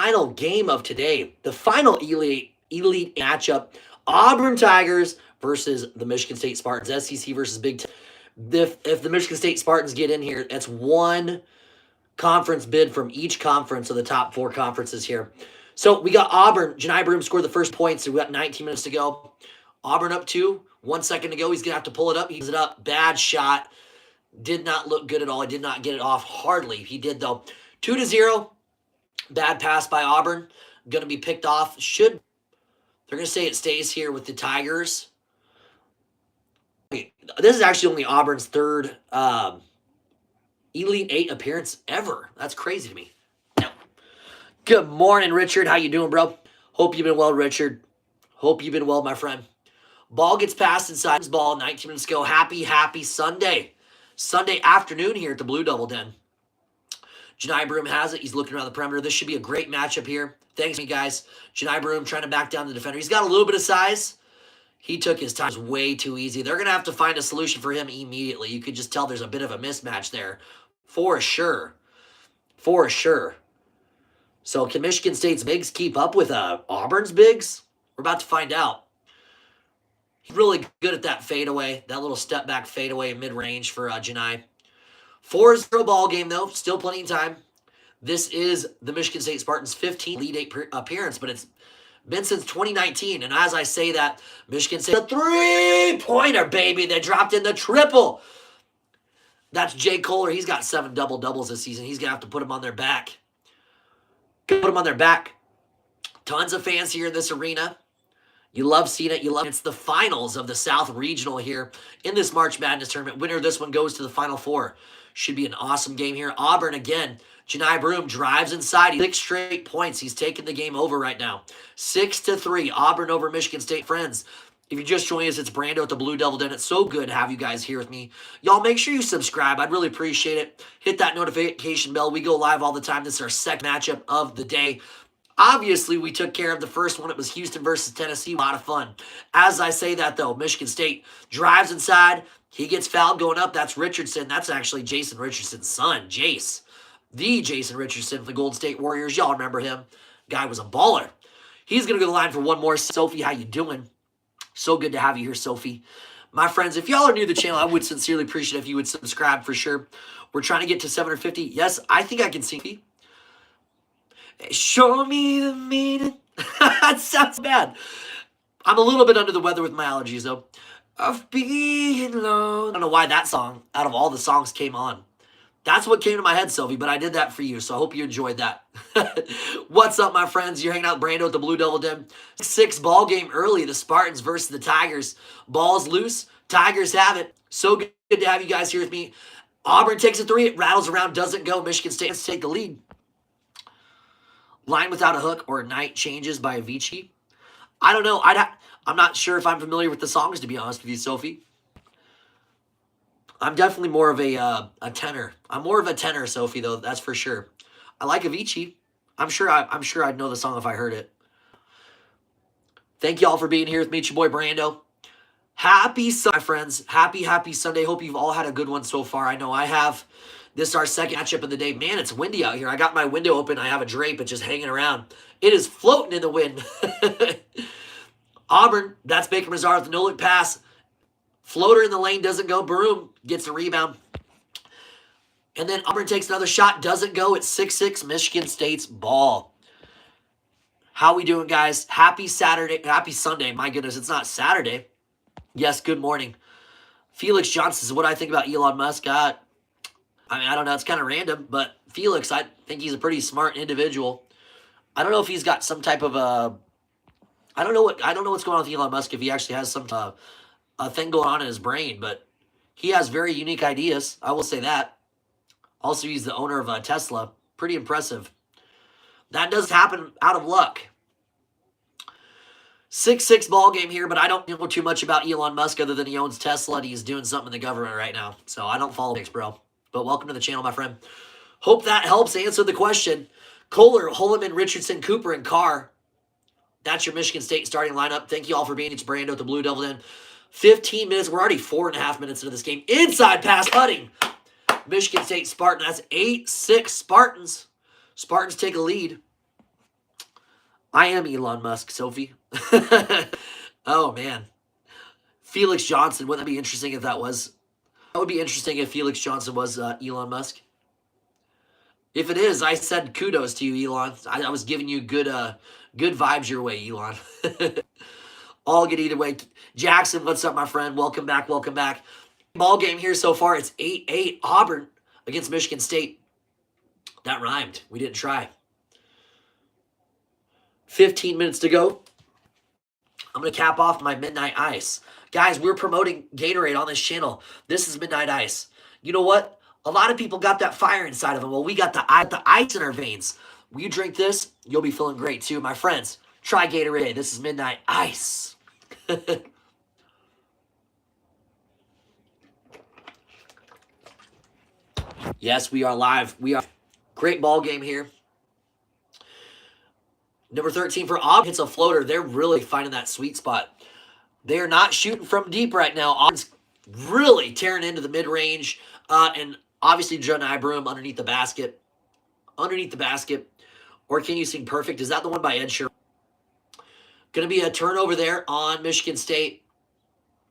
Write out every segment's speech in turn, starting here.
final game of today. The final elite matchup. Auburn Tigers versus the Michigan State Spartans. SEC versus Big Ten. If the Michigan State Spartans get in here, that's one conference bid from each conference of the top 4 conferences here. So we got Auburn. Janai Broom scored the first points. So we got 19 minutes to go. Auburn up 2. 1 second to go. He's going to have to pull it up. He gives it up. Bad shot. Did not look good at all. He did not get it off hardly. He did, though. 2-0. Bad pass by Auburn. Going to be picked off. They're going to say it stays here with the Tigers. This is actually only Auburn's third Elite 8 appearance ever. That's crazy to me. No. Good morning, Richard. How you doing, bro? Hope you've been well, Richard. Hope you've been well, my friend. Ball gets passed inside his ball. 19 minutes ago. Happy Sunday. Sunday afternoon here at the Blue Double Den. Janai Broom has it. He's looking around the perimeter. This should be a great matchup here. Thanks, me guys. Janai Broom trying to back down the defender. He's got a little bit of size. He took his time. It was way too easy. They're going to have to find a solution for him immediately. You could just tell there's a bit of a mismatch there. For sure. For sure. So can Michigan State's bigs keep up with Auburn's bigs? We're about to find out. He's really good at that fadeaway, that little step back fadeaway mid-range for Janai. 4-0 ball game, though. Still plenty of time. This is the Michigan State Spartans' 15th Elite 8 appearance, but it's been since 2019. And as I say that, Michigan State, a 3-pointer, baby. They dropped in the triple. That's Jay Kohler. He's got 7 double-doubles this season. He's going to have to put them on their back. Put them on their back. Tons of fans here in this arena. You love seeing it. It's the finals of the South Regional here in this March Madness tournament. Winner of this one goes to the Final Four. Should be an awesome game here. Auburn again. Janai Broom drives inside. 6 straight points. He's taking the game over right now. 6-3. Auburn over Michigan State. Friends, if you just joined us, it's Brando at the Blue Devil Den. It's so good to have you guys here with me. Y'all make sure you subscribe. I'd really appreciate it. Hit that notification bell. We go live all the time. This is our second matchup of the day. Obviously, we took care of the first one. It was Houston versus Tennessee. A lot of fun. As I say that, though, Michigan State drives inside. He gets fouled going up. That's Richardson. That's actually Jason Richardson's son, Jace. The Jason Richardson of the Golden State Warriors. Y'all remember him. Guy was a baller. He's going to go to the line for one more. Sophie, how you doing? So good to have you here, Sophie. My friends, if y'all are new to the channel, I would sincerely appreciate it if you would subscribe for sure. We're trying to get to 750. Yes, I think I can sing. Show me the meaning. That sounds bad. I'm a little bit under the weather with my allergies, though. Of being alone. I don't know why that song, out of all the songs, came on. That's what came to my head, Sophie, but I did that for you, so I hope you enjoyed that. What's up, my friends? You're hanging out with Brando at the Blue Devil Den. 6 ball game early, the Spartans versus the Tigers. Ball's loose. Tigers have it. So good to have you guys here with me. Auburn takes a 3. It rattles around, doesn't go. Michigan State has to take the lead. Line without a hook or night changes by Avicii. I don't know. I'm not sure if I'm familiar with the songs, to be honest with you, Sophie. I'm definitely more of a tenor. I'm more of a tenor, Sophie, though. That's for sure. I like Avicii. I'm sure I'd know the song if I heard it. Thank you all for being here with me. It's your boy Brando. Happy Sunday, my friends. Happy Sunday. Hope you've all had a good one so far. I know I have. This is our second matchup of the day. Man, it's windy out here. I got my window open. I have a drape. It's just hanging around. It is floating in the wind. Auburn, that's Baker Mazar with the no-look pass. Floater in the lane, doesn't go. Broom gets the rebound. And then Auburn takes another shot, doesn't go. It's 6-6, Michigan State's ball. How we doing, guys? Happy Saturday. Happy Sunday. My goodness, it's not Saturday. Yes, good morning. Felix Johnson says, what do I think about Elon Musk? I don't know. It's kind of random, but Felix, I think he's a pretty smart individual. I don't know if he's got some type of I don't know what's going on with Elon Musk, if he actually has some a thing going on in his brain, but he has very unique ideas. I will say that. Also, he's the owner of Tesla. Pretty impressive. That does happen out of luck. 6-6 ball game here, but I don't know too much about Elon Musk other than he owns Tesla and he's doing something in the government right now. So I don't follow picks, bro. But welcome to the channel, my friend. Hope that helps answer the question. Kohler, Holloman, Richardson, Cooper, and Carr. That's your Michigan State starting lineup. Thank you all for being here. It's Brando at the Blue Devil Den. 15 minutes. We're already 4.5 minutes into this game. Inside pass, putting. Michigan State Spartan. That's 8-6 Spartans. Spartans take a lead. I am Elon Musk, Sophie. Oh, man. Felix Johnson. Wouldn't that be interesting if that was? That would be interesting if Felix Johnson was Elon Musk. If it is, I said kudos to you, Elon. I was giving you good vibes your way, Elon. All good either way. Jackson, what's up, my friend? Welcome back. Welcome back. Ball game here so far. It's 8-8 Auburn against Michigan State. That rhymed. We didn't try. 15 minutes to go. I'm going to cap off my Midnight Ice. Guys, we're promoting Gatorade on this channel. This is Midnight Ice. You know what? A lot of people got that fire inside of them. Well, we got the ice in our veins. When you drink this, you'll be feeling great too. My friends, try Gatorade. This is Midnight Ice. Yes, we are live. We are. Great ball game here. Number 13 for Auburn hits a floater. They're really finding that sweet spot. They're not shooting from deep right now. Auburn's really tearing into the mid-range. And obviously, Broom underneath the basket. Underneath the basket. Or Can You Sing Perfect? Is that the one by Ed Sheeran? Going to be a turnover there on Michigan State.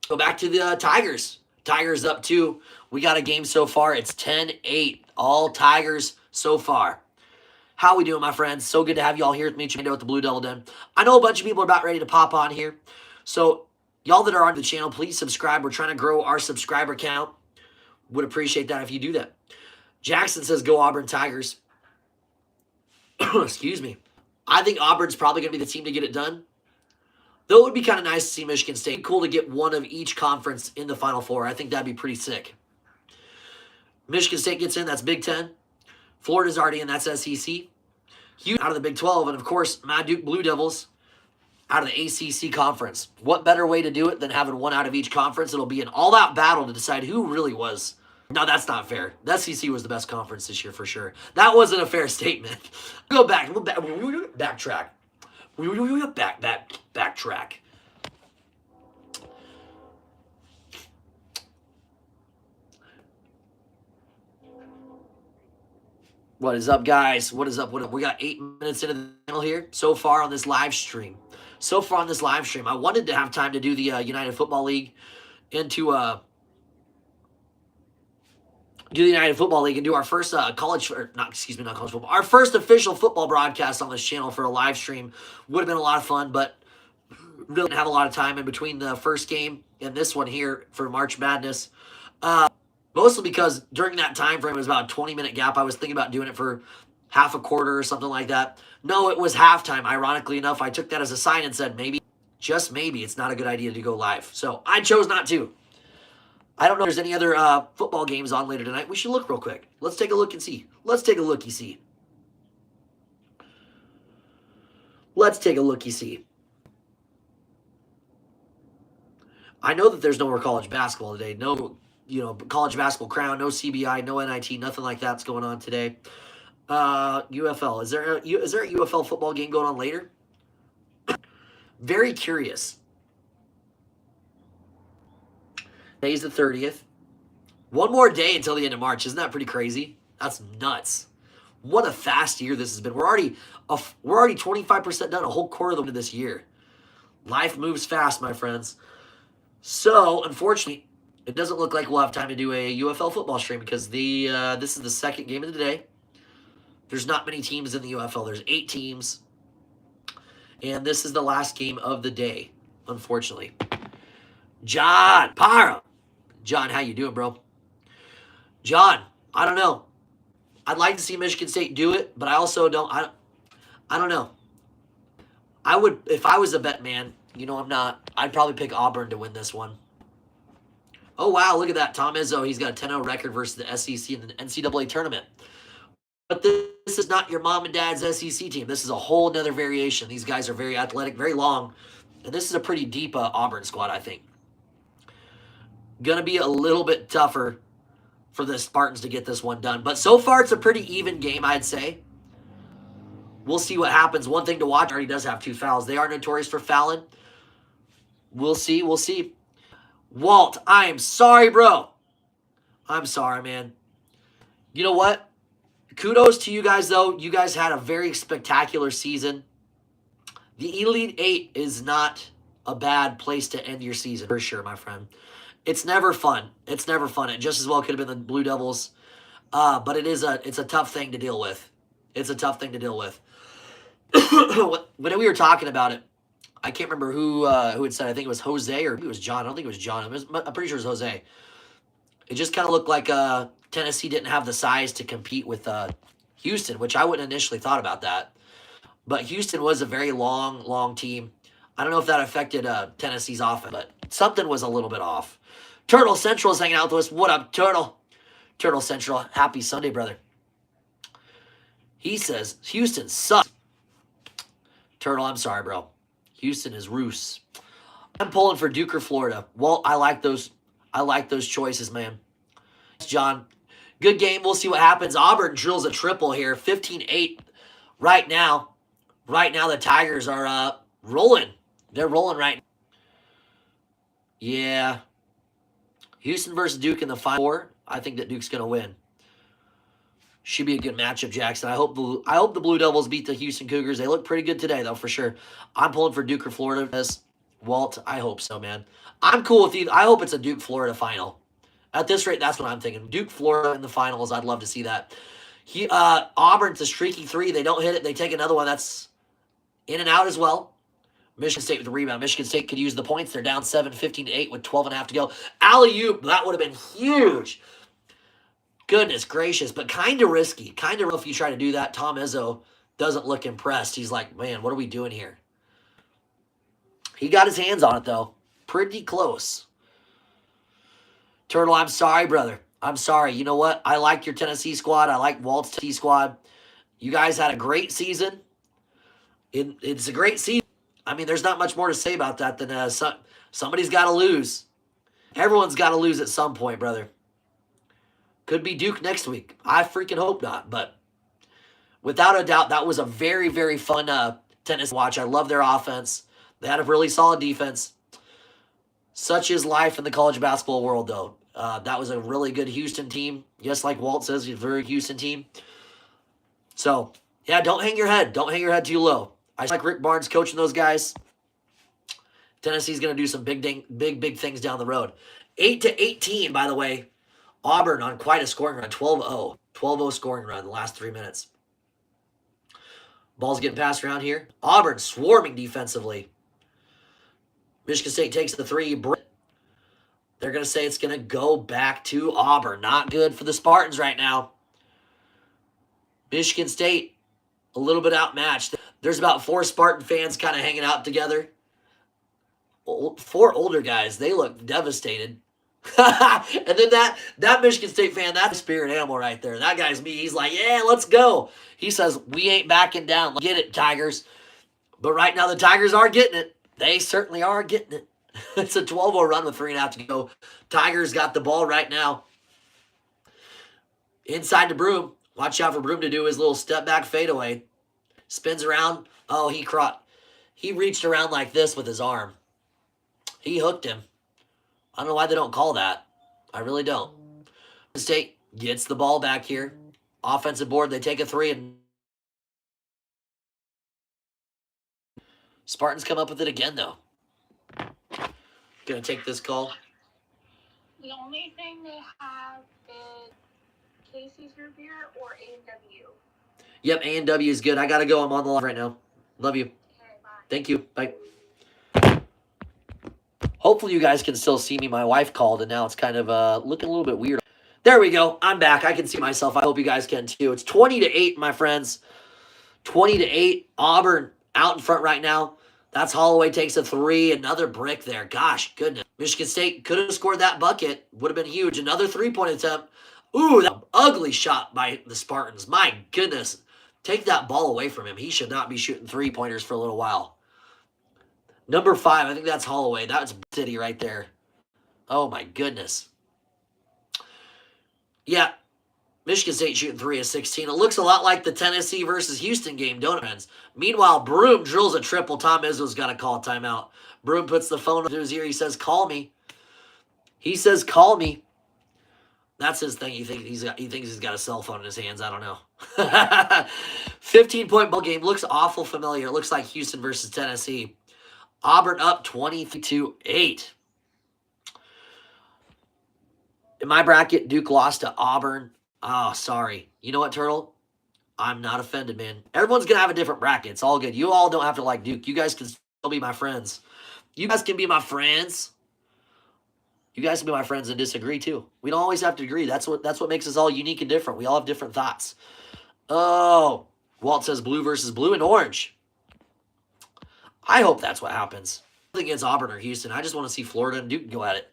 Go back to the Tigers. Tigers up 2. We got a game so far. It's 10-8. All Tigers so far. How we doing, my friends? So good to have you all here with me, Chando, at the Blue Devil Den. I know a bunch of people are about ready to pop on here. So, y'all that are on the channel, please subscribe. We're trying to grow our subscriber count. Would appreciate that if you do that. Jackson says, go Auburn Tigers. Excuse me. I think Auburn's probably going to be the team to get it done. Though it would be kind of nice to see Michigan State. Cool to get one of each conference in the Final Four. I think that'd be pretty sick. Michigan State gets in. That's Big Ten. Florida's already in. That's SEC. Huge out of the Big 12. And, of course, Mad Duke Blue Devils out of the ACC conference. What better way to do it than having one out of each conference? It'll be an all-out battle to decide who really was. No, that's not fair. The SEC was the best conference this year for sure. That wasn't a fair statement. Go back. Backtrack. Backtrack. What is up, guys? What is up? We got 8 minutes into the channel here so far on this live stream. I wanted to have time to do the United Football League and to do the United Football League and do our first not college football, our first official football broadcast on this channel for a live stream. Would have been a lot of fun, but really didn't have a lot of time in between the first game and this one here for March Madness. Mostly because during that time frame, it was about a 20-minute gap. I was thinking about doing it for half a quarter or something like that. No, it was halftime. Ironically enough, I took that as a sign and said maybe, just maybe, it's not a good idea to go live. So I chose not to. I don't know if there's any other football games on later tonight. We should look real quick. Let's take a look and see. Let's take a looky-see. I know that there's no more college basketball today. No, college basketball crown, no CBI, no NIT, nothing like that's going on today. UFL. Is there a UFL football game going on later? Very curious. Today's the 30th. One more day until the end of March. Isn't that pretty crazy? That's nuts. What a fast year this has been. We're already 25% done, a whole quarter of the way to this year. Life moves fast, my friends. So, unfortunately, it doesn't look like we'll have time to do a UFL football stream because this is the second game of the day. There's not many teams in the UFL. There's 8 teams. And this is the last game of the day, unfortunately. John Para. John, how you doing, bro? John, I don't know. I'd like to see Michigan State do it, but I also don't. I don't know. I would, if I was a bet man, I'm not. I'd probably pick Auburn to win this one. Oh, wow, look at that. Tom Izzo, he's got a 10-0 record versus the SEC in the NCAA tournament. But this is not your mom and dad's SEC team. This is a whole nother variation. These guys are very athletic, very long. And this is a pretty deep Auburn squad, I think. Going to be a little bit tougher for the Spartans to get this one done. But so far, it's a pretty even game, I'd say. We'll see what happens. One thing to watch, already does have 2 fouls. They are notorious for fouling. We'll see. Walt, I am sorry, bro. I'm sorry, man. You know what? Kudos to you guys, though. You guys had a very spectacular season. The Elite Eight is not a bad place to end your season, for sure, my friend. It's never fun. It's never fun. It just as well could have been the Blue Devils. But it's a tough thing to deal with. It's a tough thing to deal with. When we were talking about it, I can't remember who had said. I think it was Jose or maybe it was John. I don't think it was John. I'm pretty sure it was Jose. It just kind of looked like Tennessee didn't have the size to compete with Houston, which I wouldn't initially thought about that. But Houston was a very long team. I don't know if that affected Tennessee's offense, but something was a little bit off. Turtle Central is hanging out with us. What up, Turtle? Turtle Central, happy Sunday, brother. He says, Houston sucks. Turtle, I'm sorry, bro. Houston is Roos. I'm pulling for Duke or Florida. Well, I like those choices, man. John, good game. We'll see what happens. Auburn drills a triple here, 15-8 right now. Right now, the Tigers are rolling. They're rolling right now. Yeah. Houston versus Duke in the Final Four. I think that Duke's going to win. Should be a good matchup, Jackson. I hope the Blue Devils beat the Houston Cougars. They look pretty good today, though, for sure. I'm pulling for Duke or Florida. Walt, I hope so, man. I'm cool with either. I hope it's a Duke-Florida final. At this rate, that's what I'm thinking. Duke-Florida in the finals. I'd love to see that. Auburn's a streaky 3. They don't hit it. They take another one. That's in and out as well. Michigan State with the rebound. Michigan State could use the points. They're down 7, 15-8 with 12.5 to go. Alley-oop. That would have been huge. Goodness gracious, but kind of risky. Kind of rough if you try to do that. Tom Izzo doesn't look impressed. He's like, man, what are we doing here? He got his hands on it, though. Pretty close. Turtle, I'm sorry, brother. I'm sorry. You know what? I like your Tennessee squad. I like Walt's Tennessee squad. You guys had a great season. It's a great season. I mean, there's not much more to say about that than somebody's got to lose. Everyone's got to lose at some point, brother. Could be Duke next week. I freaking hope not. But without a doubt, that was a very, very fun tennis watch. I love their offense. They had a really solid defense. Such is life in the college basketball world, though. That was a really good Houston team. Yes, like Walt says, a very Houston team. So, yeah, don't hang your head. Don't hang your head too low. I like Rick Barnes coaching those guys. Tennessee's going to do some big things down the road. 8-18, by the way. Auburn on quite a scoring run. 12-0. 12-0 scoring run in the last 3 minutes. Ball's getting passed around here. Auburn swarming defensively. Michigan State takes the 3. They're going to say it's going to go back to Auburn. Not good for the Spartans right now. Michigan State, a little bit outmatched. There's about 4 Spartan fans kind of hanging out together. 4 older guys. They look devastated. And then that Michigan State fan, that's a spirit animal right there. That guy's me. He's like, yeah, let's go. He says, we ain't backing down. Get it, Tigers. But right now the Tigers are getting it. They certainly are getting it. It's a 12-0 run with 3.5 to go. Tigers got the ball right now. Inside to Broom. Watch out for Broom to do his little step back fadeaway. Spins around. Oh, he reached around like this with his arm. He hooked him. I don't know why they don't call that. I really don't. State gets the ball back here. Offensive board. They take a 3 and Spartans come up with it again, though. Gonna take this call. The only thing they have is Casey's root beer or A&W. Yep, A&W is good. I gotta go. I'm on the line right now. Love you. Okay, bye. Thank you. Bye. Hopefully you guys can still see me. My wife called, and now it's kind of looking a little bit weird. There we go. I'm back. I can see myself. I hope you guys can too. It's 20-8, my friends. 20-8. Auburn out in front right now. That's Holloway takes a 3. Another brick there. Gosh, goodness. Michigan State could have scored that bucket. Would have been huge. Another 3-point attempt. Ooh, that ugly shot by the Spartans. My goodness. Take that ball away from him. He should not be shooting 3-pointers for a little while. Number 5, I think that's Holloway. That's City right there. Oh, my goodness. Yeah, Michigan State shooting 3 of 16. It looks a lot like the Tennessee versus Houston game, don't it, friends? Meanwhile, Broom drills a triple. Tom Izzo's got to call a timeout. Broom puts the phone to his ear. He says, call me. He says, call me. That's his thing. He thinks he's got a cell phone in his hands. I don't know. 15-point ball game. Looks awful familiar. It looks like Houston versus Tennessee. Auburn up 20-8. In my bracket, Duke lost to Auburn. Oh, sorry. You know what, Turtle? I'm not offended, man. Everyone's going to have a different bracket. It's all good. You all don't have to like Duke. You guys can still be my friends. You guys can be my friends. You guys can be my friends and disagree too. We don't always have to agree. That's what makes us all unique and different. We all have different thoughts. Oh, Walt says blue versus blue and orange. I hope that's what happens. Nothing against Auburn or Houston. I just want to see Florida and Duke go at it.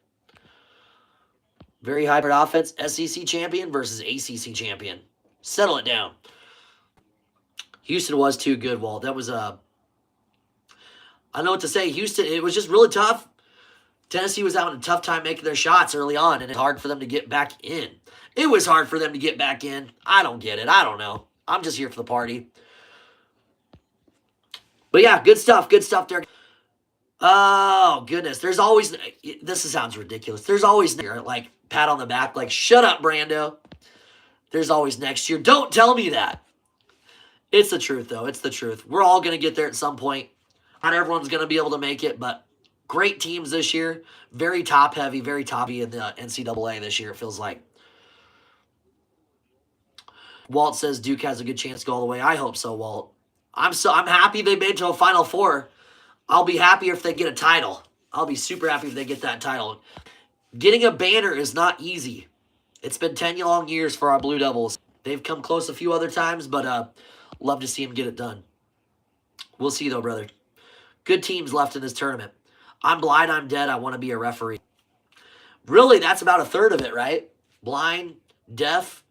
Very hybrid offense. SEC champion versus ACC champion. Settle it down. Houston was too good, Walt. That was I don't know what to say. Houston, it was just really tough. Tennessee was having a tough time making their shots early on, and it's hard for them to get back in. It was hard for them to get back in. I don't get it. I don't know. I'm just here for the party. But yeah, good stuff. Good stuff there. Oh, goodness. There's always, this sounds ridiculous. There's always, like, pat on the back, like, shut up, Brando. There's always next year. Don't tell me that. It's the truth, though. It's the truth. We're all going to get there at some point. Not everyone's going to be able to make it, but great teams this year. Very top-heavy, very toppy in the NCAA this year, it feels like. Walt says Duke has a good chance to go all the way. I hope so, Walt. I'm happy they made it to a Final Four. I'll be happier if they get a title. I'll be super happy if they get that title. Getting a banner is not easy. It's been 10 long years for our Blue Devils. They've come close a few other times, but love to see them get it done. We'll see, though, brother. Good teams left in this tournament. I'm blind, I'm dead, I want to be a referee. Really, that's about a third of it, right? Blind, deaf.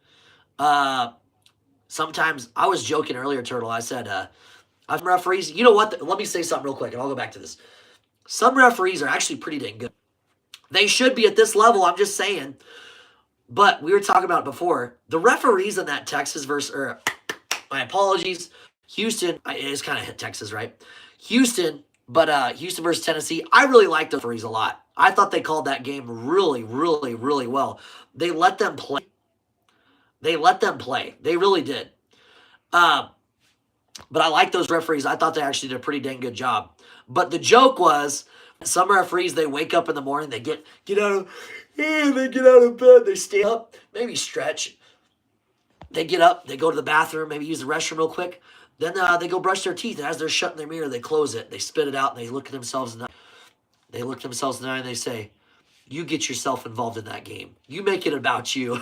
Sometimes, I was joking earlier, Turtle. I said, I'm referees. You know what? Let me say something real quick, and I'll go back to this. Some referees are actually pretty dang good. They should be at this level, I'm just saying. But we were talking about it before. The referees in that Texas versus, my apologies, Houston, it is kind of Texas, right? Houston, but Houston versus Tennessee, I really liked the referees a lot. I thought they called that game really, really, really well. They let them play. They let them play. They really did. But I like those referees. I thought they actually did a pretty dang good job. But the joke was, some referees, they wake up in the morning, they get out of bed, they stay up, maybe stretch. They get up, they go to the bathroom, maybe use the restroom real quick. Then they go brush their teeth, and as they're shutting their mirror, they close it. They spit it out, and they look at themselves in the eye, and they say, you get yourself involved in that game. You make it about you.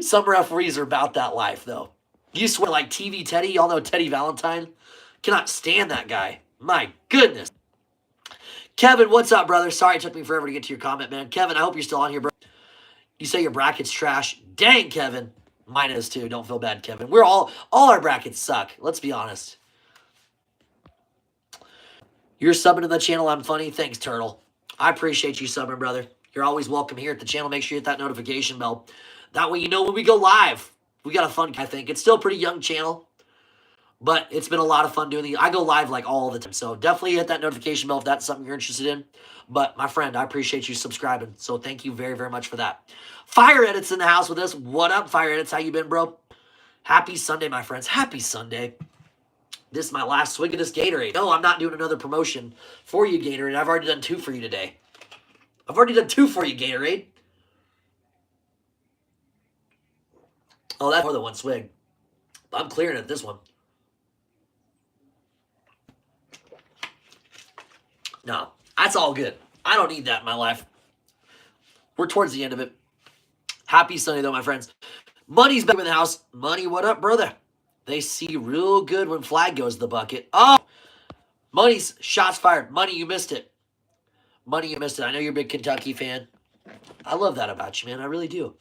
Some referees are about that life, though. You swear, like TV Teddy, y'all know Teddy Valentine? Cannot stand that guy. My goodness. Kevin, what's up, brother? Sorry it took me forever to get to your comment, man. Kevin, I hope you're still on here, bro. You say your bracket's trash. Dang, Kevin. Mine is too. Don't feel bad, Kevin. We're all our brackets suck. Let's be honest. You're subbing to the channel. I'm funny. Thanks, Turtle. I appreciate you subbing, brother. You're always welcome here at the channel. Make sure you hit that notification bell. That way you know when we go live. We got a fun, I think. It's still a pretty young channel, but it's been a lot of fun doing these. I go live like all the time, so definitely hit that notification bell if that's something you're interested in. But my friend, I appreciate you subscribing, so thank you very, very much for that. Fire Edit's in the house with us. What up, Fire Edits? How you been, bro? Happy Sunday, my friends. Happy Sunday. This is my last swig of this Gatorade. No, I'm not doing another promotion for you, Gatorade. I've already done 2 for you today. I've already done 2 for you, Gatorade. Oh, that's more than 1 swig. I'm clearing it this one. No, that's all good. I don't need that in my life. We're towards the end of it. Happy Sunday, though, my friends. Money's back in the house. Money, what up, brother? They see real good when flag goes to the bucket. Oh, Money's shots fired. Money, you missed it. Money, you missed it. I know you're a big Kentucky fan. I love that about you, man. I really do.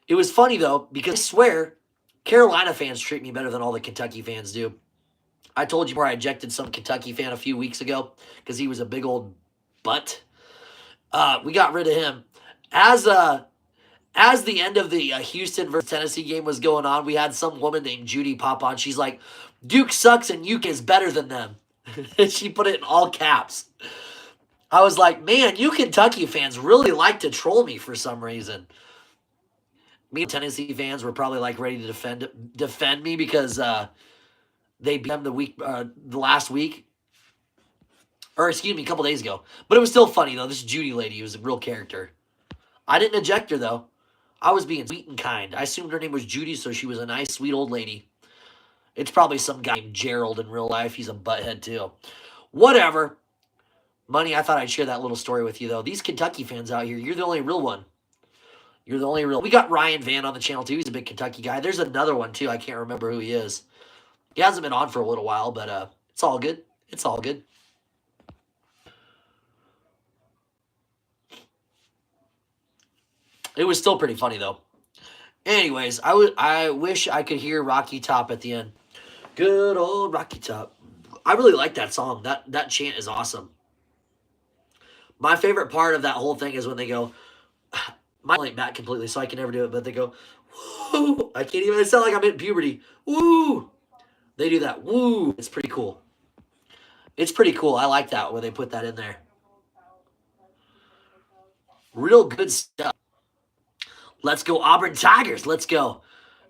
It was funny, though, because I swear Carolina fans treat me better than all the Kentucky fans do. I told you where I ejected some Kentucky fan a few weeks ago because he was a big old butt. We got rid of him. As the end of the Houston versus Tennessee game was going on, we had some woman named Judy pop on. She's like, Duke sucks and UK is better than them. And she put it in all caps. I was like, man, you Kentucky fans really like to troll me for some reason. Me and Tennessee fans were probably like ready to defend me because they beat them the last week, or excuse me, a couple days ago. But it was still funny though. This Judy lady was a real character. I didn't eject her though. I was being sweet and kind. I assumed her name was Judy, so she was a nice, sweet old lady. It's probably some guy named Gerald in real life. He's a butthead too. Whatever. Money, I thought I'd share that little story with you though. These Kentucky fans out here, you're the only real one. You're the only real. We got Ryan Van on the channel too. He's a big Kentucky guy. There's another one too. I can't remember who he is. He hasn't been on for a little while, but it's all good. It's all good. It was still pretty funny though. Anyways, I wish I could hear Rocky Top at the end. Good old Rocky Top. I really like that song. That chant is awesome. My favorite part of that whole thing is when they go, my link back completely, so I can never do it, but they go, woo. I can't even, it sound like I'm in puberty. Woo. They do that. Woo. It's pretty cool. It's pretty cool. I like that when they put that in there. Real good stuff. Let's go Auburn Tigers. Let's go.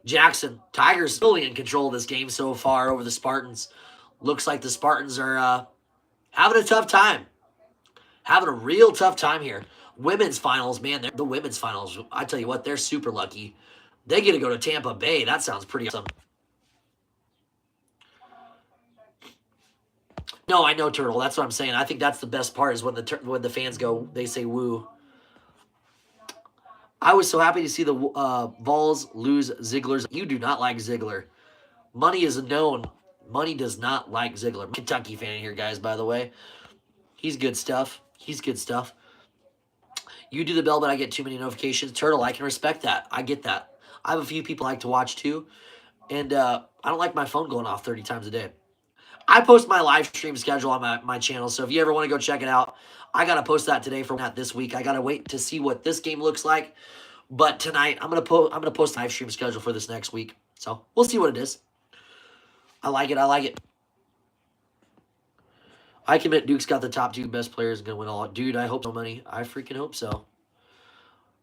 Jackson. Tigers fully in control of this game so far over the Spartans. Looks like the Spartans are having a tough time. Having a real tough time here. Women's finals, man. The women's finals, I tell you what, they're super lucky. They get to go to Tampa Bay. That sounds pretty awesome. No, I know, Turtle. That's what I'm saying. I think that's the best part is when the fans go, they say woo. I was so happy to see the Vols lose Ziegler's. You do not like Ziegler. Money is known. Money does not like Ziegler. Kentucky fan here, guys, by the way. He's good stuff. He's good stuff. You do the bell, but I get too many notifications. Turtle, I can respect that. I get that. I have a few people I like to watch too. And I don't like my phone going off 30 times a day. I post my live stream schedule on my channel, so if you ever want to go check it out, I got to post that today for that this week. I got to wait to see what this game looks like. But tonight, I'm gonna post a live stream schedule for this next week. So we'll see what it is. I like it. I like it. I can admit Duke's got the top 2 best players and gonna win all. Dude, I hope so, money. I freaking hope so.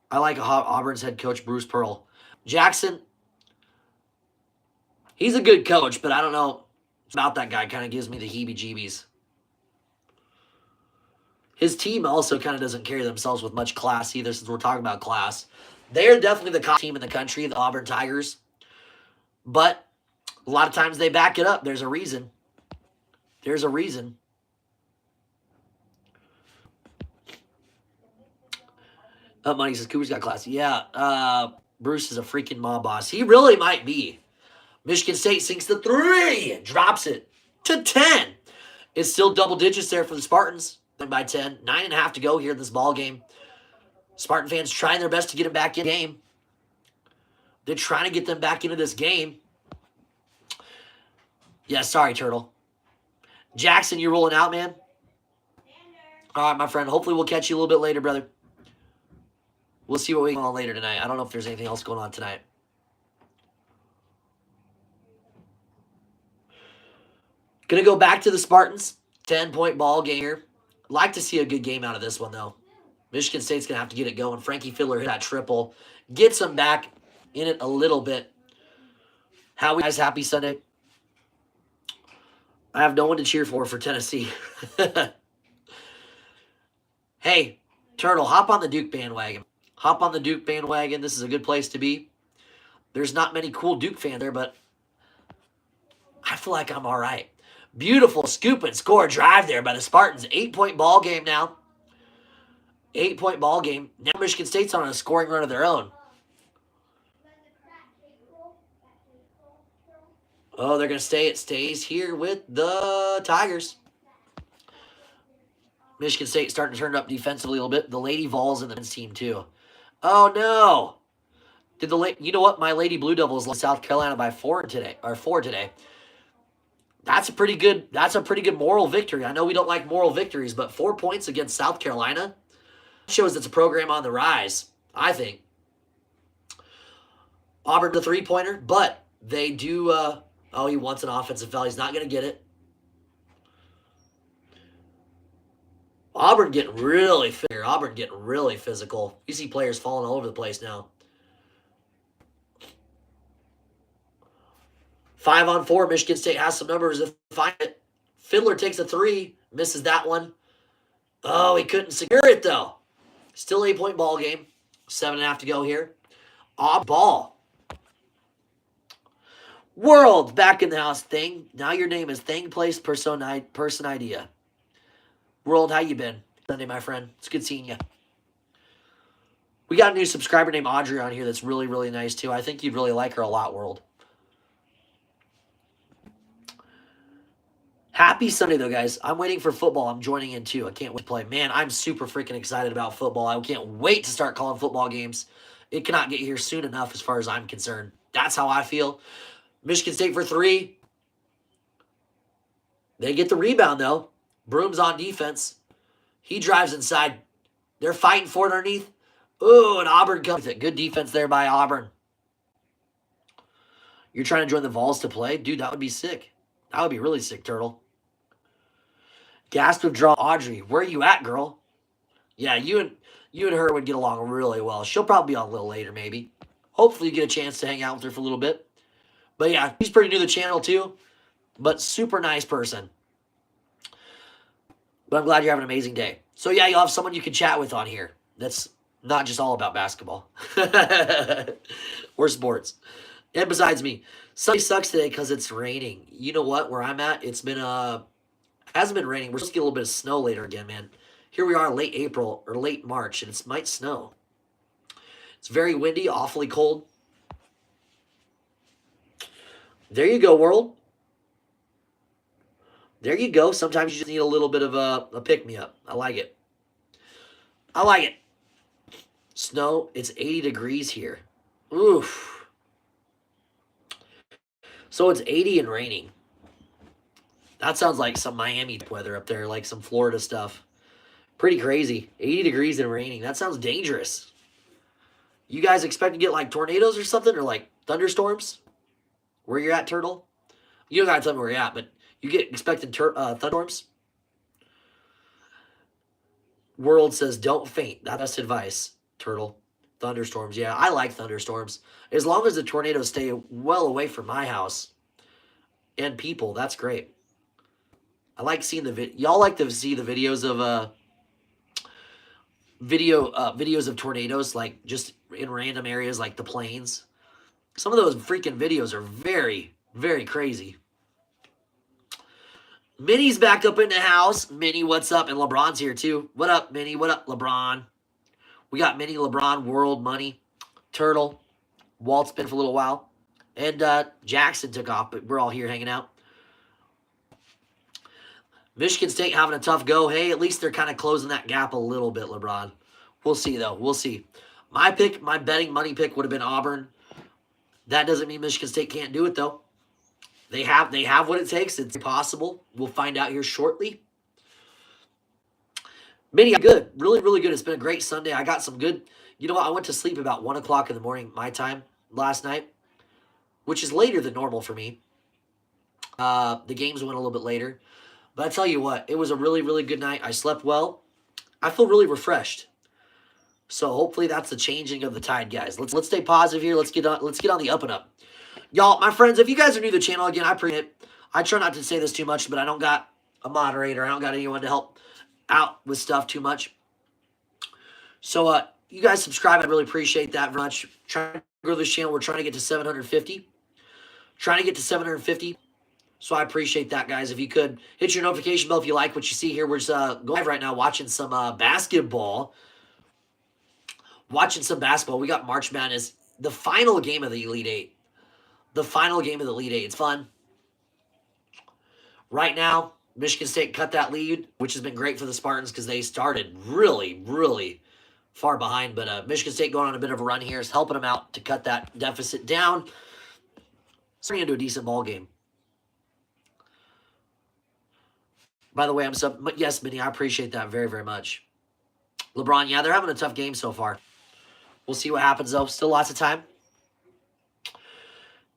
I like Auburn's head coach, Bruce Pearl. Jackson, he's a good coach, but I don't know about that guy. Kind of gives me the heebie-jeebies. His team also kind of doesn't carry themselves with much class either, since we're talking about class. They're definitely the top team in the country, the Auburn Tigers. But a lot of times they back it up. There's a reason. There's a reason. Money says, Cooper's got class. Yeah, Bruce is a freaking mob boss. He really might be. Michigan State sinks the 3. Drops it to 10. It's still double digits there for the Spartans. By 10. 9.5 to go here in this ball game. Spartan fans trying their best to get them back in the game. They're trying to get them back into this game. Yeah, sorry, Turtle. Jackson, you rolling out, man? All right, my friend. Hopefully we'll catch you a little bit later, brother. We'll see what we go on later tonight. I don't know if there's anything else going on tonight. Gonna go back to the Spartans. 10-point ball game here. Like to see a good game out of this one, though. Michigan State's going to have to get it going. Frankie Fiddler hit that triple. Gets them back in it a little bit. How we guys happy Sunday? I have no one to cheer for Tennessee. Hey, Turtle, hop on the Duke bandwagon. Hop on the Duke bandwagon. This is a good place to be. There's not many cool Duke fans there, but I feel like I'm all right. Beautiful scoop and score drive there by the Spartans. 8-point ball game now. 8-point ball game. Now Michigan State's on a scoring run of their own. Oh, they're going to stay. It stays here with the Tigers. Michigan State starting to turn it up defensively a little bit. The Lady Vols in the men's team, too. Oh, no. You know what? My Lady Blue Devils lost South Carolina by 4 today. That's a pretty good moral victory. I know we don't like moral victories, but 4 points against South Carolina shows it's a program on the rise, I think. Auburn the 3-pointer, but they do he wants an offensive foul. He's not going to get it. Auburn getting really physical. You see players falling all over the place now. 5-on-4. Michigan State has some numbers to find it. Fiddler takes a 3. Misses that one. Oh, he couldn't secure it, though. Still 8-point ball game. 7.5 to go here. Auburn ball. World back in the house. Thing. Now your name is Thing, Place, Person, Idea. World, how you been? Sunday, my friend. It's good seeing you. We got a new subscriber named Audrey on here that's really, really nice, too. I think you'd really like her a lot, World. Happy Sunday, though, guys. I'm waiting for football. I'm joining in, too. I can't wait to play. Man, I'm super freaking excited about football. I can't wait to start calling football games. It cannot get here soon enough as far as I'm concerned. That's how I feel. Michigan State for 3. They get the rebound, though. Broom's on defense. He drives inside. They're fighting for it underneath. Ooh, and Auburn comes with it. Good defense there by Auburn. You're trying to join the Vols to play? Dude, that would be sick. That would be really sick, Turtle. Gas withdrawal. Audrey, where are you at, girl? Yeah, you and her would get along really well. She'll probably be on a little later, maybe. Hopefully you get a chance to hang out with her for a little bit. But yeah, she's pretty new to the channel too. But super nice person. But I'm glad you're having an amazing day. So yeah, you'll have someone you can chat with on here. That's not just all about basketball. Or sports. And besides me, Sunday sucks today because it's raining. You know what? Where I'm at, it's been hasn't been raining. We're supposed to get a little bit of snow later again, man. Here we are, late April or late March, and it might snow. It's very windy, awfully cold. There you go, world. There you go. Sometimes you just need a little bit of a pick-me-up. I like it. I like it. Snow. It's 80 degrees here. Oof. So it's 80 and raining. That sounds like some Miami weather up there, like some Florida stuff. Pretty crazy. 80 degrees and raining. That sounds dangerous. You guys expect to get like tornadoes or something, or like thunderstorms? Where you're at, Turtle? You don't gotta tell me where you're at, but you get expecting thunderstorms? World says, don't faint. That's advice, Turtle. Thunderstorms. Yeah, I like thunderstorms. As long as the tornadoes stay well away from my house and people, that's great. I like seeing the video. Y'all like to see the videos of videos of tornadoes, like just in random areas like the plains. Some of those freaking videos are very, very crazy. Minnie's back up in the house. Minnie, what's up? And LeBron's here too. What up, Minnie? What up, LeBron? We got Minnie, LeBron, World, Money, Turtle. Walt's been for a little while. And Jackson took off, but we're all here hanging out. Michigan State having a tough go. Hey, at least they're kind of closing that gap a little bit, LeBron. We'll see, though. We'll see. My pick, my betting money pick would have been Auburn. That doesn't mean Michigan State can't do it, though. They have what it takes. It's possible. We'll find out here shortly. Minnie, good. Really, really good. It's been a great Sunday. I got some good. You know what? I went to sleep about 1 o'clock in the morning, my time, last night, which is later than normal for me. The games went a little bit later. But I tell you what, it was a really, really good night. I slept well. I feel really refreshed. So hopefully that's the changing of the tide, guys. Let's stay positive here. Let's get on the up and up. Y'all, my friends, if you guys are new to the channel, again, I appreciate it. I try not to say this too much, but I don't got a moderator. I don't got anyone to help out with stuff too much. So you guys subscribe. I really appreciate that very much. Trying to grow this channel. We're trying to get to 750. Trying to get to 750. So I appreciate that, guys. If you could, hit your notification bell if you like what you see here. We're just going live right now watching some basketball. Watching some basketball. We got March Madness. The final game of the Elite Eight. The final game of the Elite Eight. It's fun. Right now, Michigan State cut that lead, which has been great for the Spartans because they started really, really far behind. But Michigan State going on a bit of a run here is helping them out to cut that deficit down. Turning into a decent ball game. By the way, yes, Minnie, I appreciate that very, very much. LeBron, yeah, they're having a tough game so far. We'll see what happens, though. Still lots of time.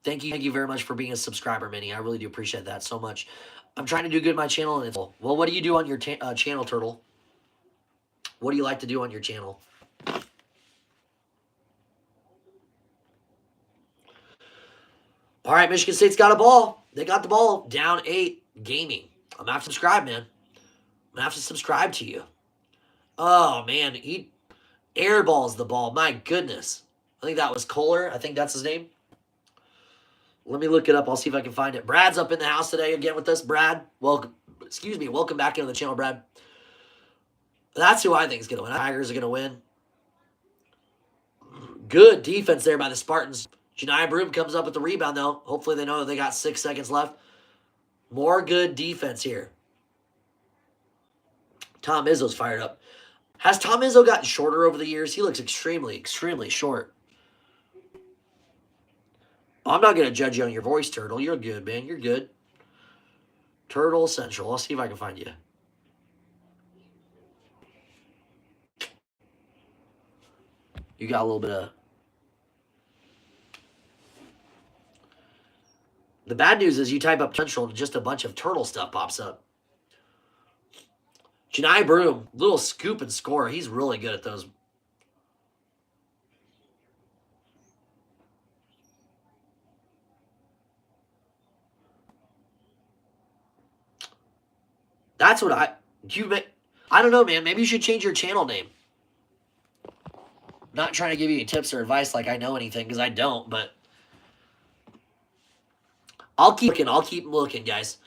Thank you very much for being a subscriber, Minnie. I really do appreciate that so much. I'm trying to do good on my channel. And well, what do you do on your channel, Turtle? What do you like to do on your channel? All right, Michigan State's got a ball. They got the ball. Down 8. Gaming. I'm going to have to subscribe, man. I'm going to have to subscribe to you. Oh, man. He airballs the ball. My goodness. I think that was Kohler. I think that's his name. Let me look it up. I'll see if I can find it. Brad's up in the house today again with us. Brad, welcome. Excuse me. Welcome back into the channel, Brad. That's who I think is going to win. Tigers are going to win. Good defense there by the Spartans. Broom comes up with the rebound, though. Hopefully they know that they got 6 seconds left. More good defense here. Tom Izzo's fired up. Has Tom Izzo gotten shorter over the years? He looks extremely, extremely short. I'm not going to judge you on your voice, Turtle. You're good, man. You're good. Turtle Central. I'll see if I can find you. You got a little bit of... The bad news is you type up Central and just a bunch of Turtle stuff pops up. Broom, little scoop and score. He's really good at those. That's what I don't know, man. Maybe you should change your channel name. Not trying to give you any tips or advice like I know anything, because I don't, but I'll keep looking, guys.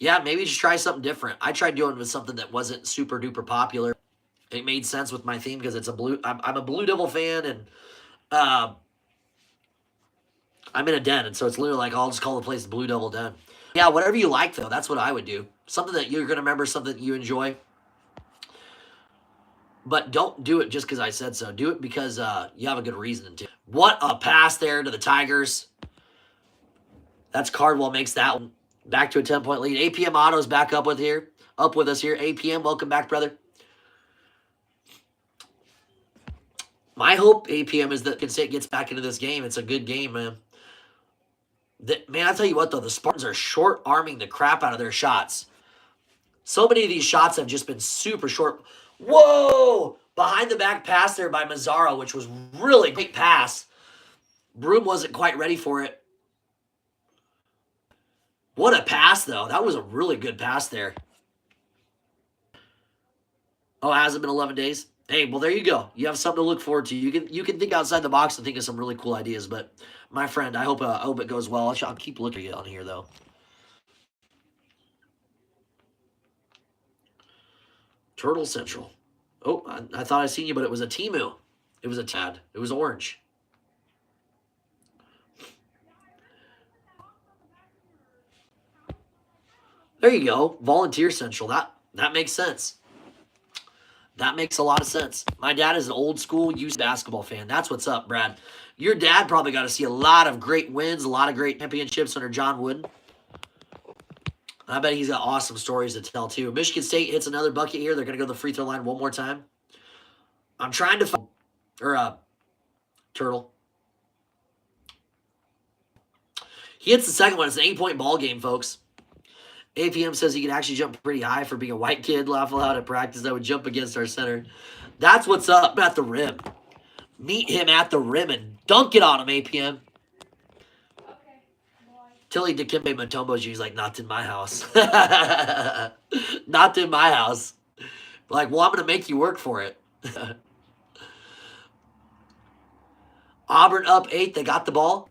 Yeah, maybe just try something different. I tried doing with something that wasn't super duper popular. It made sense with my theme because it's a blue. I'm a Blue Devil fan, and I'm in a den, and so it's literally like I'll just call the place the Blue Devil Den. Yeah, whatever you like though, that's what I would do. Something that you're gonna remember, something that you enjoy. But don't do it just because I said so. Do it because you have a good reason to. What a pass there to the Tigers. That's Cardwell makes that one. Back to a 10-point lead. APM Auto's back up with us here. APM, welcome back, brother. My hope, APM, is that Penn State gets back into this game. It's a good game, man. Man, I'll tell you what, though. The Spartans are short-arming the crap out of their shots. So many of these shots have just been super short. Whoa! Behind the back pass there by Mazzaro, which was really great pass. Broom wasn't quite ready for it. What a pass, though. That was a really good pass there. Oh, it hasn't been 11 days? Hey, well, there you go. You have something to look forward to. You can think outside the box and think of some really cool ideas. But, my friend, I hope it goes well. I'll keep looking on here, though. Turtle Central. Oh, I thought I seen you, but it was a Timu. It was a Tad. It was orange. There you go. Volunteer Central. That makes sense. That makes a lot of sense. My dad is an old school youth basketball fan. That's what's up, Brad. Your dad probably got to see a lot of great wins, a lot of great championships under John Wooden. I bet he's got awesome stories to tell, too. Michigan State hits another bucket here. They're going to go to the free throw line one more time. I'm trying to find... Turtle. He hits the second one. It's an 8-point ball game, folks. APM says he can actually jump pretty high for being a white kid. Laugh aloud at practice. I would jump against our center. That's what's up at the rim. Meet him at the rim and dunk it on him, APM. Tilly Dikembe Mutombo, she's like, not in my house. Not in my house. Like, well, I'm going to make you work for it. Auburn up 8. They got the ball.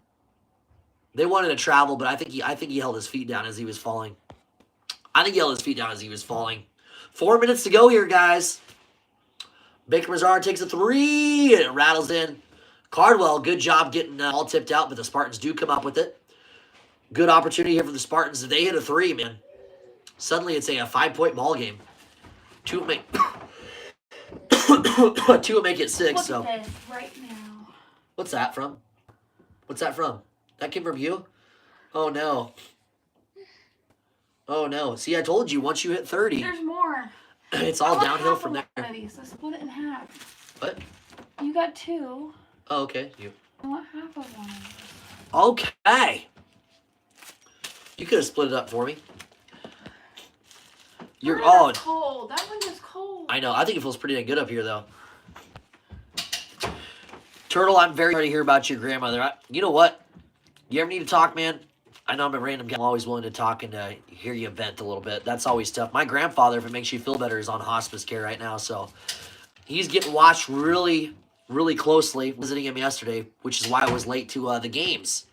They wanted to travel, but I think he held his feet down as he was falling. 4 minutes to go here, guys. Baker Mazzaro takes a 3, and it rattles in. Cardwell, good job getting all tipped out, but the Spartans do come up with it. Good opportunity here for the Spartans. If they hit a 3, man, suddenly it's a 5-point ball game. Two will make it 6. Look so at this right now. What's that from? What's that from? That came from you? Oh no. Oh no. See, I told you once you hit 30. There's more. It's all downhill from there. One of these, so split it in half. What? You got 2. Oh, okay. I want half of one. Okay. You could have split it up for me. You're cold. That one is cold. I know. I think it feels pretty dang good up here, though. Turtle, I'm very sorry to hear about your grandmother. You know what? You ever need to talk, man? I know I'm a random guy. I'm always willing to talk and hear you vent a little bit. That's always tough. My grandfather, if it makes you feel better, is on hospice care right now. So he's getting watched really, really closely. Visiting him yesterday, which is why I was late to the games.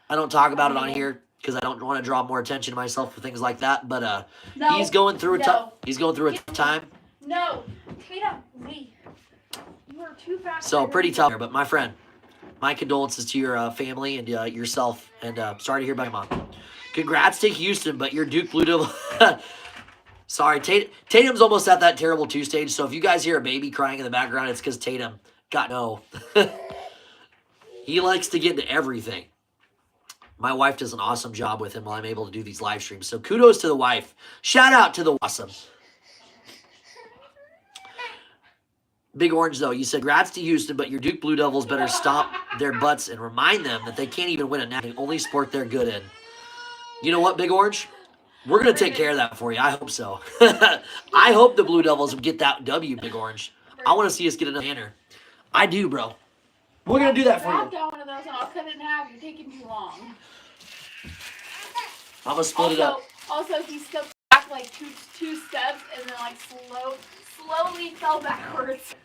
I don't talk about it on here because I don't want to draw more attention to myself for things like that. But he's going through a tough time. No, Tatum, wait. You are too fast. So pretty tough. But my friend, my condolences to your family and yourself. And sorry to hear about your mom. Congrats to Houston, but your Duke Blue Devil. Sorry, Tatum's almost at that terrible 2 stage. So if you guys hear a baby crying in the background, it's because Tatum got no. He likes to get into everything. My wife does an awesome job with him while I'm able to do these live streams. So kudos to the wife. Shout out to the awesome. Big Orange, though, you said, congrats to Houston, but your Duke Blue Devils better stomp their butts and remind them that they can't even win a national, only sport they're good in. You know what, Big Orange? We're going to take care of that for you. I hope so. I hope the Blue Devils get that W, Big Orange. I want to see us get another banner. I do, bro. We're going to do that for you. I've got one of those and I'll cut it in half. You're taking too long. I'm going to split it up. Also, he stepped back like two steps and then like slowly fell backwards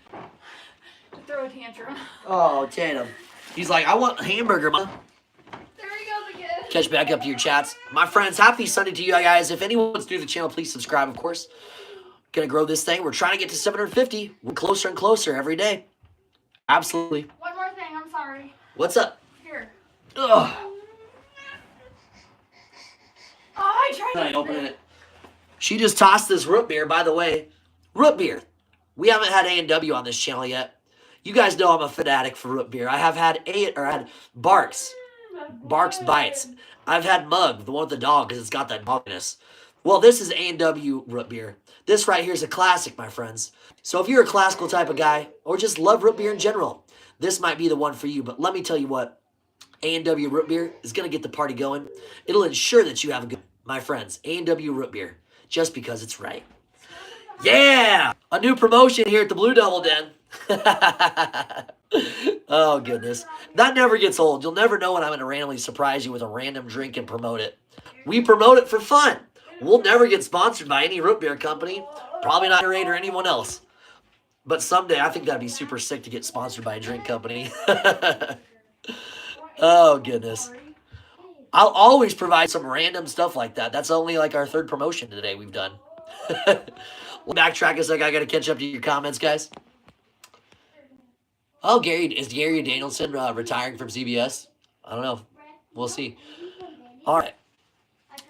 to throw a tantrum. Oh, Tatum. He's like, I want a hamburger, Mom. There he goes again. Catch back up to your chats. My friends, happy Sunday to you guys. If anyone's new to the channel, please subscribe, of course. Gonna grow this thing. We're trying to get to 750. We're closer and closer every day. Absolutely. One more thing, I'm sorry. What's up? Here. Ugh. Oh, I tried to Open it. She just tossed this root beer, by the way. Root beer. We haven't had A&W on this channel yet. You guys know I'm a fanatic for root beer. I have had had Barks Bites. I've had Mug, the one with the dog, because it's got that dogginess. Well, this is A&W root beer. This right here is a classic, my friends. So if you're a classical type of guy, or just love root beer in general, this might be the one for you. But let me tell you what, A&W root beer is going to get the party going. It'll ensure that you have a good, my friends, A&W root beer, just because it's right. Yeah! A new promotion here at the Blue Devil Den. Oh, goodness. That never gets old. You'll never know when I'm going to randomly surprise you with a random drink and promote it. We promote it for fun. We'll never get sponsored by any root beer company. Probably not Gatorade or anyone else. But someday, I think that'd be super sick to get sponsored by a drink company. Oh, goodness. I'll always provide some random stuff like that. That's only like our 3rd promotion today we've done. We'll backtrack a sec. I got to catch up to your comments, guys. Oh, is Gary Danielson retiring from CBS? I don't know. We'll see. All right.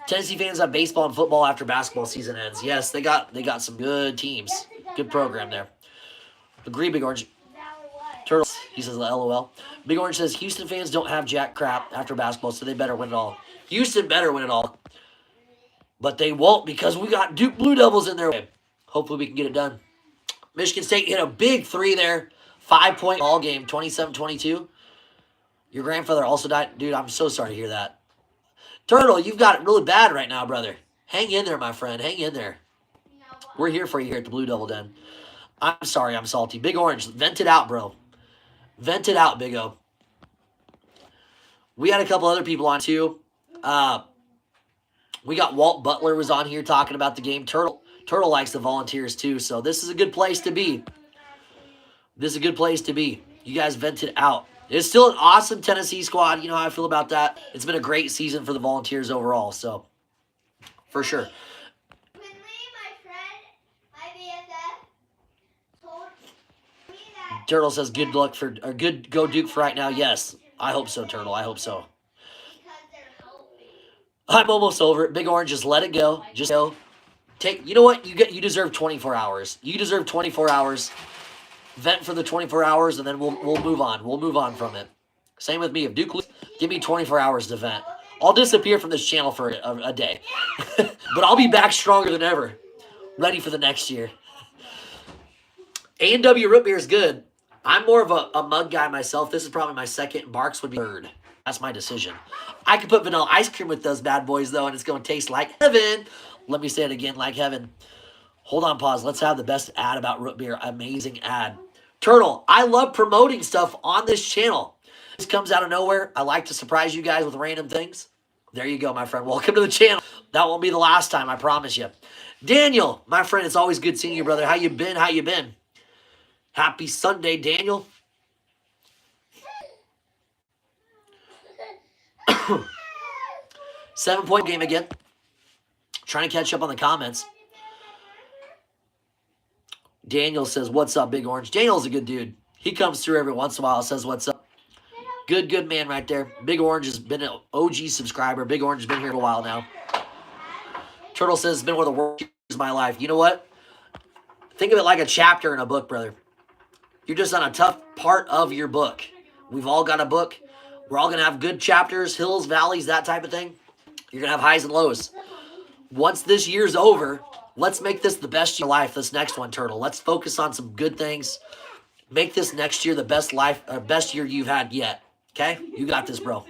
Tennessee fans have baseball and football after basketball season ends. Yes, they got some good teams. Good program there. Agree, Big Orange. Turtles, he says LOL. Big Orange says Houston fans don't have jack crap after basketball, so they better win it all. Houston better win it all. But they won't because we got Duke Blue Devils in there. Hopefully we can get it done. Michigan State hit a big 3 there. 5-point ball game, 27-22. Your grandfather also died. Dude, I'm so sorry to hear that. Turtle, you've got it really bad right now, brother. Hang in there, my friend. Hang in there. We're here for you here at the Blue Devil Den. I'm sorry, I'm salty. Big Orange, vent it out, bro. Vent it out, Big O. We had a couple other people on, too. We got Walt Butler was on here talking about the game. Turtle likes the Volunteers, too, so this is a good place to be. This is a good place to be. You guys vent it out. It's still an awesome Tennessee squad. You know how I feel about that. It's been a great season for the Volunteers overall, so for sure. Turtle says good luck or good go Duke for right now. Yes, I hope so, Turtle. I hope so. I'm almost over it. Big Orange, just let it go. Just go. You know what? You deserve 24 hours. You deserve 24 hours. Vent for the 24 hours, and then we'll move on. We'll move on from it. Same with me. If Duke loses, give me 24 hours to vent. I'll disappear from this channel for a day. But I'll be back stronger than ever. Ready for the next year. A&W root beer is good. I'm more of a mug guy myself. This is probably my 2nd. Barks would be 3rd. That's my decision. I could put vanilla ice cream with those bad boys, though, and it's going to taste like heaven. Let me say it again, like heaven. Hold on, pause. Let's have the best ad about root beer. Amazing ad. Turtle, I love promoting stuff on this channel. This comes out of nowhere. I like to surprise you guys with random things. There you go, my friend. Welcome to the channel. That won't be the last time, I promise you. Daniel, my friend, it's always good seeing you, brother. How you been? How you been? Happy Sunday, Daniel. 7-point game again. Trying to catch up on the comments. Daniel says, what's up, Big Orange? Daniel's a good dude. He comes through every once in a while, says what's up. Good man right there. Big Orange has been an OG subscriber. Big Orange has been here a while now. Turtle says, it's been one of the worst years of my life. You know what? Think of it like a chapter in a book, brother. You're just on a tough part of your book. We've all got a book. We're all going to have good chapters, hills, valleys, that type of thing. You're going to have highs and lows. Once this year's over, let's make this the best year of life, this next one, Turtle. Let's focus on some good things. Make this next year the best year you've had yet. Okay? You got this, bro.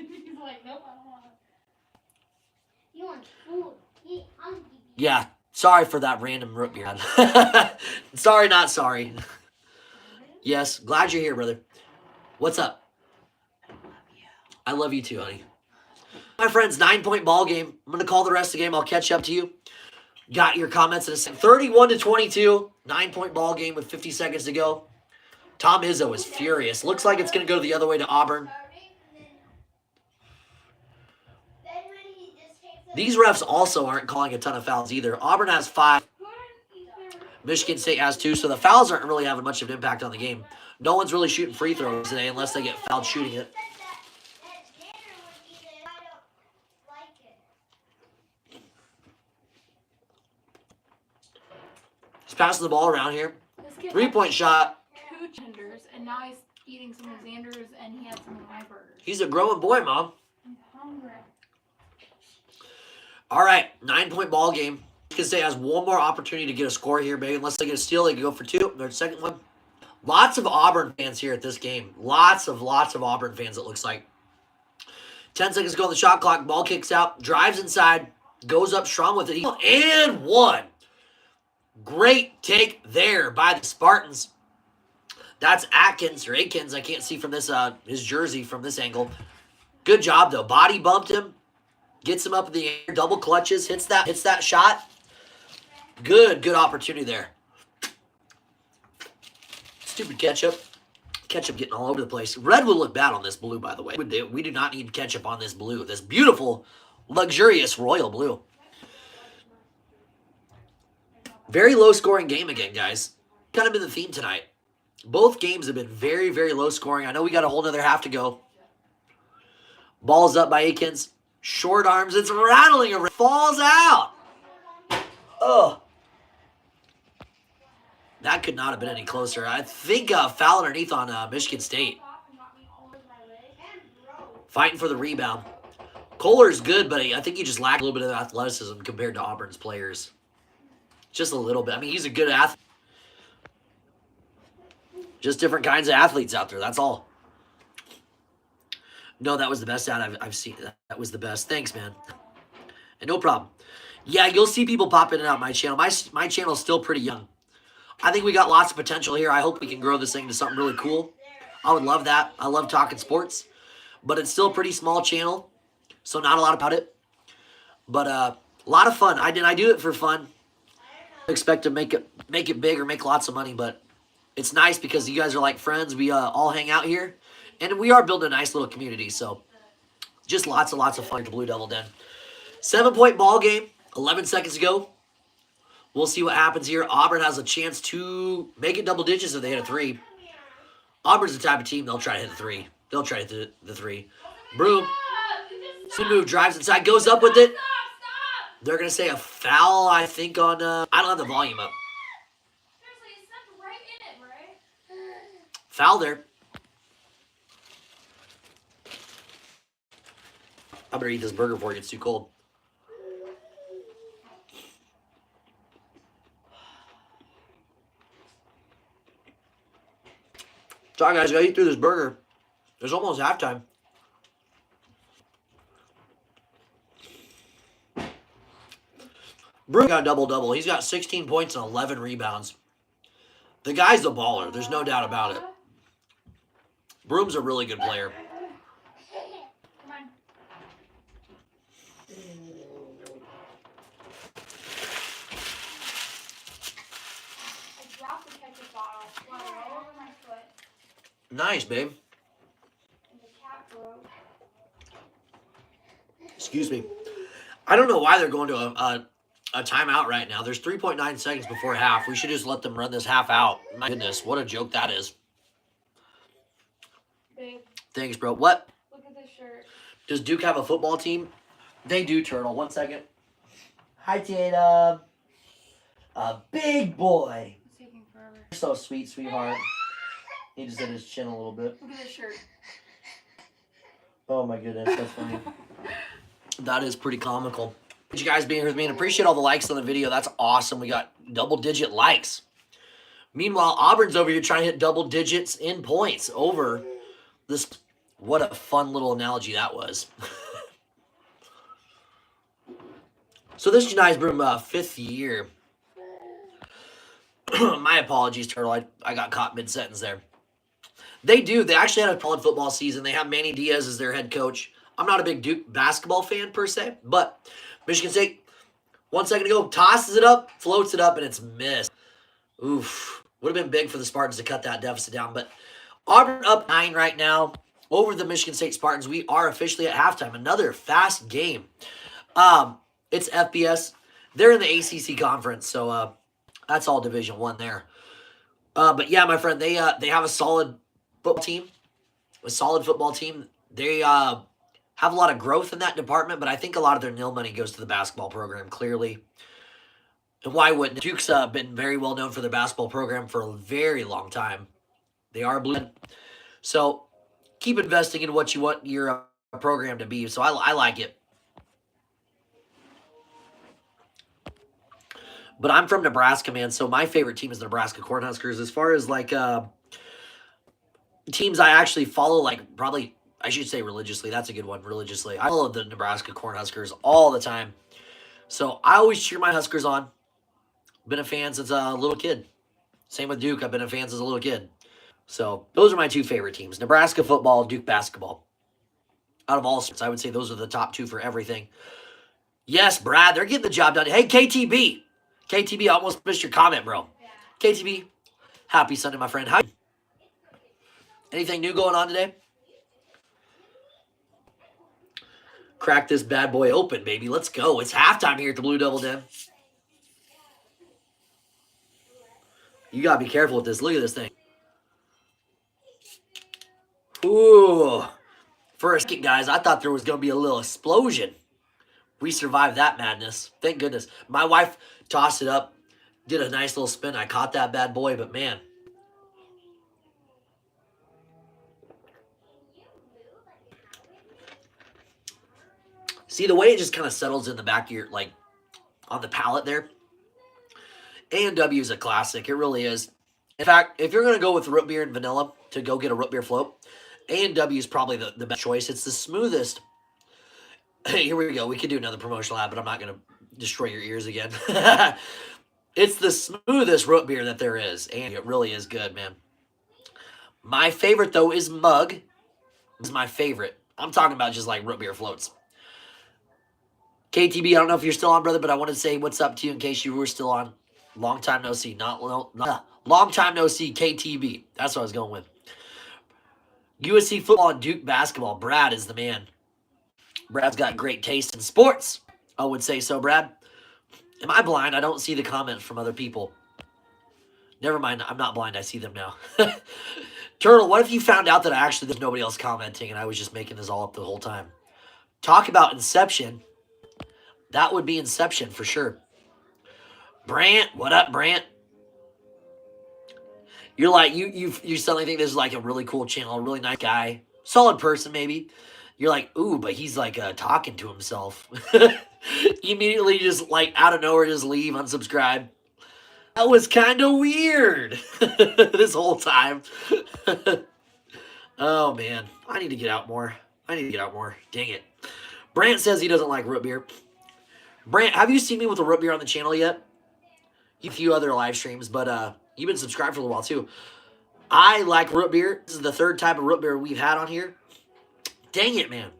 Yeah. Sorry for that random root beer. Sorry, not sorry. Yes. Glad you're here, brother. What's up? I love you too, honey. My friends, 9-point ball game. I'm going to call the rest of the game. I'll catch up to you. Got your comments in a second. 31-22. 9-point ball game with 50 seconds to go. Tom Izzo is furious. Looks like it's going to go the other way to Auburn. These refs also aren't calling a ton of fouls either. Auburn has 5. Michigan State has 2. So the fouls aren't really having much of an impact on the game. No one's really shooting free throws today unless they get fouled shooting it. He's passing the ball around here. 3-point shot. 2 tenders, and now he's eating some of Xander's, and he had some of my burgers. He's a growing boy, Mom. I'm hungry. All right, 9-point ball game. Michigan State has one more opportunity to get a score here, baby. Unless they get a steal, they can go for 2. Their second one. Lots of Auburn fans here at this game. Lots of Auburn fans, it looks like. 10 seconds to go on the shot clock. Ball kicks out. Drives inside. Goes up strong with it. And 1. Great take there by the Spartans. That's Atkins, or Akins. I can't see from this his jersey from this angle. Good job, though. Body bumped him. Gets him up in the air. Double clutches. Hits that shot. Good opportunity there. Stupid ketchup. Ketchup getting all over the place. Red would look bad on this blue, by the way. We do not need ketchup on this blue. This beautiful, luxurious royal blue. Very low-scoring game again, guys. Kind of been the theme tonight. Both games have been very, very low-scoring. I know we got a whole other half to go. Ball's up by Akins. Short arms. It's rattling around. Falls out. Oh. That could not have been any closer. I think foul underneath on Michigan State. Fighting for the rebound. Kohler's good, but I think he just lacked a little bit of athleticism compared to Auburn's players. Just a little bit. I mean, he's a good athlete. Just different kinds of athletes out there. That's all. No, that was the best ad I've seen. That was the best. Thanks, man. And no problem. Yeah, you'll see people pop in and out my channel. My channel's still pretty young. I think we got lots of potential here. I hope we can grow this thing to something really cool. I would love that. I love talking sports. But it's still a pretty small channel, so not a lot about it. But a lot of fun. I do it for fun. I expect to make it big or make lots of money, but it's nice because you guys are like friends. We all hang out here, and we are building a nice little community. So just lots of fun at the Blue Devil Den. 7-point ball game. 11 seconds to go. We'll see what happens here. Auburn has a chance to make it double digits if they hit a 3. Auburn's the type of team they'll try to hit the 3. They'll try to hit the 3. Broom. Swing move, drives inside, goes up with it. They're going to say a foul, I think, on... I don't have the volume up. Foul there. I better eat this burger before it gets too cold. Sorry, guys. I gotta eat through this burger. It's almost halftime. Broom got a double-double. He's got 16 points and 11 rebounds. The guy's a baller. There's no doubt about it. Broom's a really good player. Come on. I dropped the ketchup bottle. Fly all over my foot. Nice, babe. And the cat broke. Excuse me. I don't know why they're going to a timeout right now. There's 3.9 seconds before half. We should just let them run this half out. My goodness, what a joke that is. Babe, Thanks, bro. What? look at this shirt. Does Duke have a football team? They do, Turtle. 1 second. Hi, Tatum. A big boy. It's taking forever. You're so sweet, sweetheart. He just hit his chin a little bit. Look at this shirt. Oh, my goodness. That's funny. That is pretty comical. Thank you guys being here with me and appreciate all the likes on the video. That's awesome. We got double-digit likes. Meanwhile, Auburn's over here trying to hit double digits in points over this. What a fun little analogy that was. So this is Janai's Broom 5th year. My apologies, Turtle. I got caught mid-sentence there. They do. They actually had a solid football season. They have Manny Diaz as their head coach. I'm not a big Duke basketball fan per se, but Michigan State, 1 second ago, tosses it up, floats it up, and it's missed. Oof. Would have been big for the Spartans to cut that deficit down, but Auburn up 9 right now over the Michigan State Spartans. We are officially at halftime. Another fast game. It's FBS. They're in the ACC conference, so that's all Division I there. But yeah, my friend, they have a solid football team. A solid football team. They have a lot of growth in that department, but I think a lot of their nil money goes to the basketball program, clearly. And why wouldn't? Duke's been very well known for their basketball program for a very long time. They are blue. So keep investing in what you want your program to be. So I like it. But I'm from Nebraska, man, so my favorite team is the Nebraska Cornhuskers. As far as, like, teams I actually follow, like, probably, I should say religiously. That's a good one, religiously. I follow the Nebraska Cornhuskers all the time. So I always cheer my Huskers on. Been a fan since a little kid. Same with Duke. I've been a fan since a little kid. So those are my two favorite teams. Nebraska football, Duke basketball. Out of all sports, I would say those are the top two for everything. Yes, Brad, they're getting the job done. Hey, KTB. KTB, I almost missed your comment, bro. Yeah. KTB, happy Sunday, my friend. How? Anything new going on today? Crack this bad boy open, baby. Let's go. It's halftime here at the Blue Devil Den. You got to be careful with this. Look at this thing. Ooh. For a second, guys, I thought there was going to be a little explosion. We survived that madness. Thank goodness. My wife tossed it up, did a nice little spin. I caught that bad boy, but man. See, the way it just kind of settles in the back of your, like, on the palate there. A&W is a classic. It really is. In fact, if you're going to go with root beer and vanilla to go get a root beer float, A&W is probably the best choice. It's the smoothest. Hey, here we go. We could do another promotional ad, but I'm not going to destroy your ears again. It's the smoothest root beer that there is, and it really is good, man. My favorite, though, is Mug. This is my favorite. I'm talking about just like root beer floats. KTB, I don't know if you're still on, brother, but I wanted to say what's up to you in case you were still on. Long time no see. Long time no see, KTB. That's what I was going with. USC football and Duke basketball. Brad is the man. Brad's got great taste in sports. I would say so, Brad. Am I blind? I don't see the comments from other people. Never mind. I'm not blind. I see them now. Turtle, what if you found out that actually there's nobody else commenting and I was just making this all up the whole time? Talk about Inception. That would be Inception for sure. Brant, what up, Brant? You're like, you suddenly think this is like a really cool channel, a really nice guy. Solid person, maybe. You're like, ooh, but he's like talking to himself. Immediately just like out of nowhere, just leave, unsubscribe. That was kind of weird this whole time. Oh, man. I need to get out more. Dang it. Brant says he doesn't like root beer. Brant, have you seen me with a root beer on the channel yet? A few other live streams, but You've been subscribed for a little while, too. I like root beer. This is the third type of root beer we've had on here. Dang it, man.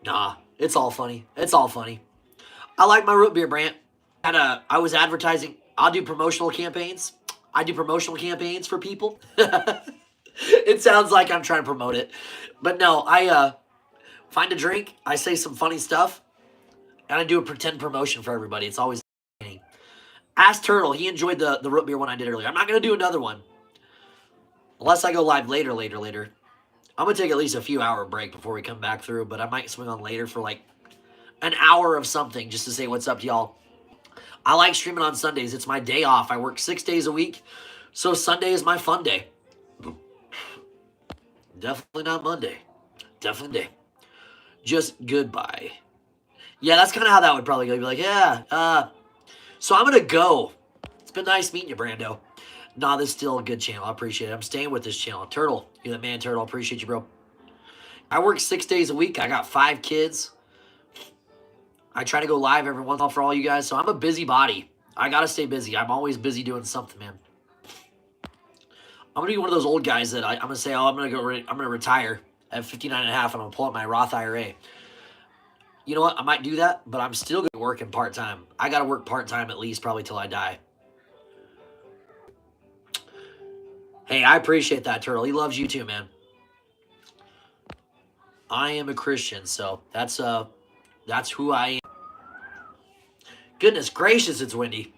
Nah, it's all funny. It's all funny. I like my root beer, Brant. I was advertising. I'll do promotional campaigns. I do promotional campaigns for people. It sounds like I'm trying to promote it. But no, I find a drink. I say some funny stuff. And I do a pretend promotion for everybody. It's always entertaining. Ask Turtle. He enjoyed the root beer one I did earlier. I'm not going to do another one. Unless I go live later. I'm going to take at least a few hour break before we come back through. But I might swing on later for like an hour of something just to say what's up to y'all. I like streaming on Sundays. It's my day off. I work 6 days a week. So Sunday is my fun day. Definitely not Monday. Definitely day. Just goodbye. Yeah, that's kind of how that would probably go. You'd be like, yeah, so I'm going to go. It's been nice meeting you, Brando. Nah, this is still a good channel. I appreciate it. I'm staying with this channel. Turtle, you're the man, Turtle. I appreciate you, bro. I work 6 days a week. I got 5 kids. I try to go live every once in a while for all you guys, so I'm a busybody. I got to stay busy. I'm always busy doing something, man. I'm going to be one of those old guys that I'm going to say, I'm going to retire at 59 and a half, and I'm going to pull up my Roth IRA. You know what? I might do that, but I'm still going to be working part-time. I got to work part-time at least probably till I die. Hey, I appreciate that, Turtle. He loves you too, man. I am a Christian, so that's who I am. Goodness gracious, it's windy.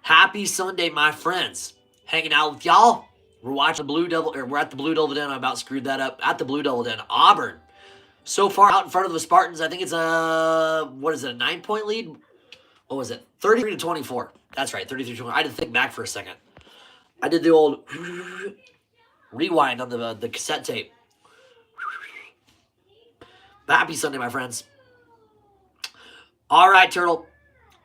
Happy Sunday, my friends. Hanging out with y'all. We're watching the Blue Devil, or we're at the Blue Devil Den. I about screwed that up. At the Blue Devil Den, Auburn. So far out in front of the Spartans, I think it's a 9-point lead? What was it? 33-24. That's right, 33-24. I had to think back for a second. I did the old rewind on the cassette tape. Happy Sunday, my friends. All right, Turtle.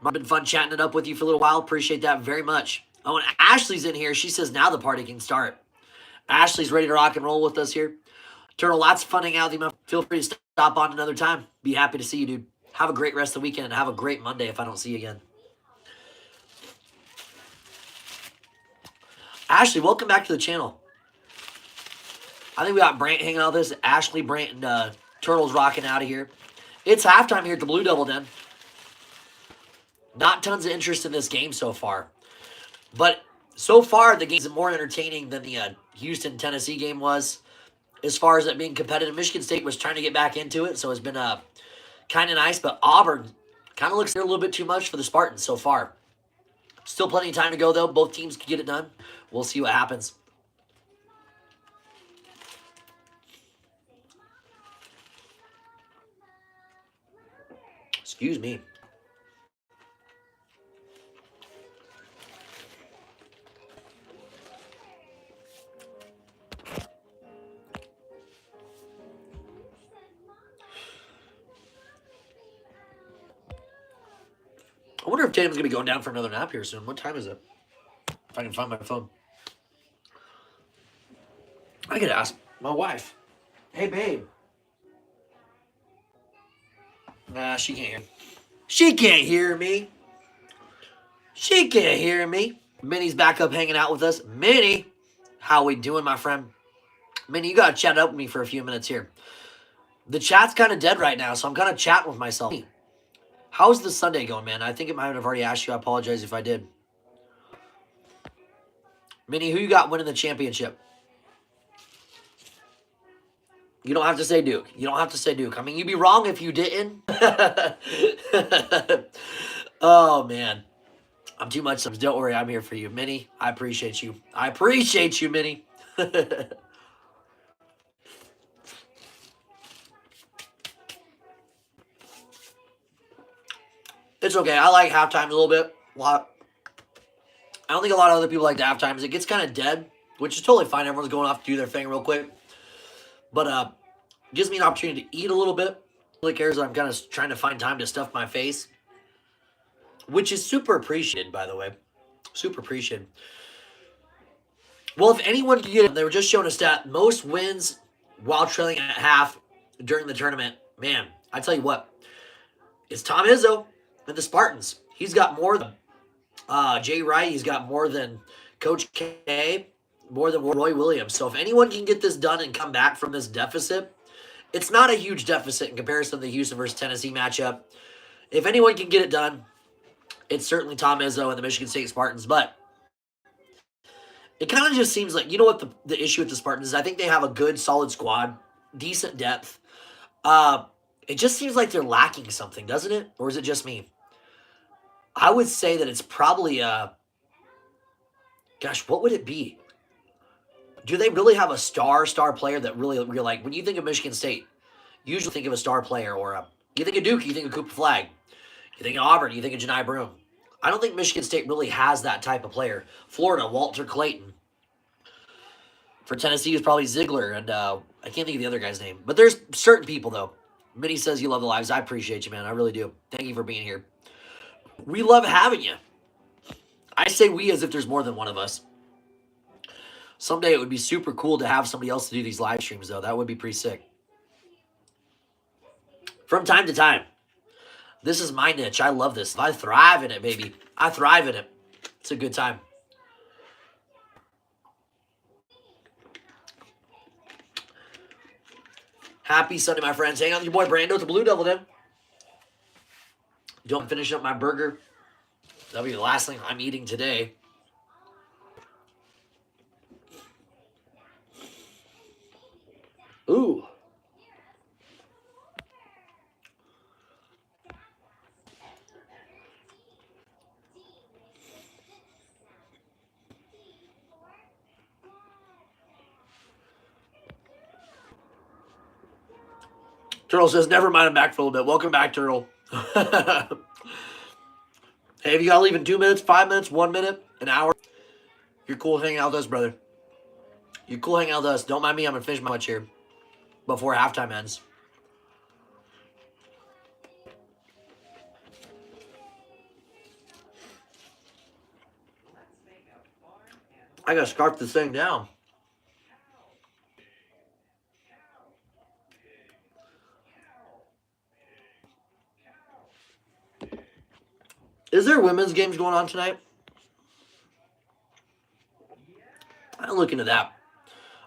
It's been fun chatting it up with you for a little while. Appreciate that very much. Oh, and Ashley's in here. She says now the party can start. Ashley's ready to rock and roll with us here. Turtle, lots of fun hanging out with you. Feel free to stop on another time. Be happy to see you, dude. Have a great rest of the weekend and have a great Monday if I don't see you again. Ashley, welcome back to the channel. I think we got Brant hanging out with us. Ashley, Brant, and Turtle's rocking out of here. It's halftime here at the Blue Devil Den. Not tons of interest in this game so far. But so far, the game's more entertaining than the Houston-Tennessee game was. As far as it being competitive, Michigan State was trying to get back into it, so it's been kind of nice. But Auburn kind of looks a little bit too much for the Spartans so far. Still plenty of time to go, though. Both teams can get it done. We'll see what happens. Excuse me. I wonder if Tatum's going to be going down for another nap here soon. What time is it? If I can find my phone. I could ask my wife. Hey, babe. Nah, she can't hear me. She can't hear me. She can't hear me. Minnie's back up hanging out with us. Minnie, how we doing, my friend? Minnie, you got to chat up with me for a few minutes here. The chat's kind of dead right now, so I'm kind of chatting with myself. How's the Sunday going, man? I think it might have already asked you. I apologize if I did. Minnie, who you got winning the championship? You don't have to say Duke. You don't have to say Duke. I mean, you'd be wrong if you didn't. Oh, man. I'm too much. Don't worry. I'm here for you. Minnie, I appreciate you. I appreciate you, Minnie. It's okay. I like halftimes a little bit. I don't think a lot of other people like the halftimes. It gets kind of dead, which is totally fine. Everyone's going off to do their thing real quick. But gives me an opportunity to eat a little bit. Really cares that I'm kind of trying to find time to stuff my face, which is super appreciated, by the way. Super appreciated. Well, if anyone could get it, they were just showing a stat. Most wins while trailing at half during the tournament. Man, I tell you what. It's Tom Izzo and the Spartans. He's got more than Jay Wright. He's got more than Coach K, more than Roy Williams. So if anyone can get this done and come back from this deficit, it's not a huge deficit in comparison to the Houston versus Tennessee matchup. If anyone can get it done, it's certainly Tom Izzo and the Michigan State Spartans. But it kind of just seems like, you know what the issue with the Spartans is? I think they have a good, solid squad, decent depth. It just seems like they're lacking something, doesn't it? Or is it just me? I would say that it's probably gosh, what would it be? Do they really have a star player that really like when you think of Michigan State, you usually think of a star player or you think of Duke, you think of Cooper Flag, you think of Auburn, you think of Janai Broom. I don't think Michigan State really has that type of player. Florida, Walter Clayton. For Tennessee, it's probably Ziegler, and I can't think of the other guy's name. But there's certain people, though. Minnie says you love the lives. I appreciate you, man. I really do. Thank you for being here. We love having you. I say we as if there's more than one of us. Someday it would be super cool to have somebody else to do these live streams, though. That would be pretty sick. From time to time. This is my niche. I love this. I thrive in it, baby. I thrive in it. It's a good time. Happy Sunday, my friends. Hang on with your boy Brando. It's a Blue Devil, then. Don't finish up my burger. That'll be the last thing I'm eating today. Ooh. Turtle says, never mind, I'm back for a little bit. Welcome back, Turtle. Hey, if you got to leave in 2 minutes, 5 minutes, 1 minute, an hour, you're cool hanging out with us, brother. You're cool hanging out with us. Don't mind me. I'm going to finish my lunch here before halftime ends. I got to scarf this thing down. Is there women's games going on tonight? I'll look into that.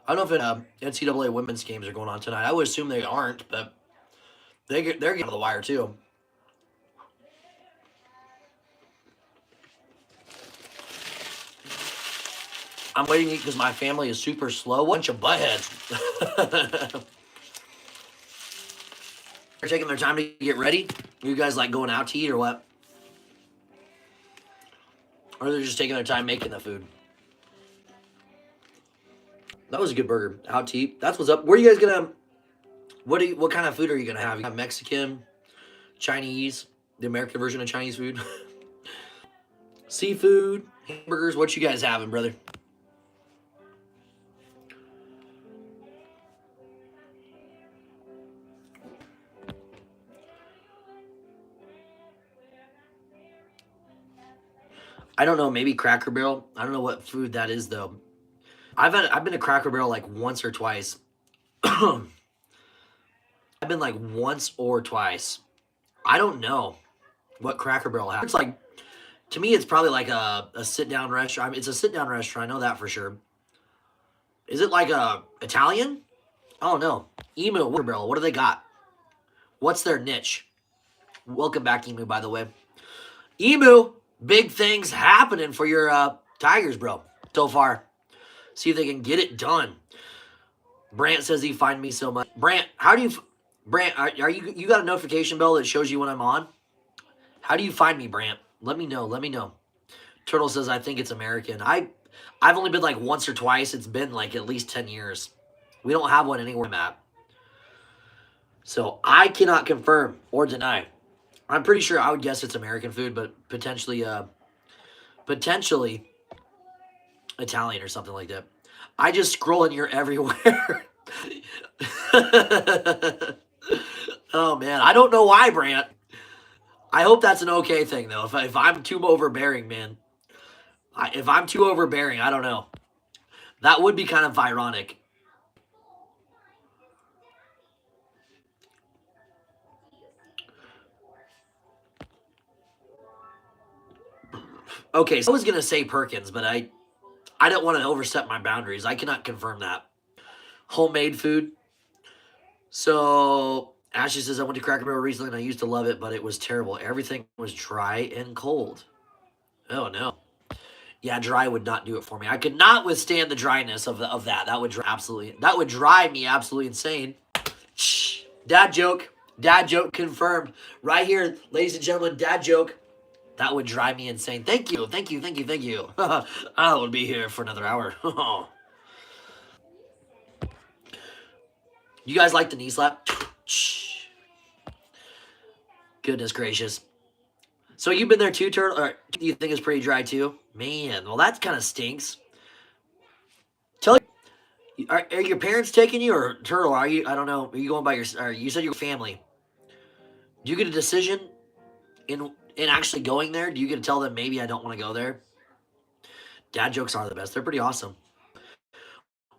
I don't know if NCAA women's games are going on tonight. I would assume they aren't, but they're getting on the wire too. I'm waiting because my family is super slow. Bunch of buttheads. They're taking their time to get ready. You guys like going out to eat or what? Or they're just taking their time making the food. That was a good burger. Out to eat. That's what's up. Where are you guys gonna? What kind of food are you gonna have? You have Mexican, Chinese, the American version of Chinese food, seafood, hamburgers. What you guys having, brother? I don't know. Maybe Cracker Barrel. I don't know what food that is though. I've been to Cracker Barrel like once or twice. I've been like once or twice. I don't know what Cracker Barrel has. It's like, to me, it's probably like a sit down restaurant. I mean, it's a sit down restaurant. I know that for sure. Is it like a Italian? I don't know. Emu Cracker Barrel. What do they got? What's their niche? Welcome back, Emu. By the way, Emu. Big things happening for your Tigers, bro. So far. See if they can get it done. Brant says he find me so much. Brant, how do you... Brant, are you got a notification bell that shows you when I'm on? How do you find me, Brant? Let me know. Let me know. Turtle says, I think it's American. I've only been like once or twice. It's been like at least 10 years. We don't have one anywhere I'm at. So I cannot confirm or deny. I'm pretty sure I would guess it's American food, but potentially Italian or something like that. I just scroll and you're everywhere. Oh, man. I don't know why, Brant. I hope that's an okay thing, though. If I'm too overbearing, man. If I'm too overbearing, I don't know. That would be kind of ironic. Okay, so I was going to say Perkins, but I don't want to overstep my boundaries. I cannot confirm that. Homemade food. So Ashley says, I went to Cracker Barrel recently and I used to love it, but it was terrible. Everything was dry and cold. Oh, no. Yeah, dry would not do it for me. I could not withstand the dryness of that. That would drive me absolutely insane. Shh. Dad joke. Dad joke confirmed. Right here, ladies and gentlemen, dad joke. That would drive me insane. Thank you. Thank you. Thank you. Thank you. I would be here for another hour. You guys like the knee slap? Shh. Goodness gracious. So you've been there too, Turtle? Or you think it's pretty dry too? Man, well that kind of stinks. Tell are your parents taking you or Turtle? Are you? I don't know. Are you going by your? Or you said your family. Do you get a decision in actually going there? Do you get to tell them maybe I don't want to go there? Dad jokes are the best. They're pretty awesome.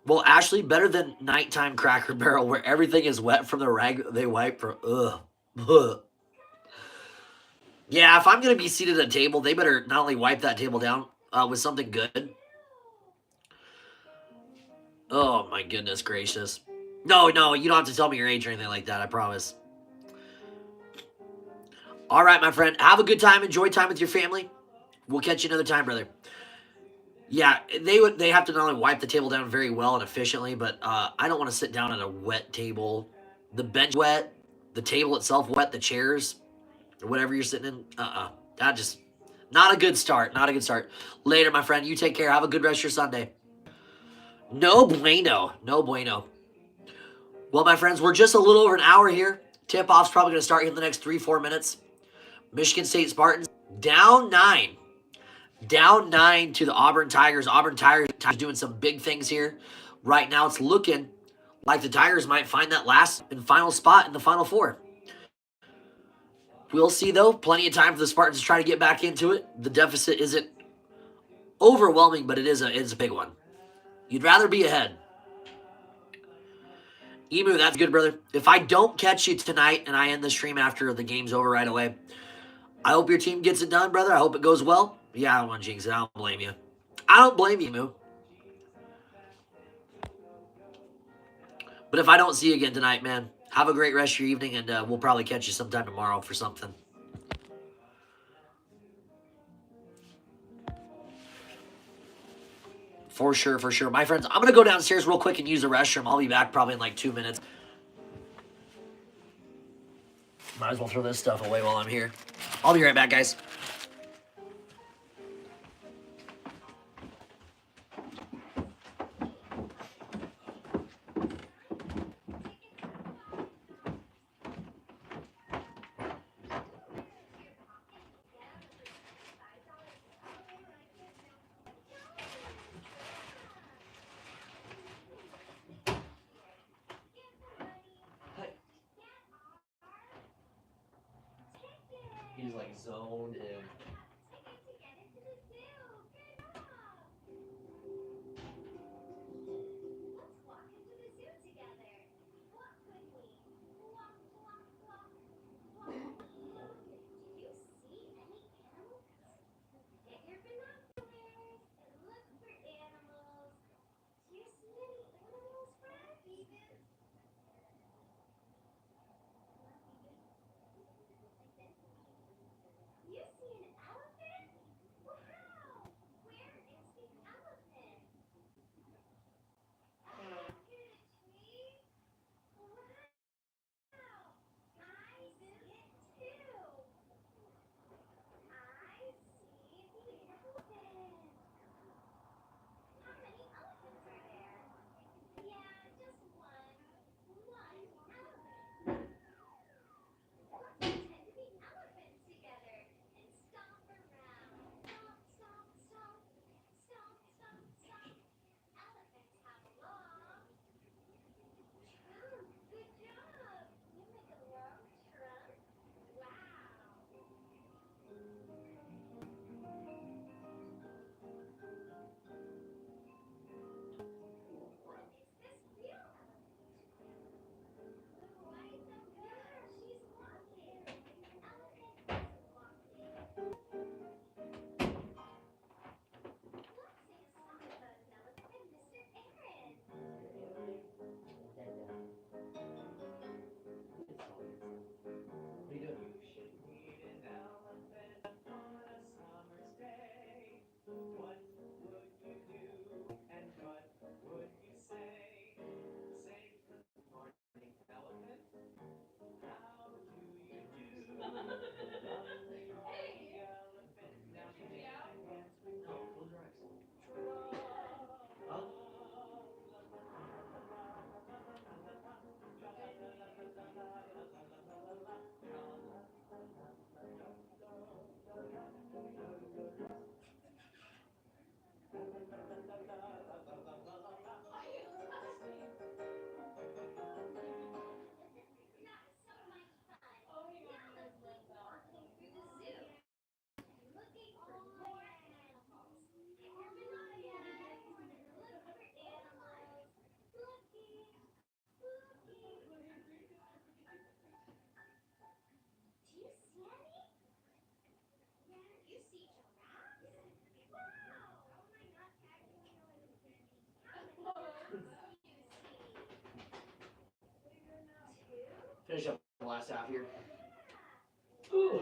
Well, Ashley, better than nighttime Cracker Barrel where everything is wet from the rag they wipe for. Ugh. Ugh. Yeah, if I'm gonna be seated at a table, they better not only wipe that table down with something good. Oh my goodness gracious. No, no, you don't have to tell me your age or anything like that, I promise. All right, my friend. Have a good time. Enjoy time with your family. We'll catch you another time, brother. Yeah, they have to not only wipe the table down very well and efficiently, but I don't want to sit down at a wet table. The bench wet, the table itself wet, the chairs, or whatever you're sitting in. That just not a good start. Not a good start. Later, my friend. You take care. Have a good rest of your Sunday. No bueno. No bueno. Well, my friends, we're just a little over an hour here. Tip-off's probably going to start here in the next 3-4 minutes. Michigan State Spartans down 9. Down 9 to the Auburn Tigers. Auburn Tigers doing some big things here. Right now it's looking like the Tigers might find that last and final spot in the Final Four. We'll see, though. Plenty of time for the Spartans to try to get back into it. The deficit isn't overwhelming, but it's a big one. You'd rather be ahead. Emu, that's good, brother. If I don't catch you tonight and I end the stream after the game's over right away, I hope your team gets it done, brother. I hope it goes well. Yeah, I don't want to jinx it. I don't blame you. I don't blame you, Emu. But if I don't see you again tonight, man, have a great rest of your evening, and we'll probably catch you sometime tomorrow for something. For sure, for sure. My friends, I'm going to go downstairs real quick and use the restroom. I'll be back probably in like 2 minutes. Might as well throw this stuff away while I'm here. I'll be right back, guys. He's like zoned in. finish up the last half here. Ooh.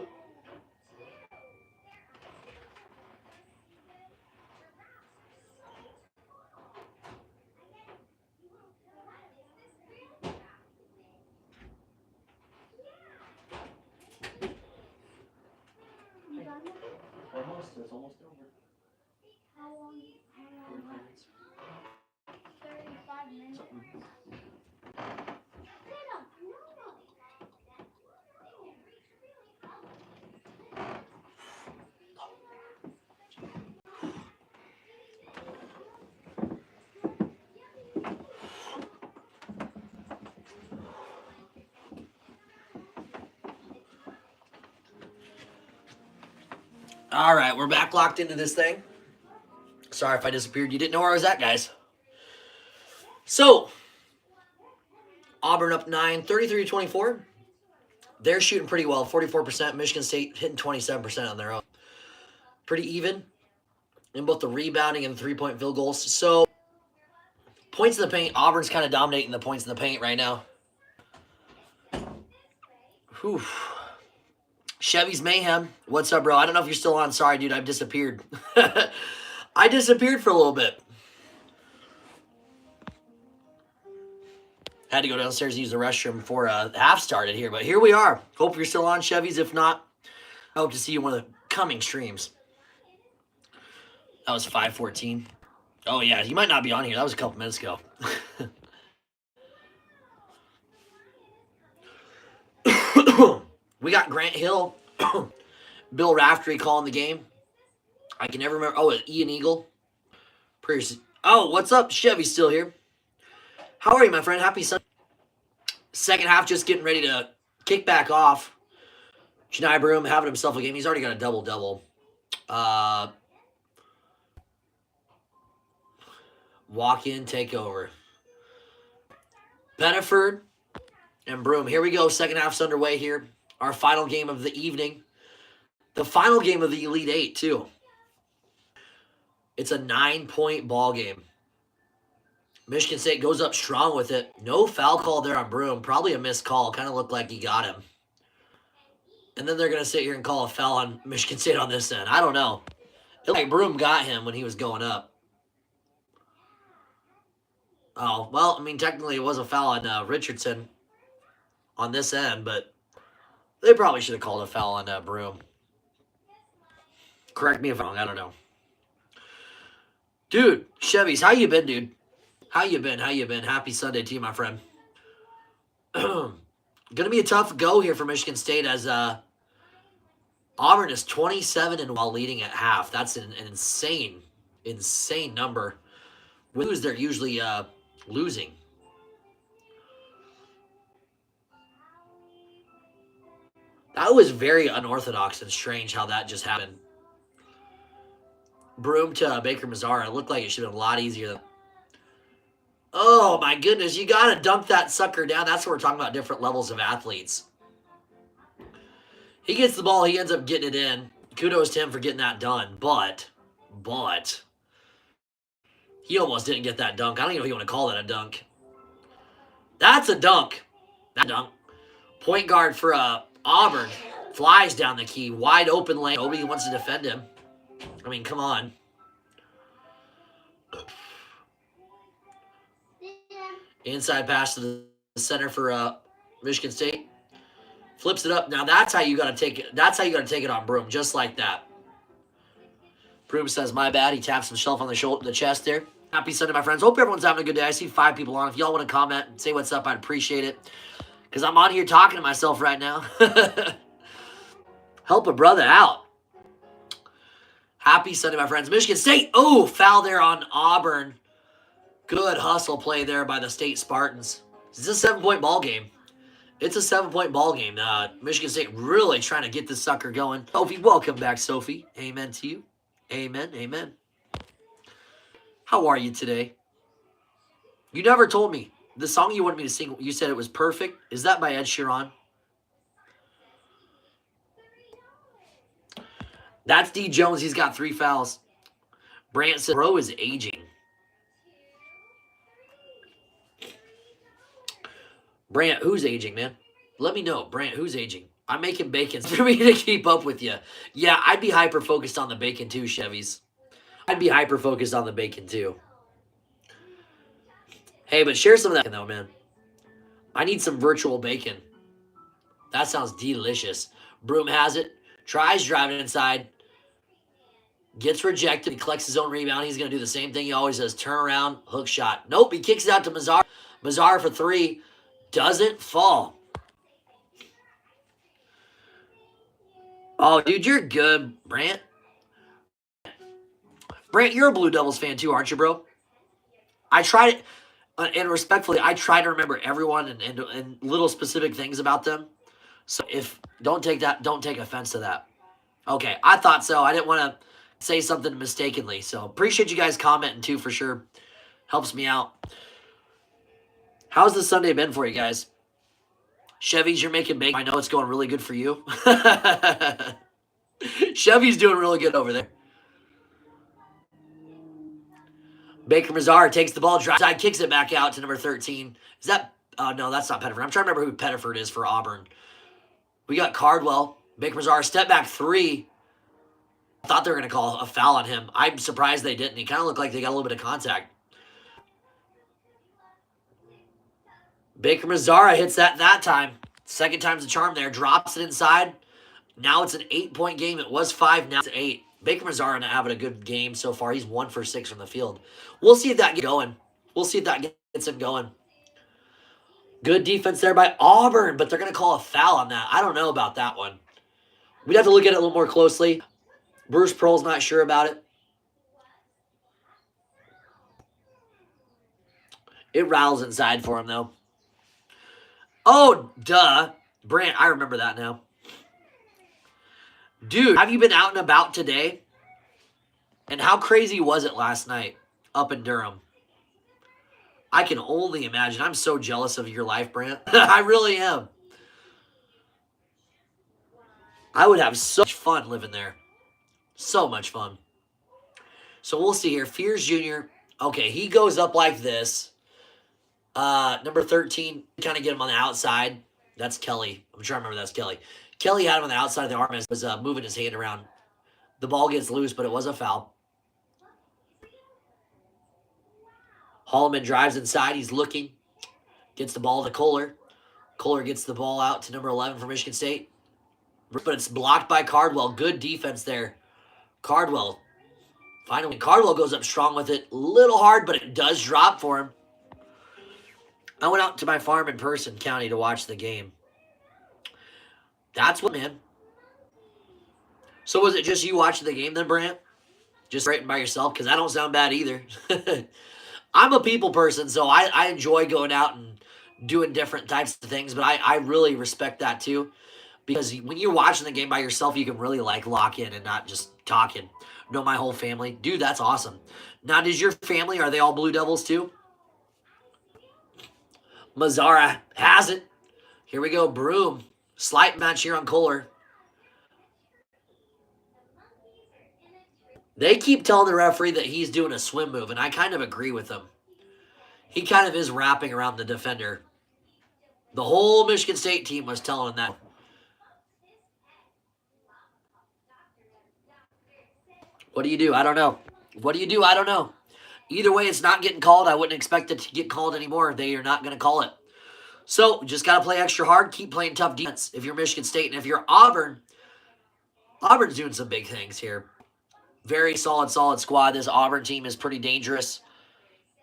Almost. It's almost over. How long? 35 minutes. All right, we're back locked into this thing. Sorry if I disappeared. You didn't know where I was at, guys. So, Auburn up 9, 33-24. They're shooting pretty well, 44%. Michigan State hitting 27% on their own. Pretty even in both the rebounding and three-point field goals. So, points in the paint, Auburn's kind of dominating the points in the paint right now. Whew. Chevy's Mayhem. What's up, bro? I don't know if you're still on. Sorry, dude. I've disappeared. I disappeared for a little bit. Had to go downstairs and use the restroom before half started here. But here we are. Hope you're still on, Chevy's. If not, I hope to see you in one of the coming streams. That was 5:14. Oh, yeah. You might not be on here. That was a couple minutes ago. We got Grant Hill, Bill Raftery calling the game. I can never remember. Oh, Ian Eagle. Oh, what's up? Chevy's still here. How are you, my friend? Happy Sunday. Second half just getting ready to kick back off. Janai Broom having himself a game. He's already got a double-double. Walk in, take over. Beneford and Broom. Here we go. Second half's underway here. Our final game of the evening. The final game of the Elite Eight, too. It's a 9-point ball game. Michigan State goes up strong with it. No foul call there on Broom. Probably a missed call. Kind of looked like he got him. And then they're going to sit here and call a foul on Michigan State on this end. I don't know. It looked like Broom got him when he was going up. Oh, well, I mean, technically it was a foul on Richardson on this end, but they probably should have called a foul on Broom. Correct me if I'm wrong. I don't know. Dude, Chevy's, how you been, dude? How you been? How you been? Happy Sunday to you, my friend. Gonna be a tough go here for Michigan State as Auburn is 27 and while leading at half. That's an insane number. Lose, they're usually losing. That was very unorthodox and strange how that just happened. Broom to Baker Mazzara. It looked like it should have been a lot easier. Oh, my goodness. You got to dunk that sucker down. That's what we're talking about, different levels of athletes. He gets the ball. He ends up getting it in. Kudos to him for getting that done. But, he almost didn't get that dunk. I don't even know if you want to call that a dunk. That's a dunk. That dunk. Point guard for Auburn flies down the key. Wide open lane. Nobody wants to defend him. I mean, come on. Inside pass to the center for Michigan State. Flips it up. Now that's how you got to take it. That's how you got to take it on Broom, just like that. Broom says, "My bad." He taps himself on the shoulder, the chest there. Happy Sunday, my friends. Hope everyone's having a good day. I see 5 people on. If y'all want to comment and say what's up, I'd appreciate it. Because I'm on here talking to myself right now. Help a brother out. Happy Sunday, my friends. Michigan State. Oh, foul there on Auburn. Good hustle play there by the State Spartans. It's a 7-point ball game. It's a 7-point ball game. Michigan State really trying to get this sucker going. Sophie, welcome back, Sophie. Amen to you. Amen, amen. How are you today? You never told me. The song you wanted me to sing, you said it was perfect. Is that by Ed Sheeran? That's D. Jones. He's got 3 fouls. Brant said, bro is aging. Brant, who's aging, man? Let me know, Brant, who's aging? I'm making bacon for me to keep up with you. Yeah, I'd be hyper focused on the bacon too, Chevys. I'd be hyper focused on the bacon too. Hey, but share some of that though, man. I need some virtual bacon. That sounds delicious. Broom has it. Tries driving inside. Gets rejected. He collects his own rebound. He's going to do the same thing he always does. Turn around, hook shot. Nope, he kicks it out to Mazar. Mazar for three. Doesn't fall. Oh, dude, you're good, Brant. Brant, you're a Blue Devils fan too, aren't you, bro? I tried it, and respectfully, I try to remember everyone and little specific things about them. So if don't take offense to that. Okay, I thought so. I didn't want to say something mistakenly. So appreciate you guys commenting too for sure. Helps me out. How's the Sunday been for you guys? Chevy's, you're making bacon. I know it's going really good for you. Chevy's doing really good over there. Baker Mazar takes the ball, drives side, kicks it back out to number 13. Is that? No, that's not Pettiford. I'm trying to remember who Pettiford is for Auburn. We got Cardwell. Baker Mazar, step back three. I thought they were going to call a foul on him. I'm surprised they didn't. He kind of looked like they got a little bit of contact. Baker Mazzara hits that time. Second time's the charm there. Drops it inside. Now it's an 8-point game. It was 5, now it's 8. Baker Mazzara having a good game so far. He's 1 for 6 from the field. We'll see if that gets going. We'll see if that gets him going. Good defense there by Auburn, but they're going to call a foul on that. I don't know about that one. We'd have to look at it a little more closely. Bruce Pearl's not sure about it. It rattles inside for him, though. Oh, duh. Brant, I remember that now. Dude, have you been out and about today? And how crazy was it last night up in Durham? I can only imagine. I'm so jealous of your life, Brant. I really am. I would have so much fun living there. So much fun. So we'll see here. Fears Jr. Okay, he goes up like this. Number 13, kind of get him on the outside. That's Kelly. I'm trying to remember that's Kelly. Kelly had him on the outside of the arm as was moving his hand around. The ball gets loose, but it was a foul. Holloman drives inside. He's looking. Gets the ball to Kohler. Kohler gets the ball out to number 11 for Michigan State. But it's blocked by Cardwell. Good defense there. Cardwell. Finally, Cardwell goes up strong with it. A little hard, but it does drop for him. I went out to my farm in Person County to watch the game. That's what, man. So was it just you watching the game then, Brant? Just writing by yourself? Because that don't sound bad either. I'm a people person, so I enjoy going out and doing different types of things, but I really respect that too. Because when you're watching the game by yourself, you can really like lock in and not just talking. Know my whole family. Dude, that's awesome. Now, does your family, are they all Blue Devils too? Mazzara has it. Here we go, Broom. Slight match here on Kohler. They keep telling the referee that he's doing a swim move, and I kind of agree with them. He kind of is wrapping around the defender. The whole Michigan State team was telling him that. What do you do? I don't know. What do you do? I don't know. Either way, it's not getting called. I wouldn't expect it to get called anymore. They are not going to call it. So, just got to play extra hard. Keep playing tough defense if you're Michigan State. And if you're Auburn, Auburn's doing some big things here. Very solid squad. This Auburn team is pretty dangerous.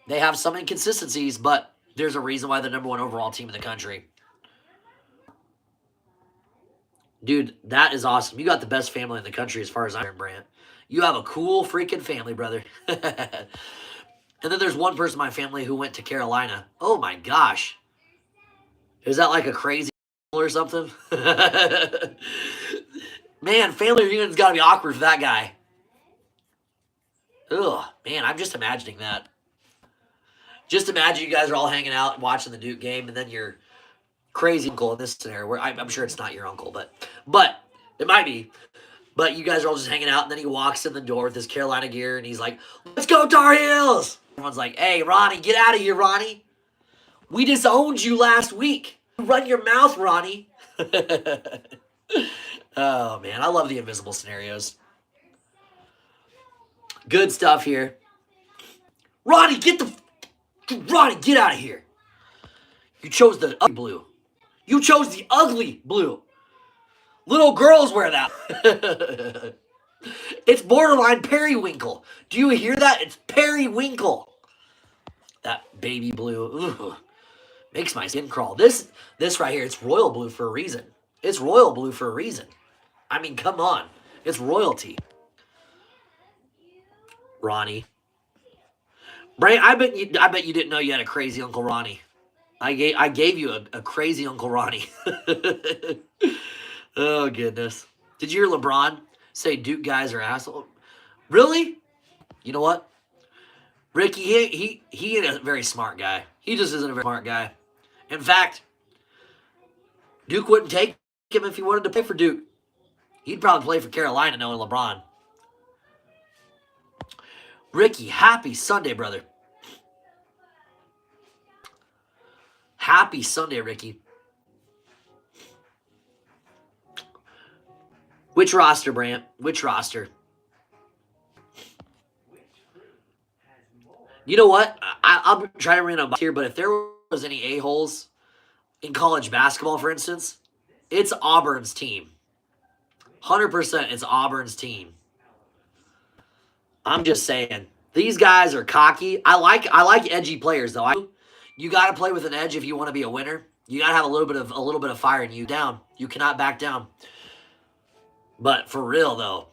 They have some inconsistencies, but there's a reason why they're the #1 overall team in the country. Dude, that is awesome. You got the best family in the country as far as I'm concerned, Brant. You have a cool freaking family, brother. And then there's one person in my family who went to Carolina. Oh, my gosh. Is that like a crazy or something? Man, family reunion's got to be awkward for that guy. Ugh, man, I'm just imagining that. Just imagine you guys are all hanging out and watching the Duke game, and then your crazy uncle in this scenario, where I'm sure it's not your uncle, but it might be. But you guys are all just hanging out, and then he walks in the door with his Carolina gear, and he's like, "Let's go Tar Heels!" Everyone's like, "Hey, Ronnie, get out of here, Ronnie. We disowned you last week. Run your mouth, Ronnie. Oh, man. I love the invisible scenarios. Good stuff here. Ronnie, Ronnie, get out of here. You chose the ugly blue. You chose the ugly blue. Little girls wear that. It's borderline periwinkle. Do you hear that? It's periwinkle. That baby blue. Ooh, makes my skin crawl. This right here, it's royal blue for a reason. It's royal blue for a reason. I mean, come on. It's royalty. Ronnie. Bray, I bet you didn't know you had a crazy Uncle Ronnie. I gave you a crazy Uncle Ronnie. Oh goodness. Did you hear LeBron say Duke guys are assholes? Really? You know what? Ricky, he ain't a very smart guy. He just isn't a very smart guy. In fact, Duke wouldn't take him if he wanted to play for Duke. He'd probably play for Carolina knowing LeBron. Ricky, happy Sunday, brother. Happy Sunday, Ricky. Which roster, Brant? Which roster? You know what? I'll try to run a here, but if there was any a-holes in college basketball, for instance, it's Auburn's team. 100% it's Auburn's team. I'm just saying. These guys are cocky. I like edgy players though. You got to play with an edge if you want to be a winner. You got to have a little bit of fire in you. Down. You cannot back down. But for real though.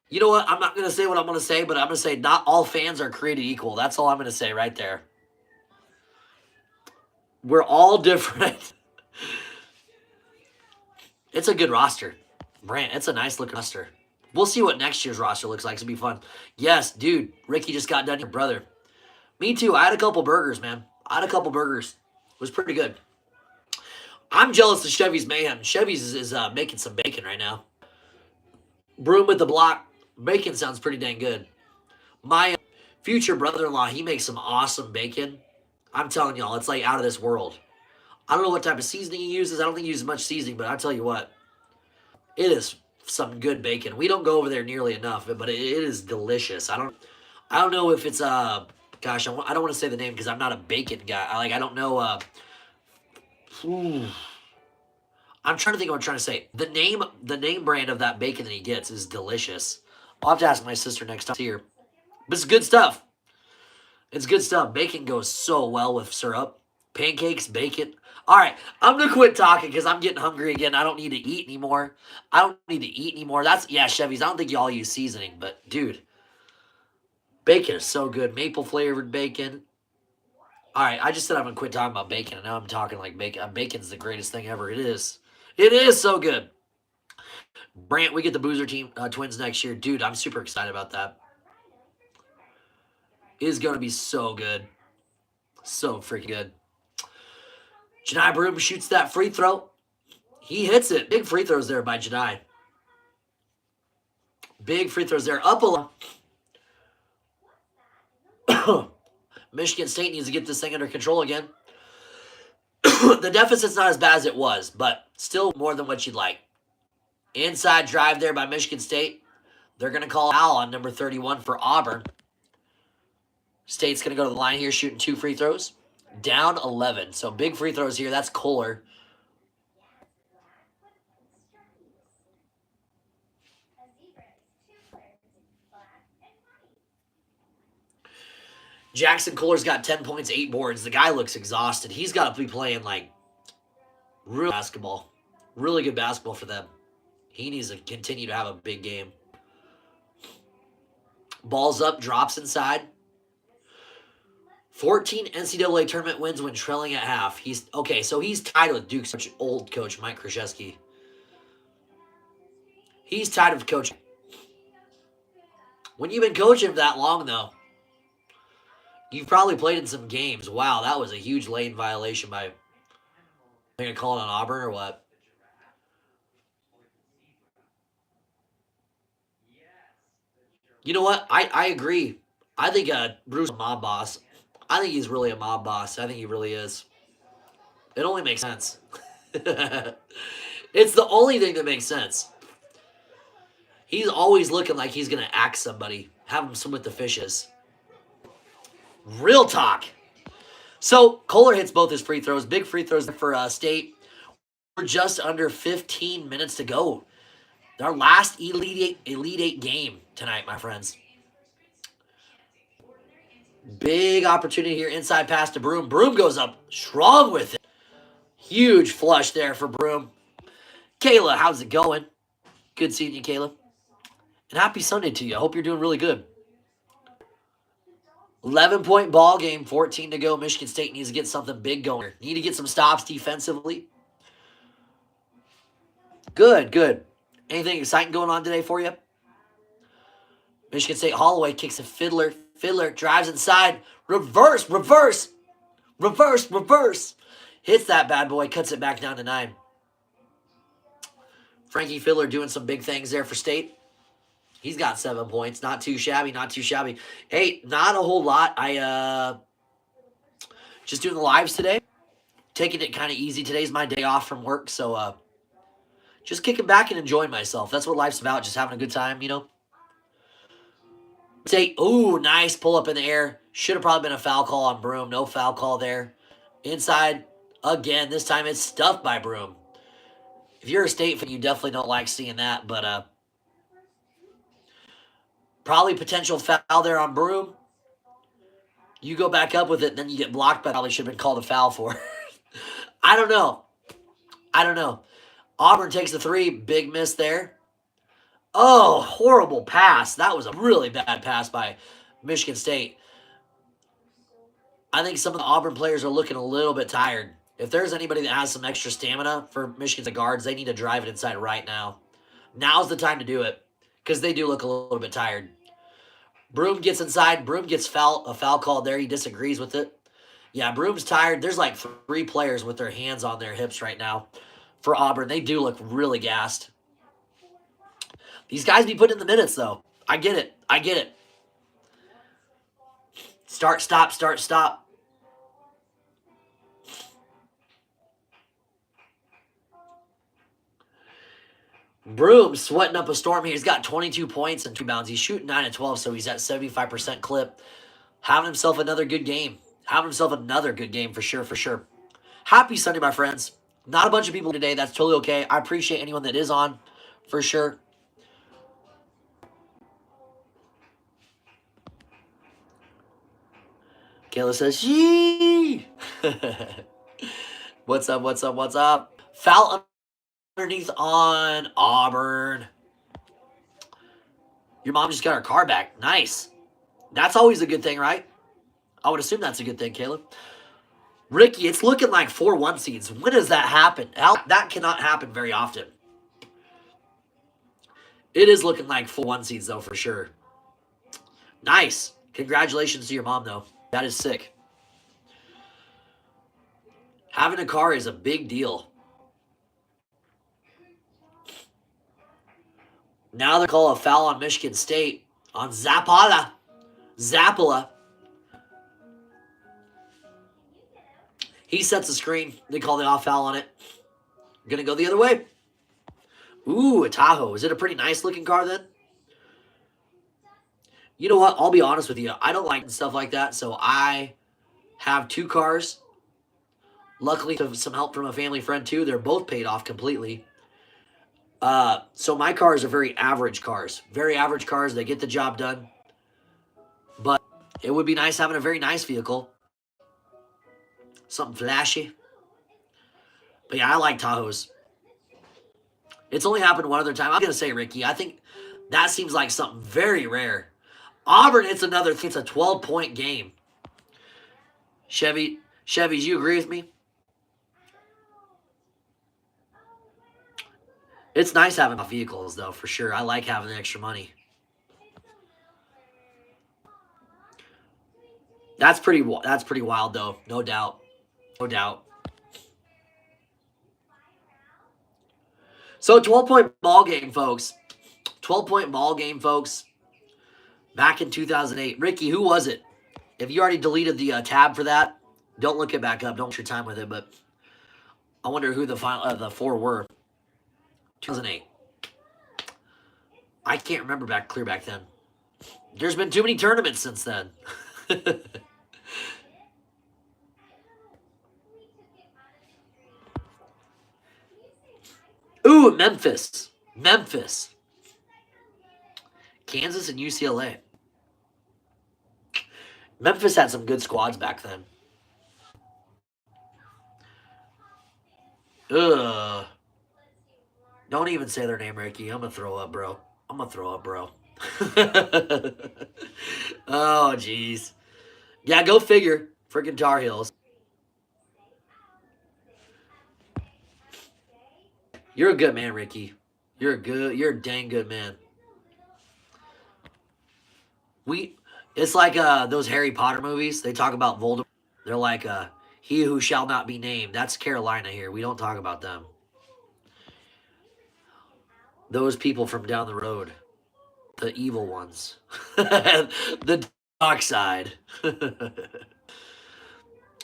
You know what? I'm not going to say what I'm going to say, but I'm going to say not all fans are created equal. That's all I'm going to say right there. We're all different. It's a good roster. Brant, it's a nice looking roster. We'll see what next year's roster looks like. It'll be fun. Yes, dude. Ricky just got done here, brother. Me too. I had a couple burgers, man. I had a couple burgers. It was pretty good. I'm jealous of Chevy's Mayhem. Chevy's is making some bacon right now. Broom with the block. Bacon sounds pretty dang good. My future brother-in-law, he makes some awesome bacon. I'm telling y'all, it's like out of this world. I don't know what type of seasoning he uses. I don't think he uses much seasoning, but I tell you what, it is some good bacon. We don't go over there nearly enough, but it is delicious. I don't know if it's gosh, I don't want to say the name because I'm not a bacon guy. I don't know. I'm trying to think what I'm trying to say. The name brand of that bacon that he gets is delicious. I'll have to ask my sister next time here. But it's good stuff. It's good stuff. Bacon goes so well with syrup. Pancakes, bacon. All right, I'm going to quit talking because I'm getting hungry again. I don't need to eat anymore. Yeah, Chevy's. I don't think y'all use seasoning, but dude, bacon is so good. Maple flavored bacon. All right, I just said I'm going to quit talking about bacon, and now I'm talking like bacon. Bacon's the greatest thing ever. It is. It is so good. Brant, we get the Boozer team twins next year. Dude, I'm super excited about that. It is going to be so good. So freaking good. Janai Broom shoots that free throw. He hits it. Big free throws there by Janai. Big free throws there. Up a lot. Michigan State needs to get this thing under control again. The deficit's not as bad as it was, but still more than what you'd like. Inside drive there by Michigan State. They're going to call foul on number 31 for Auburn. State's going to go to the line here shooting 2 free throws. Down 11. So big free throws here. That's Kohler. Jackson Kohler's got 10 points, 8 boards. The guy looks exhausted. He's got to be playing like real basketball. Really good basketball for them. He needs to continue to have a big game. Ball's up, drops inside. 14 NCAA tournament wins when trailing at half. He's tied with Duke's old coach, Mike Krzyzewski. He's tied with coach. When you've been coaching that long, though, you've probably played in some games. Wow, that was a huge lane violation by... Are they going to call it on Auburn or what? You know what? I agree. I think Bruce is a mob boss. I think he's really a mob boss. I think he really is. It only makes sense. It's the only thing that makes sense. He's always looking like he's going to axe somebody, have him swim with the fishes. Real talk. So Kohler hits both his free throws. Big free throws for State. We're just under 15 minutes to go. Our last Elite Eight game tonight, my friends. Big opportunity here. Inside pass to Broom. Broom goes up strong with it. Huge flush there for Broom. Kayla, how's it going? Good seeing you, Kayla. And happy Sunday to you. I hope you're doing really good. 11-point ball game, 14 to go. Michigan State needs to get something big going. Need to get some stops defensively. Good, good. Anything exciting going on today for you? Michigan State Holloway kicks a Fiddler. Fiddler drives inside. Reverse, reverse, reverse, reverse. Hits that bad boy, cuts it back down to 9. Frankie Fiddler doing some big things there for State. He's got 7 points. Not too shabby, not too shabby. Hey, not a whole lot. I just doing the lives today. Taking it kind of easy. Today's my day off from work, so just kicking back and enjoying myself. That's what life's about, just having a good time, you know. State, ooh, nice pull up in the air. Should have probably been a foul call on Broom. No foul call there. Inside, again, this time it's stuffed by Broom. If you're a State fan, you definitely don't like seeing that, but probably potential foul there on Broom. You go back up with it, and then you get blocked, but probably should have been called a foul for. I don't know. I don't know. Auburn takes the 3. Big miss there. Oh, horrible pass. That was a really bad pass by Michigan State. I think some of the Auburn players are looking a little bit tired. If there's anybody that has some extra stamina for Michigan State guards, they need to drive it inside right now. Now's the time to do it because they do look a little bit tired. Broom gets inside. Broom gets a foul called there. He disagrees with it. Yeah, Broom's tired. There's like 3 players with their hands on their hips right now for Auburn. They do look really gassed. These guys be putting in the minutes, though. I get it. I get it. Start, stop, start, stop. Broom sweating up a storm here. He's got 22 points and 2 rebounds. He's shooting 9 of 12, so he's at 75% clip. Having himself another good game. Having himself another good game for sure, for sure. Happy Sunday, my friends. Not a bunch of people today. That's totally okay. I appreciate anyone that is on for sure. Kayla says, yee! What's up, what's up, what's up? Foul underneath on Auburn. Your mom just got her car back. Nice. That's always a good thing, right? I would assume that's a good thing, Caleb. Ricky, it's looking like 4 1 seeds. When does that happen? That cannot happen very often. It is looking like 4 1 seeds, though, for sure. Nice. Congratulations to your mom, though. That is sick. Having a car is a big deal. Now they call a foul on Michigan State on Zappala. Zappala. He sets the screen. They call the off foul on it. Gonna go the other way. Ooh, a Tahoe. Is it a pretty nice looking car then? You know what? I'll be honest with you. I don't like stuff like that, so I have 2 cars. Luckily, some help from a family friend too. They're both paid off completely. So my cars are very average cars. Very average cars. They get the job done. But it would be nice having a very nice vehicle. Something flashy. But yeah, I like Tahoes. It's only happened one other time. I'm going to say, Ricky, I think that seems like something very rare. Auburn hits another. It's a 12-point game. Chevy, do you agree with me? It's nice having vehicles, though, for sure. I like having the extra money. That's pretty wild, though. No doubt. No doubt. So, 12-point ball game, folks. 12-point ball game, folks. Back in 2008. Ricky, who was it? If you already deleted the tab for that, don't look it back up. Don't waste your time with it. But I wonder who the final the four were. 2008. I can't remember clear back then. There's been too many tournaments since then. Ooh, Memphis. Memphis. Kansas and UCLA. Memphis had some good squads back then. Ugh. Don't even say their name, Ricky. I'm going to throw up, bro. I'm going to throw up, bro. Oh, jeez. Yeah, go figure. Freaking Tar Heels. You're a good man, Ricky. You're a dang good man. It's like those Harry Potter movies. They talk about Voldemort. They're like, he who shall not be named. That's Carolina here. We don't talk about them. Those people from down the road. The evil ones. The dark side.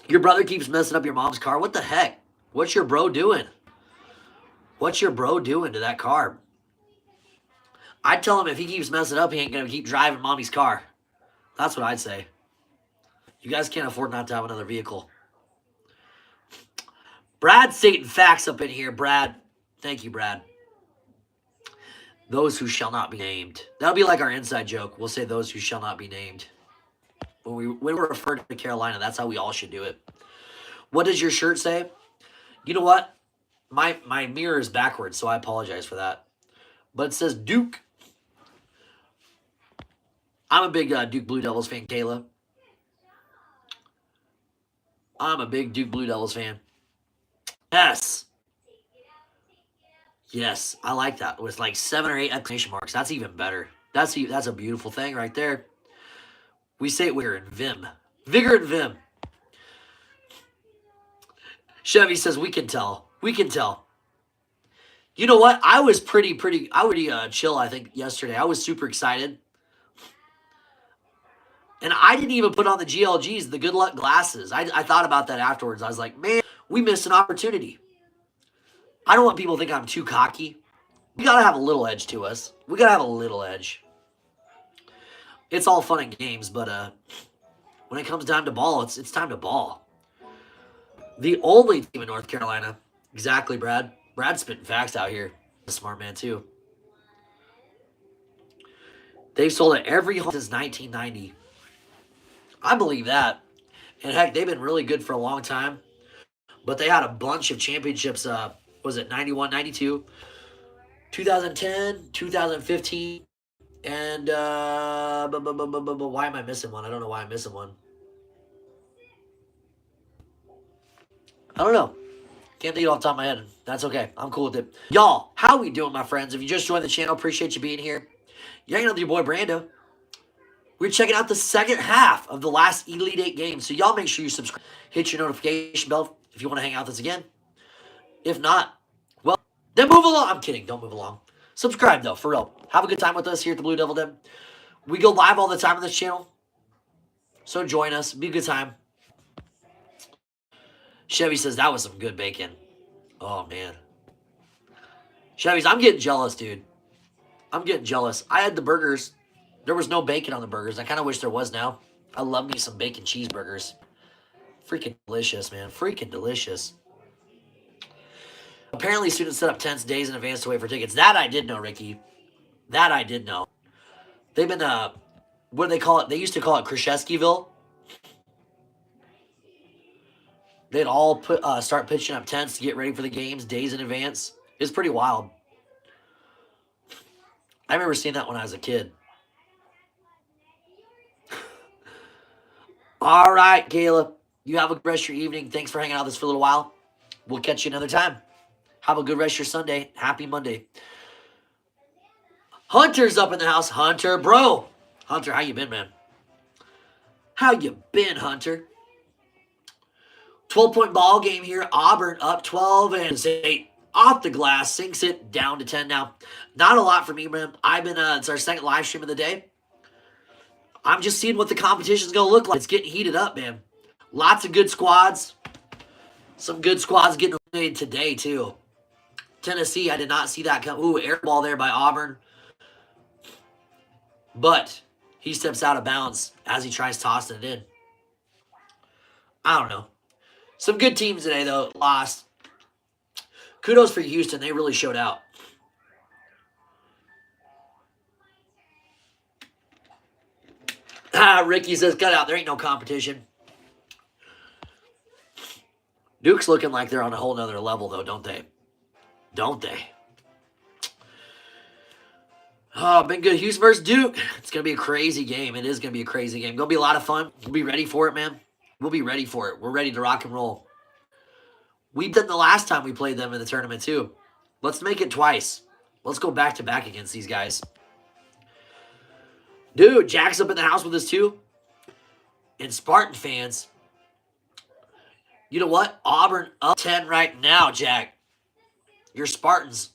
Your brother keeps messing up your mom's car. What the heck? What's your bro doing? What's your bro doing to that car? I'd tell him if he keeps messing up, he ain't going to keep driving mommy's car. That's what I'd say. You guys can't afford not to have another vehicle. Brad stating facts up in here, Brad. Thank you, Brad. Those who shall not be named. That'll be like our inside joke. We'll say those who shall not be named. When we refer to Carolina, that's how we all should do it. What does your shirt say? You know what? My mirror is backwards, so I apologize for that. But it says Duke. I'm a big Duke Blue Devils fan, Kayla. I'm a big Duke Blue Devils fan. Yes. Yes, I like that. With like 7 or 8 exclamation marks. That's even better. That's a beautiful thing right there. We say it Vigor and Vim. Vigor and Vim. Chevy says, we can tell. We can tell. You know what? I was pretty chill, I think, yesterday. I was super excited. And I didn't even put on the GLGs, the good luck glasses. I thought about that afterwards. I was like, man, we missed an opportunity. I don't want people to think I'm too cocky. We got to have a little edge to us. We got to have a little edge. It's all fun and games, but when it comes time to ball, it's time to ball. The only team in North Carolina. Exactly, Brad. Brad's spitting facts out here. A smart man, too. They've sold at every home since 1990. I believe that. And heck, they've been really good for a long time. But they had a bunch of championships. Was it 91, 92, 2010, 2015, and why am I missing one? I don't know why I'm missing one. I don't know. Can't think it off the top of my head. That's okay. I'm cool with it. Y'all, how we doing, my friends? If you just joined the channel, appreciate you being here. You're hanging out with your boy, Brando. We're checking out the second half of the last Elite 8 games. So y'all make sure you subscribe. Hit your notification bell if you want to hang out with us again. If not, well, then move along. I'm kidding. Don't move along. Subscribe, though, for real. Have a good time with us here at the Blue Devil Den. We go live all the time on this channel. So join us. Be a good time. Chevy says that was some good bacon. Oh, man. Chevy's, I'm getting jealous, dude. I'm getting jealous. I had the burgers. There was no bacon on the burgers. I kind of wish there was now. I love me some bacon cheeseburgers. Freaking delicious, man. Freaking delicious. Apparently, students set up tents days in advance to wait for tickets. That I did know, Ricky. That I did know. They've been, what do they call it? They used to call it Krzyzewskiville. They'd all start pitching up tents to get ready for the games days in advance. It's pretty wild. I remember seeing that when I was a kid. All right, Caleb. You have a good rest of your evening. Thanks for hanging out with us for a little while. We'll catch you another time. Have a good rest of your Sunday. Happy Monday. Hunter's up in the house. Hunter, bro. Hunter, how you been, man? How you been, Hunter? 12-point ball game here. Auburn up 12 and 8. Off the glass. Sinks it down to 10 now. Not a lot for me, man. It's our second live stream of the day. I'm just seeing what the competition's going to look like. It's getting heated up, man. Lots of good squads. Some good squads getting eliminated today, too. Tennessee, I did not see that come. Ooh, air ball there by Auburn. But he steps out of bounds as he tries tossing it in. I don't know. Some good teams today, though, lost. Kudos for Houston. They really showed out. Ricky says, cut out. There ain't no competition. Duke's looking like they're on a whole nother level, though, don't they? Don't they? Oh, been good. Houston versus Duke. It's going to be a crazy game. It is going to be a crazy game. Going to be a lot of fun. We'll be ready for it, man. We'll be ready for it. We're ready to rock and roll. We did the last time we played them in the tournament, too. Let's make it twice. Let's go back-to-back against these guys. Dude, Jack's up in the house with us, too. And Spartan fans. You know what? Auburn up 10 right now, Jack. Your Spartans.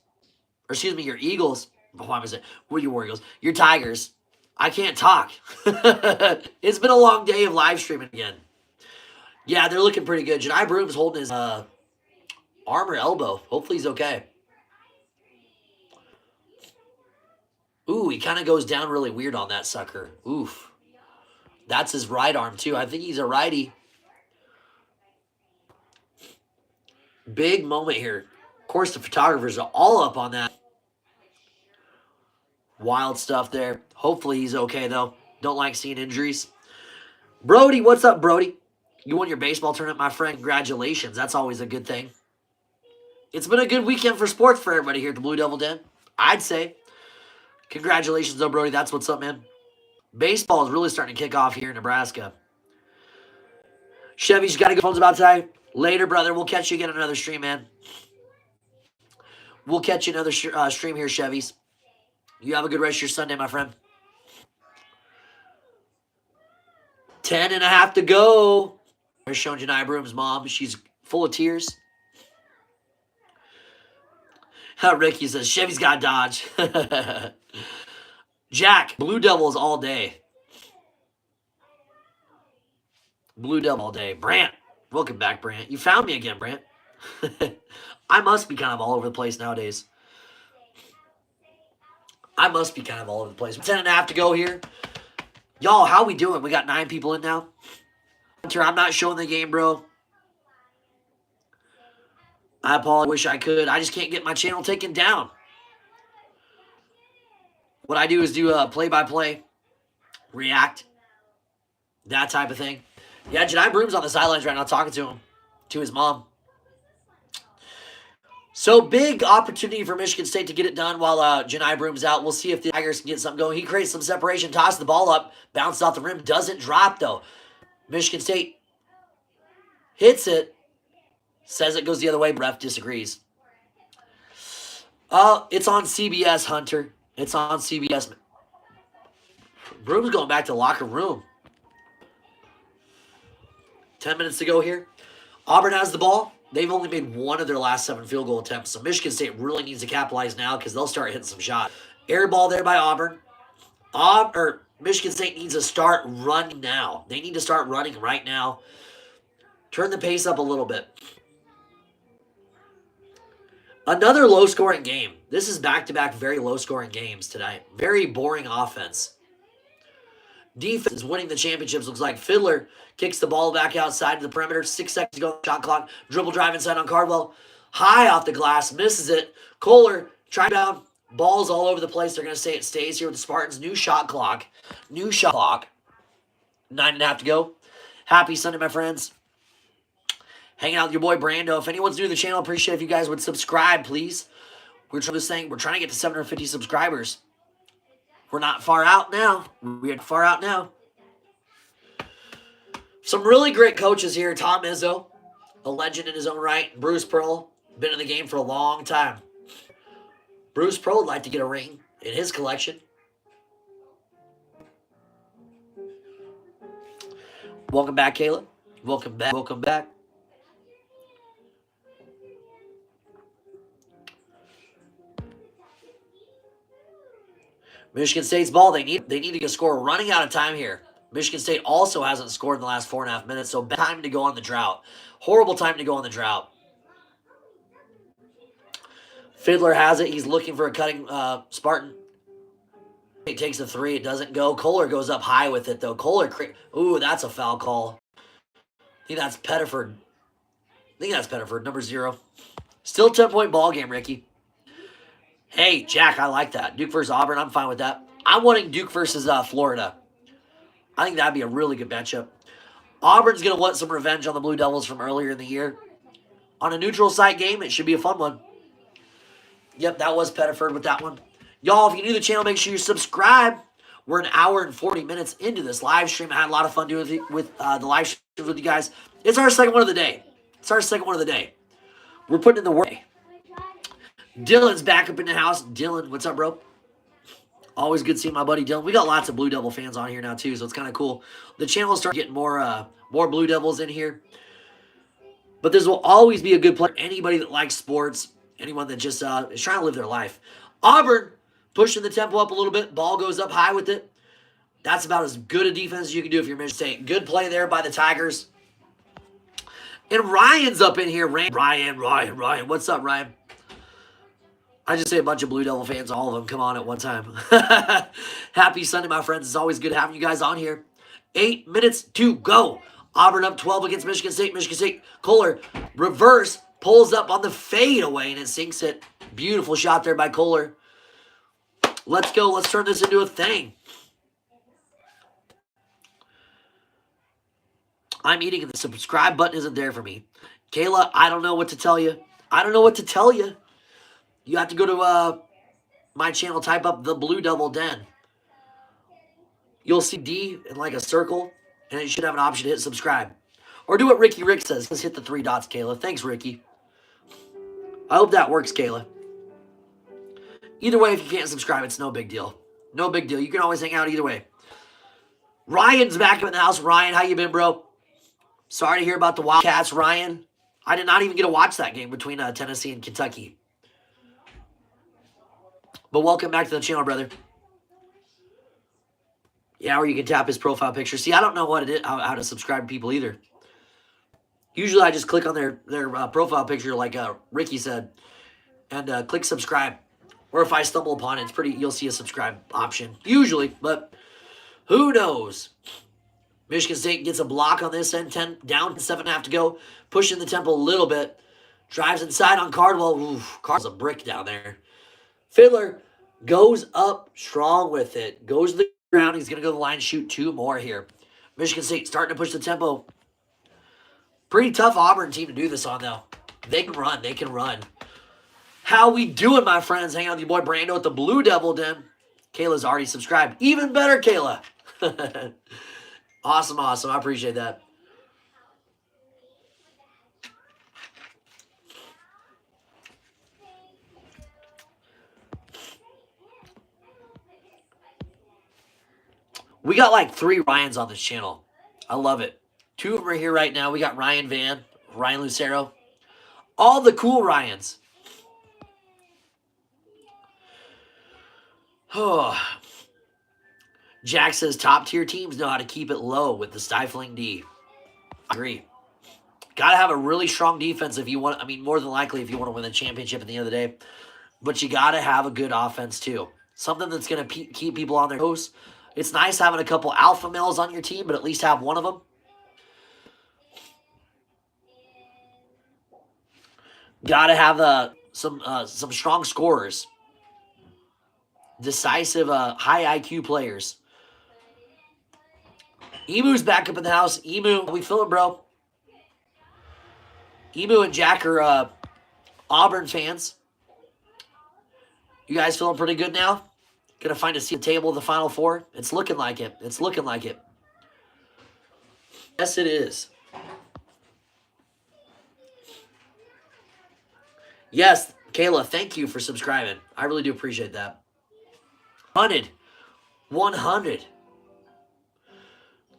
Or excuse me, your Eagles. Why was it? What are your Warriors? Your Tigers. I can't talk. It's been a long day of live streaming again. Yeah, they're looking pretty good. Jedi Broom's holding his arm or elbow. Hopefully he's okay. Ooh, he kind of goes down really weird on that sucker. Oof. That's his right arm, too. I think he's a righty. Big moment here. Of course, the photographers are all up on that. Wild stuff there. Hopefully he's okay, though. Don't like seeing injuries. Brody, what's up, Brody? You won your baseball tournament, my friend. Congratulations. That's always a good thing. It's been a good weekend for sports for everybody here at the Blue Devil Den, I'd say. Congratulations, though, Brody. That's what's up, man. Baseball is really starting to kick off here in Nebraska. Chevy's got to go. Phone's about to die. Later, brother. We'll catch you again on another stream, man. We'll catch you another stream here, Chevy's. You have a good rest of your Sunday, my friend. 10.5 to go. They're showing Janai Broom's mom. She's full of tears. Ricky says, Chevy's got dodge. Jack, Blue Devils all day. Blue Devil all day. Brant, welcome back, Brant. You found me again, Brant. I must be kind of all over the place nowadays. I must be kind of all over the place. 10.5 to go here. Y'all, how we doing? We got 9 people in now. Hunter, I'm not showing the game, bro. I apologize. Wish I could. I just can't get my channel taken down. What I do is do a play-by-play, react, that type of thing. Yeah, Jedi Broom's on the sidelines right now talking to him, to his mom. So big opportunity for Michigan State to get it done while Janai Broom's out. We'll see if the Tigers can get something going. He creates some separation, tosses the ball up, bounces off the rim, doesn't drop though. Michigan State hits it, says it goes the other way. Ref disagrees. It's on CBS, Hunter. It's on CBS. Broom's going back to the locker room. 10 minutes to go here. Auburn has the ball. They've only made one of their last 7 field goal attempts, so Michigan State really needs to capitalize now because they'll start hitting some shots. Air ball there by Auburn. Michigan State needs to start running now. They need to start running right now. Turn the pace up a little bit. Another low-scoring game. This is back-to-back very low-scoring games tonight. Very boring offense. Defense is winning the championships. Looks like Fiddler kicks the ball back outside to the perimeter. 6 seconds to go. Shot clock. Dribble drive inside on Cardwell. High off the glass. Misses it. Kohler trying down. Balls all over the place. They're going to say it stays here with the Spartans. New shot clock. 9.5 to go. Happy Sunday, my friends. Hanging out with your boy Brando. If anyone's new to the channel, appreciate if you guys would subscribe, please. We're trying to get to 750 subscribers. We're not far out now. We're far out now. Some really great coaches here. Tom Izzo, a legend in his own right. Bruce Pearl, been in the game for a long time. Bruce Pearl would like to get a ring in his collection. Welcome back, Kayla. Welcome back. Welcome back. Michigan State's ball. They need to get a score. Running out of time here. Michigan State also hasn't scored in the last 4.5 minutes, so bad time to go on the drought. Horrible time to go on the drought. Fiddler has it. He's looking for a cutting Spartan. He takes the three. It doesn't go. Kohler goes up high with it, though. Kohler, ooh, that's a foul call. I think that's Pettiford. Number 0. Still 10-point ball game, Ricky. Hey, Jack, I like that. Duke versus Auburn, I'm fine with that. I'm wanting Duke versus Florida. I think that'd be a really good matchup. Auburn's going to want some revenge on the Blue Devils from earlier in the year. On a neutral site game, it should be a fun one. Yep, that was Pettiford with that one. Y'all, if you're new to the channel, make sure you subscribe. We're an hour and 40 minutes into this live stream. I had a lot of fun doing it with the live stream with you guys. It's our second one of the day. We're putting in the work. Dylan's back up in the house. Dylan, what's up, bro? Always good seeing my buddy Dylan. We got lots of Blue Devil fans on here now, too, so it's kind of cool. The channel will start getting more Blue Devils in here. But this will always be a good player. Anybody that likes sports, anyone that just is trying to live their life. Auburn pushing the tempo up a little bit. Ball goes up high with it. That's about as good a defense as you can do if you're Michigan State. Good play there by the Tigers. And Ryan's up in here. Ryan. What's up, Ryan? I just say a bunch of Blue Devil fans, all of them, come on at one time. Happy Sunday, my friends. It's always good having you guys on here. 8 minutes to go. Auburn up 12 against Michigan State. Michigan State, Kohler, reverse, pulls up on the fade away, and it sinks it. Beautiful shot there by Kohler. Let's go. Let's turn this into a thing. I'm eating, and the subscribe button isn't there for me. Kayla, I don't know what to tell you. You have to go to my channel, type up the Blue Devil Den. You'll see D in like a circle, and you should have an option to hit subscribe. Or do what Ricky Rick says. Let's hit the 3 dots, Kayla. Thanks, Ricky. I hope that works, Kayla. Either way, if you can't subscribe, it's no big deal. No big deal. You can always hang out either way. Ryan's back in the house. Ryan, how you been, bro? Sorry to hear about the Wildcats, Ryan. I did not even get to watch that game between Tennessee and Kentucky. But welcome back to the channel, brother. Yeah, or you can tap his profile picture. See, I don't know what it is, how to subscribe to people either. Usually I just click on their profile picture like Ricky said and click subscribe. Or if I stumble upon it, you'll see a subscribe option. Usually, but who knows? Michigan State gets a block on this end, 10 down, 7.5 to go. Pushing the tempo a little bit. Drives inside on Cardwell. Oof, Cardwell's a brick down there. Fiddler goes up strong with it. Goes to the ground. He's going to go to the line, shoot 2 more here. Michigan State starting to push the tempo. Pretty tough Auburn team to do this on, though. They can run. How we doing, my friends? Hang out with your boy Brando at the Blue Devil Den. Kayla's already subscribed. Even better, Kayla. Awesome. I appreciate that. We got like 3 Ryans on this channel. I love it. 2 of them are here right now. We got Ryan Van, Ryan Lucero. All the cool Ryans. Oh. Jack says top-tier teams know how to keep it low with the stifling D. I agree. Got to have a really strong defense if you want. I mean, more than likely if you want to win the championship at the end of the day. But you got to have a good offense, too. Something that's going to keep people on their toes. It's nice having a couple alpha males on your team, but at least have one of them. Got to have some strong scorers. Decisive, high IQ players. Emu's back up in the house. Emu, how we feeling, bro? Emu and Jack are Auburn fans. You guys feeling pretty good now? Gonna find a seat at the table of the Final Four? It's looking like it. Yes, it is. Yes, Kayla, thank you for subscribing. I really do appreciate that. 100.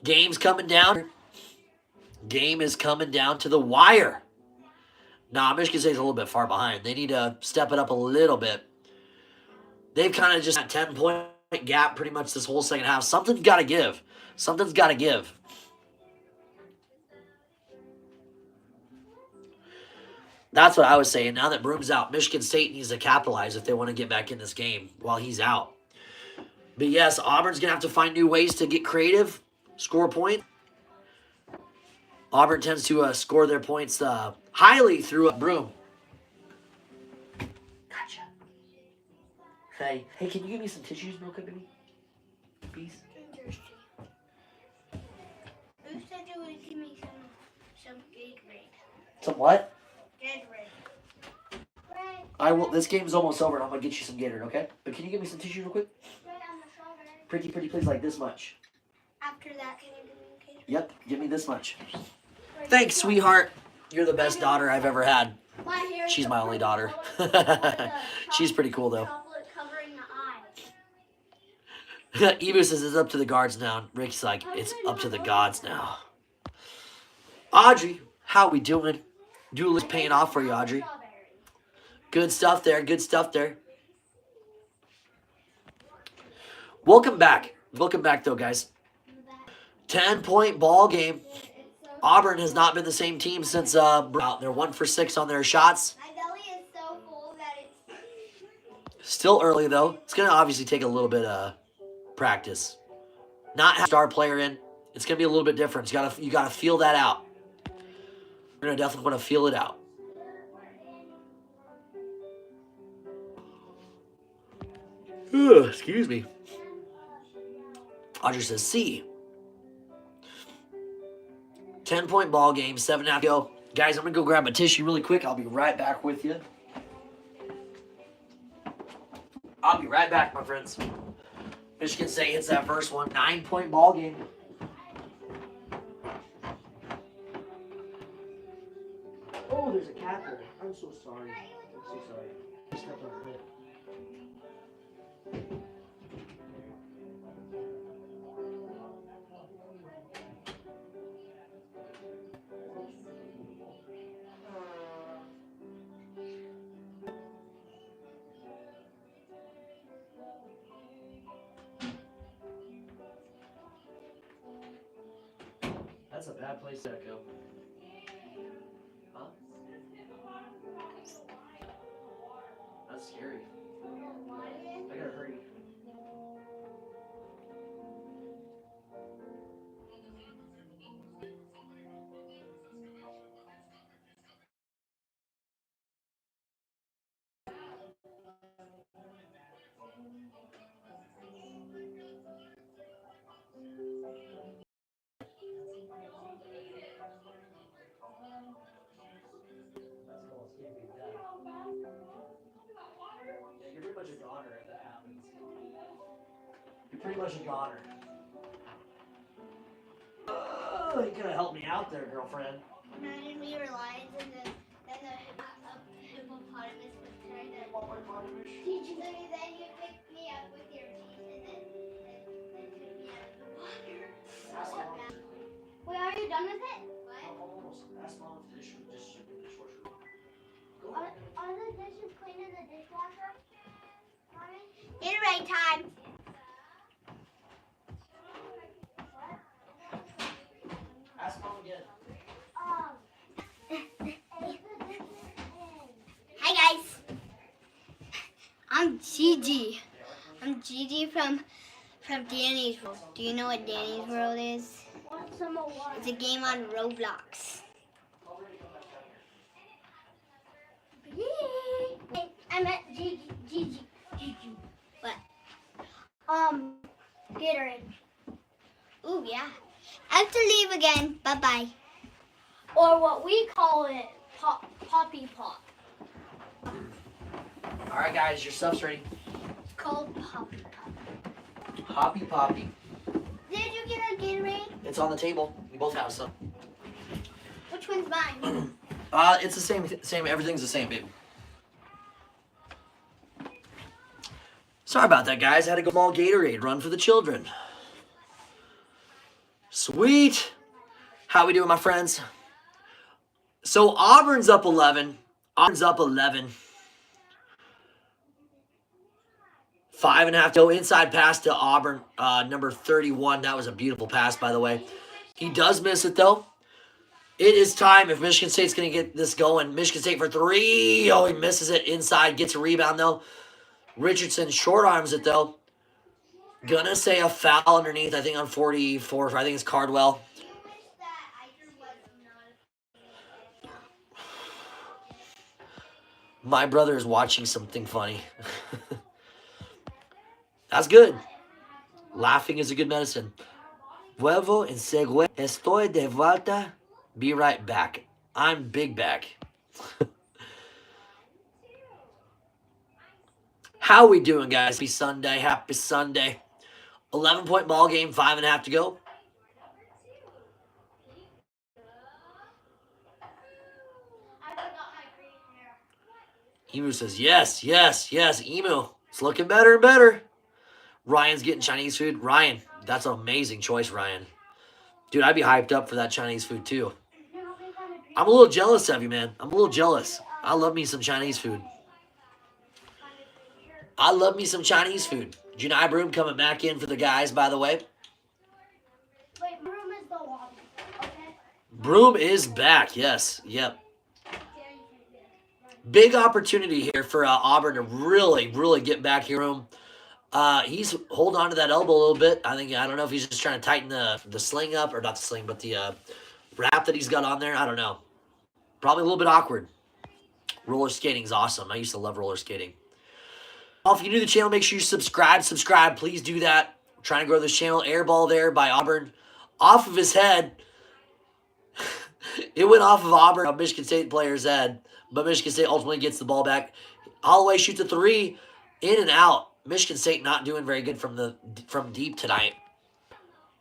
Game's coming down. Game is coming down to the wire. Nah, Michigan State's a little bit far behind. They need to step it up a little bit. They've kind of just got 10 points gap pretty much this whole second half. Something's got to give. Something's got to give. That's what I was saying. Now that Broom's out, Michigan State needs to capitalize if they want to get back in this game while he's out. But yes, Auburn's going to have to find new ways to get creative, score points. Auburn tends to score their points highly through Broom. Gotcha. Hey, can you give me some tissues real quick, baby? Please. Who said you would give me some Gatorade? Some what? Gatorade. Right. I will. This game's almost over, and I'm gonna get you some Gatorade, okay? But can you give me some tissues real quick? Right on the shoulder. Pretty please, like this much. After that, can you give me Gatorade? Yep, give me this much. Thanks, sweetheart. You're the best daughter I've ever had. My hair is She's the my only daughter. chocolate She's pretty cool, though. chocolate covering the eye. Ebu says it's up to the guards now. Rick's like, it's up to the gods now. Audrey, how we doing? Duel is paying off for you, Audrey. Good stuff there. Good stuff there. Welcome back. Welcome back, though, guys. 10-point ball game. Auburn has not been the same team since they're 1 for 6 on their shots. My belly is so full that it's... Still early, though. It's going to obviously take a little bit of practice. Not have a star player in. It's going to be a little bit different. You got to feel that out. You're going to definitely want to feel it out. Excuse me. Audrey says C. 10-point ball game, 7.5 to go. Guys, I'm going to go grab a tissue really quick. I'll be right back with you. I'll be right back, my friends. Michigan State hits that first one. 9-point ball game. Oh, there's a cat there. I'm so sorry. I'm so sorry. I stepped on her head. That's a bad place to go. Huh? That's scary. I gotta hurry. Yeah, you're pretty much a goner if that happens. You're pretty much a goner. Oh, you could have helped me out there, girlfriend. Imagine we were lions and the hippopotamus was trying to teach me. Then you pick me up with your teeth and then took me out of the water. Wait, are you done with it? What? Almost. Ask mom if the dishwasher. Are the dishes clean in the dishwasher? Mommy? Gatorade time. Ask mom again. Hi guys. I'm Gigi. I'm Gigi from Danny's World. Do you know what Danny's World is? It's a game on Roblox. I met Gigi. What? Gatorade. Ooh, yeah. I have to leave again. Bye-bye. Or what we call it, Poppy Pop. All right, guys, your stuff's ready. It's called Poppy Pop. Hoppy Poppy. Did you get a Gatorade? It's on the table. We both have some. Which one's mine? It's the same. Everything's the same, babe. Sorry about that, guys. I had to go small Gatorade run for the children. Sweet. How we doing, my friends? So Auburn's up 11. Auburn's up 11. 5.5 to go. Inside pass to Auburn, number 31. That was a beautiful pass, by the way. He does miss it, though. It is time if Michigan State's going to get this going. Michigan State for 3. Oh, he misses it inside. Gets a rebound, though. Richardson short arms it, though. Gonna say a foul underneath, I think, on 44. I think it's Cardwell. My brother is watching something funny. That's good. Laughing is a good medicine. Vuelvo en segue. Estoy de vuelta. Be right back. I'm big back. How we doing, guys? Happy Sunday. Happy Sunday. 11-point ball game. 5.5 to go. Emu says, yes, yes, yes. Emu. It's looking better and better. Ryan's getting Chinese food. Ryan, that's an amazing choice, Ryan. Dude, I'd be hyped up for that Chinese food, too. I'm a little jealous of you, man. I'm a little jealous. I love me some Chinese food. I love me some Chinese food. Janai Broom coming back in for the guys, by the way. Wait, Broom is the lobby, okay? Broom is back, yes. Yep. Big opportunity here for Auburn to really, really get back here. He's holding on to that elbow a little bit. I don't know if he's just trying to tighten the sling up, or not the sling, but the wrap that he's got on there. I don't know. Probably a little bit awkward. Roller skating is awesome. I used to love roller skating. If you're new to the channel, make sure you subscribe. Please do that. I'm trying to grow this channel. Air ball there by Auburn. Off of his head. It went off of Auburn, a Michigan State player's head. But Michigan State ultimately gets the ball back. Holloway shoots a 3. In and out. Michigan State not doing very good from deep tonight.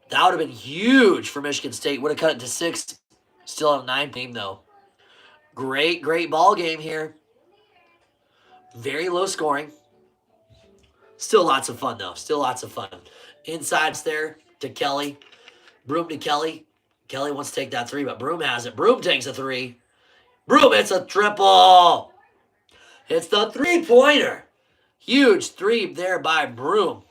That would have been huge for Michigan State. Would have cut it to 6. Still on a 9 game, though. Great ball game here. Very low scoring. Still lots of fun, though. Still lots of fun. Inside's there to Kelly. Broom to Kelly. Kelly wants to take that 3, but Broom has it. Broom takes a 3. Broom, it's a triple. It's the 3-pointer. Huge 3 there by Broom.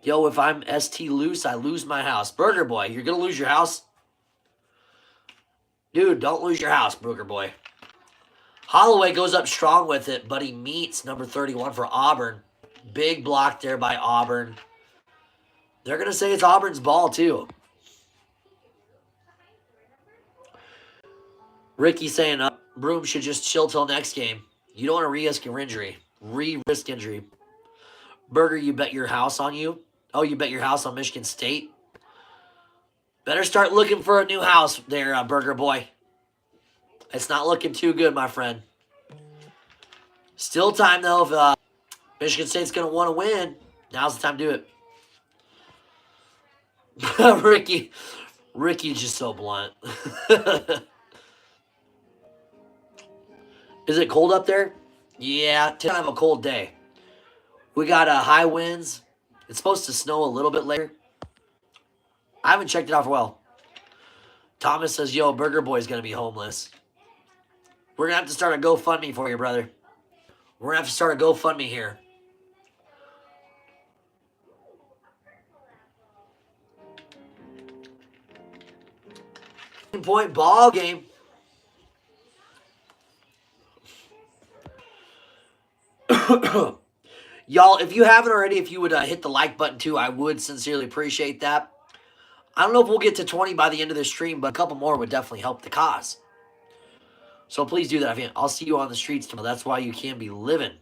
Yo, if I'm ST loose, I lose my house. Burger Boy, you're going to lose your house? Dude, don't lose your house, Burger Boy. Holloway goes up strong with it, but he meets number 31 for Auburn. Big block there by Auburn. They're going to say it's Auburn's ball, too. Ricky saying Broom should just chill till next game. You don't want to risk your injury. Risk injury. Burger, you bet your house on you? Oh, you bet your house on Michigan State? Better start looking for a new house there, Burger Boy. It's not looking too good, my friend. Still time, though. If Michigan State's going to want to win, now's the time to do it. Ricky's just so blunt. Is it cold up there? Yeah, it's kind of a cold day. We got high winds. It's supposed to snow a little bit later. I haven't checked it out for a while. Thomas says, yo, Burger Boy's going to be homeless. We're going to have to start a GoFundMe for you, brother. We're going to have to start a GoFundMe here. Point ball game. Y'all, if you haven't already, if you would hit the like button too, I would sincerely appreciate that. I don't know if we'll get to 20 by the end of this stream, but a couple more would definitely help the cause. So please do that. I'll see you on the streets tomorrow. That's why you can be living.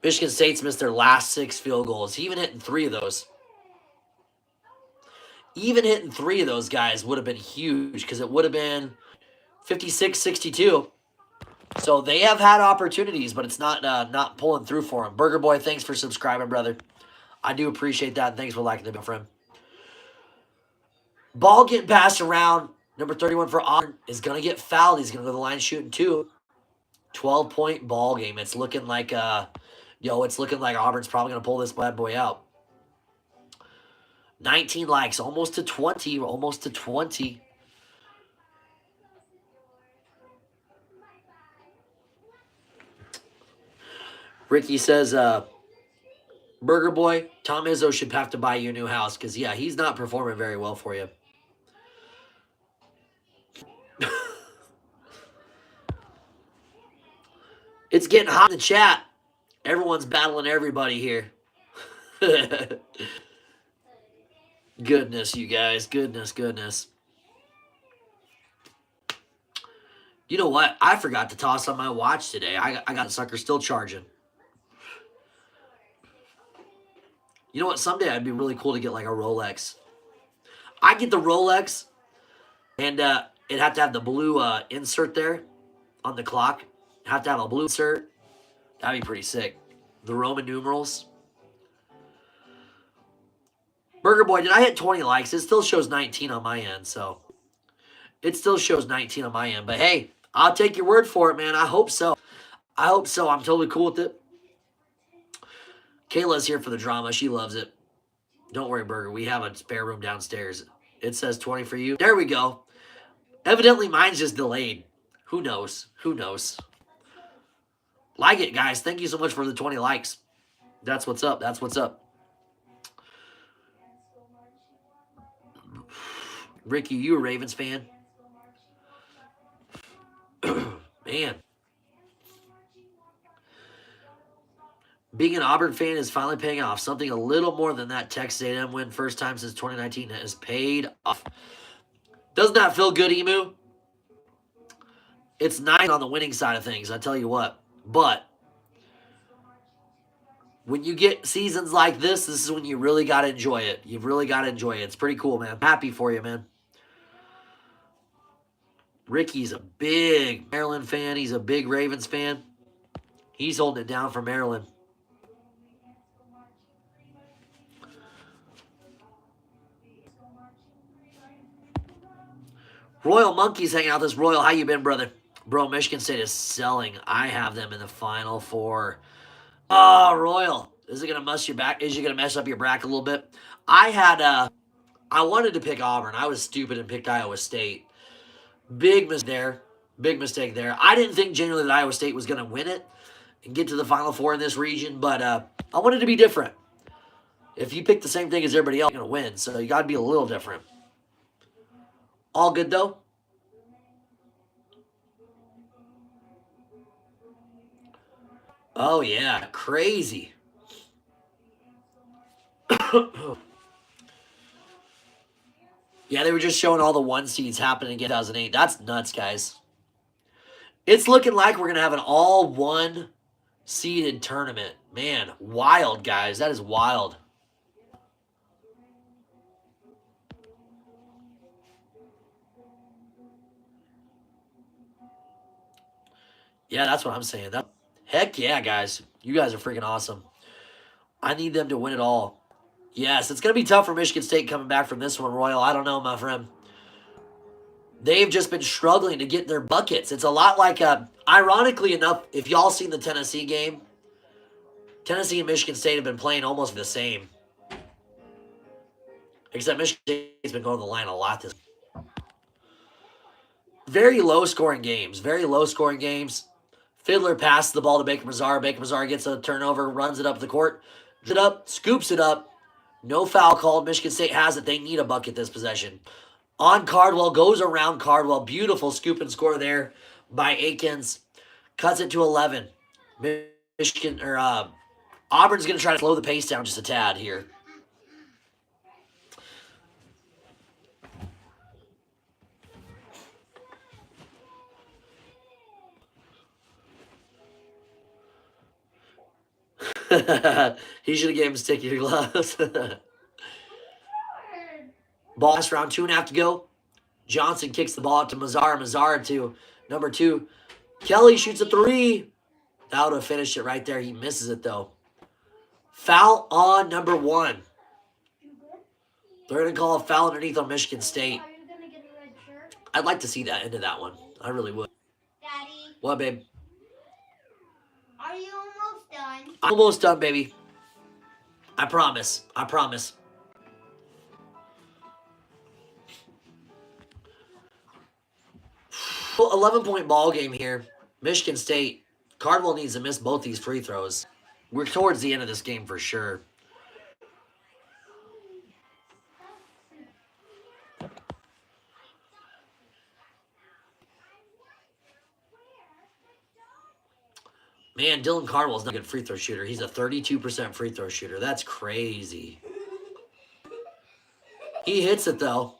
Michigan State's missed their last 6 field goals. Even hitting 3 of those. Even hitting 3 of those guys would have been huge because it would have been 56-62. So they have had opportunities, but it's not pulling through for them. Burger Boy, thanks for subscribing, brother. I do appreciate that. And thanks for liking it, my friend. Ball getting passed around. Number 31 for Auburn is going to get fouled. He's going to go to the line shooting 2. 12-point ball game. It's looking like, it's looking like Auburn's probably going to pull this bad boy out. 19 likes, almost to 20, almost to 20. Ricky says, Burger Boy, Tom Izzo should have to buy you a new house because, yeah, he's not performing very well for you. It's getting hot in the chat. Everyone's battling everybody here. Goodness, you guys. Goodness. You know what? I forgot to toss on my watch today. I got the sucker still charging. You know what? Someday I'd be really cool to get like a Rolex. I get the Rolex, and it'd have to have the blue insert there on the clock. Have to have a blue insert. That'd be pretty sick. The Roman numerals. Burger Boy, did I hit 20 likes? It still shows 19 on my end, so. It still shows 19 on my end. But hey, I'll take your word for it, man. I hope so. I'm totally cool with it. Kayla's here for the drama. She loves it. Don't worry, Burger. We have a spare room downstairs. It says 20 for you. There we go. Evidently, mine's just delayed. Who knows? Like it, guys. Thank you so much for the 20 likes. That's what's up. Ricky, you a Ravens fan? Man. Being an Auburn fan is finally paying off. Something a little more than that Texas A&M win first time since 2019 has paid off. Doesn't that feel good, Emu? It's nice on the winning side of things, I tell you what. But when you get seasons like this is when you really got to enjoy it. You've really got to enjoy it. It's pretty cool, man. Happy for you, man. Ricky's a big Maryland fan. He's a big Ravens fan. He's holding it down for Maryland. Royal Monkey's hanging out this Royal. How you been, brother? Bro, Michigan State is selling. I have them in the Final Four. Oh, Royal. Is it going to mess your back? Is it going to mess up your bracket a little bit? I wanted to pick Auburn. I was stupid and picked Iowa State. Big mistake there. I didn't think genuinely that Iowa State was going to win it and get to the Final Four in this region, but I wanted to be different. If you pick the same thing as everybody else, you're going to win, so you got to be a little different. All good, though? Oh, yeah. Crazy. Yeah, they were just showing all the one seeds happening in 2008. That's nuts, guys. It's looking like we're going to have an all one seeded tournament. Man, wild, guys. That is wild. Yeah, that's what I'm saying. Heck yeah, guys. You guys are freaking awesome. I need them to win it all. Yes, it's going to be tough for Michigan State coming back from this one, Royal. I don't know, my friend. They've just been struggling to get their buckets. It's a lot like, ironically enough, if y'all seen the Tennessee game, Tennessee and Michigan State have been playing almost the same. Except Michigan State's been going to the line a lot this. Very low-scoring games. Fiddler passes the ball to Baker Mazar. Baker Mazar gets a turnover, runs it up the court, scoops it up. No foul called. Michigan State has it. They need a bucket this possession. On Cardwell, goes around Cardwell. Beautiful scoop and score there by Akins. Cuts it to 11. Auburn's going to try to slow the pace down just a tad here. He should have gave him sticky gloves. Ball last round, 2.5 to go. Johnson kicks the ball out to Mazar. Mazar to number 2. Kelly shoots a 3. That would have finished it right there. He misses it, though. Foul on number 1. They're going to call a foul underneath on Michigan State. Are you going to get a red shirt? I'd like to see that into that one. I really would. Daddy, What, babe? are you almost done? I'm almost done, baby. I promise. 11-point ball game here. Michigan State. Cardwell needs to miss both these free throws. We're towards the end of this game for sure. Man, Dylan Cardwell's not a good free throw shooter. He's a 32% free throw shooter. That's crazy. He hits it, though.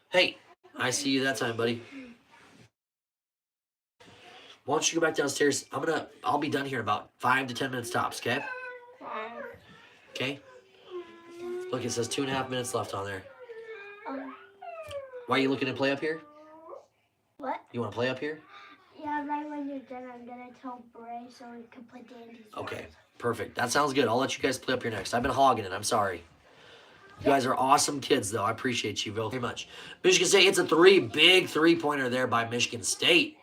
Hey, I see you that time, buddy. Why don't you go back downstairs? I'll be done here in about 5 to 10 minutes tops, okay? Okay? Look, it says 2.5 minutes left on there. Why are you looking to play up here? What? You want to play up here? Yeah, right when you're done, I'm gonna tell Bray so we can play Dandy's. Okay, perfect. That sounds good. I'll let you guys play up here next. I've been hogging it. I'm sorry. You guys are awesome kids, though. I appreciate you very much. Michigan State hits a big three-pointer there by Michigan State.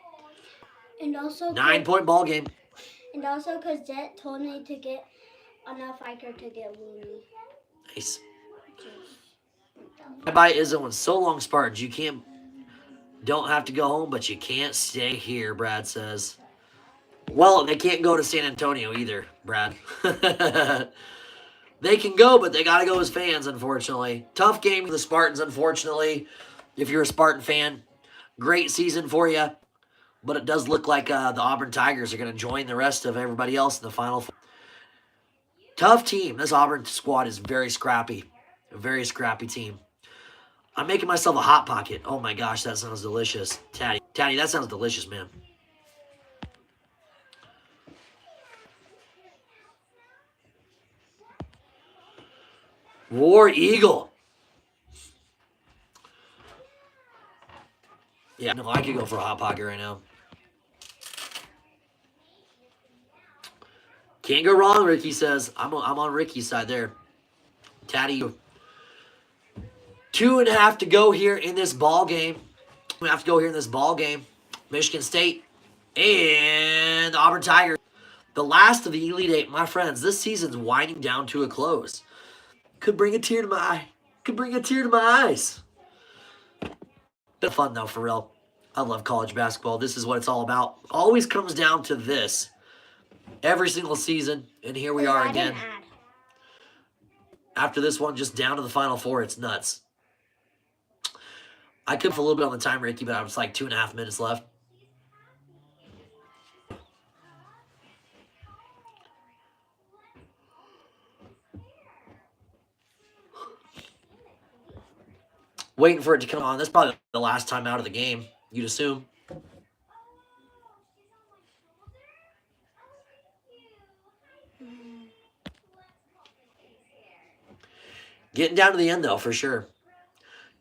And also 9-point ball game. And also because Jet told me to get enough Iker to get Looney. Nice. Bye-bye, Izzo, and so long, Spartans. You don't have to go home, but you can't stay here, Brad says. Well, they can't go to San Antonio either, Brad. They can go, but they got to go as fans, unfortunately. Tough game for the Spartans, unfortunately. If you're a Spartan fan, great season for you. But it does look like the Auburn Tigers are going to join the rest of everybody else in the Final Four. Tough team. This Auburn squad is very scrappy. A very scrappy team. I'm making myself a Hot Pocket. Oh my gosh, that sounds delicious. Taddy, that sounds delicious, man. War Eagle. Yeah, no, I could go for a Hot Pocket right now. Can't go wrong, Ricky says. I'm on Ricky's side there. Taddy, 2.5 to go here in this ball game. We have to go here in this ball game. Michigan State and the Auburn Tigers. The last of the Elite Eight, my friends. This season's winding down to a close. Could bring a tear to my eye. Could bring a tear to my eyes. Been fun though, for real. I love college basketball. This is what it's all about. Always comes down to this. Every single season, and here we are again. After this one, just down to the Final Four. It's nuts. I could for a little bit on the time, Ricky, but I was like 2.5 minutes left. Waiting for it to come on. That's probably the last time out of the game, you'd assume. Getting down to the end, though, for sure.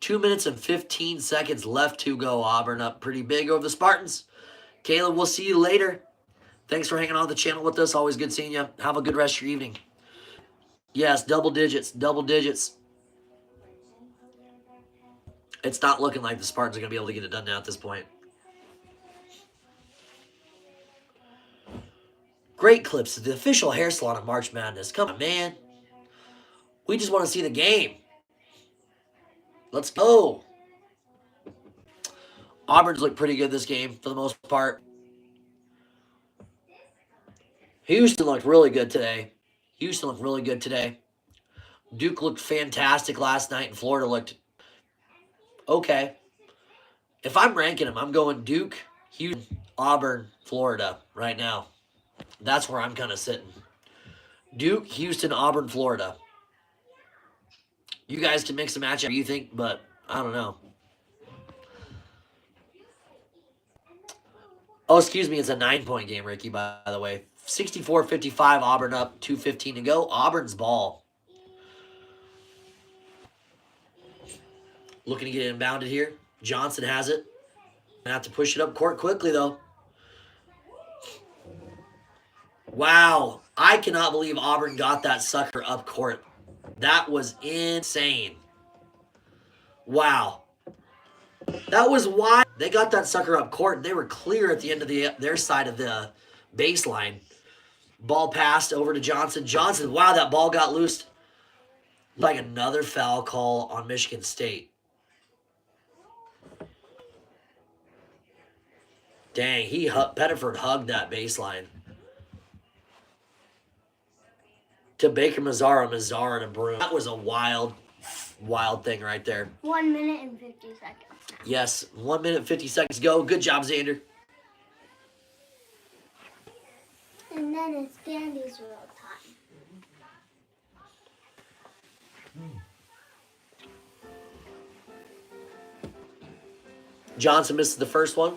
2 minutes and 15 seconds left to go. Auburn up pretty big over the Spartans. Caleb, we'll see you later. Thanks for hanging on the channel with us. Always good seeing you. Have a good rest of your evening. Yes, double digits. Double digits. It's not looking like the Spartans are going to be able to get it done now at this point. Great clips of the official hair salon of March Madness. Come on, man. We just want to see the game. Let's go. Auburn's looked pretty good this game for the most part. Houston looked really good today. Duke looked fantastic last night, and Florida looked okay. If I'm ranking them, I'm going Duke, Houston, Auburn, Florida right now. That's where I'm kind of sitting. Duke, Houston, Auburn, Florida. You guys can mix and match whatever you think, but I don't know. Oh, excuse me, it's a 9-point game, Ricky, by the way. 64-55, Auburn up, 2:15 to go. Auburn's ball. Looking to get it inbounded here. Johnson has it. Gonna have to push it up court quickly, though. Wow. I cannot believe Auburn got that sucker up court. That was insane. Wow. That was why they got that sucker up court, and they were clear at the end of their side of the baseline. Ball passed over to Johnson. Johnson, wow, that ball got loose. Like another foul call on Michigan State. Dang, Pettiford hugged that baseline. To Baker Mazzara to Broom. That was a wild thing right there. 1 minute and 50 seconds. Yes, 1 minute, 50 seconds go. Good job, Xander. And then it's Dandy's real time. Johnson misses the first one.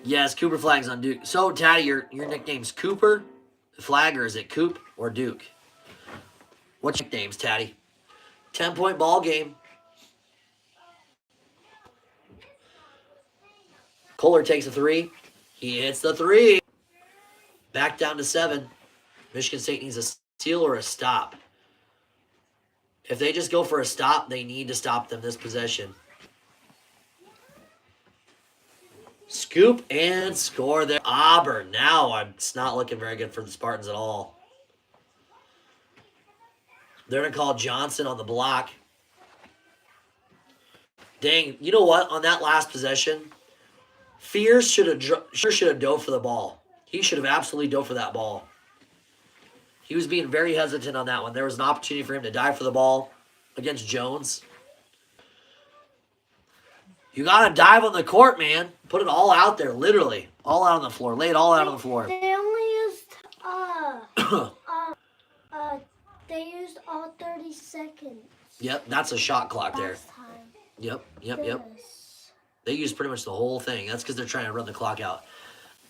Yes, Cooper Flag's on Duke. So, Taddy, your nickname's Cooper Flag, or is it Coop or Duke? What's your nicknames, Taddy? 10-point ball game. Kohler takes a three. He hits the three. Back down to 7. Michigan State needs a steal or a stop. If they just go for a stop, they need to stop them this possession. Scoop and score there. Auburn. Now it's not looking very good for the Spartans at all. They're going to call Johnson on the block. Dang, you know what? On that last possession, Fears should have dove for the ball. He should have absolutely dove for that ball. He was being very hesitant on that one. There was an opportunity for him to dive for the ball against Jones. You got to dive on the court, man. Put it all out there, literally. All out on the floor. Lay it all out on the floor. They only used all 30 seconds. Yep, that's a shot clock there. Last time. Yep. Yes. They used pretty much the whole thing. That's because they're trying to run the clock out.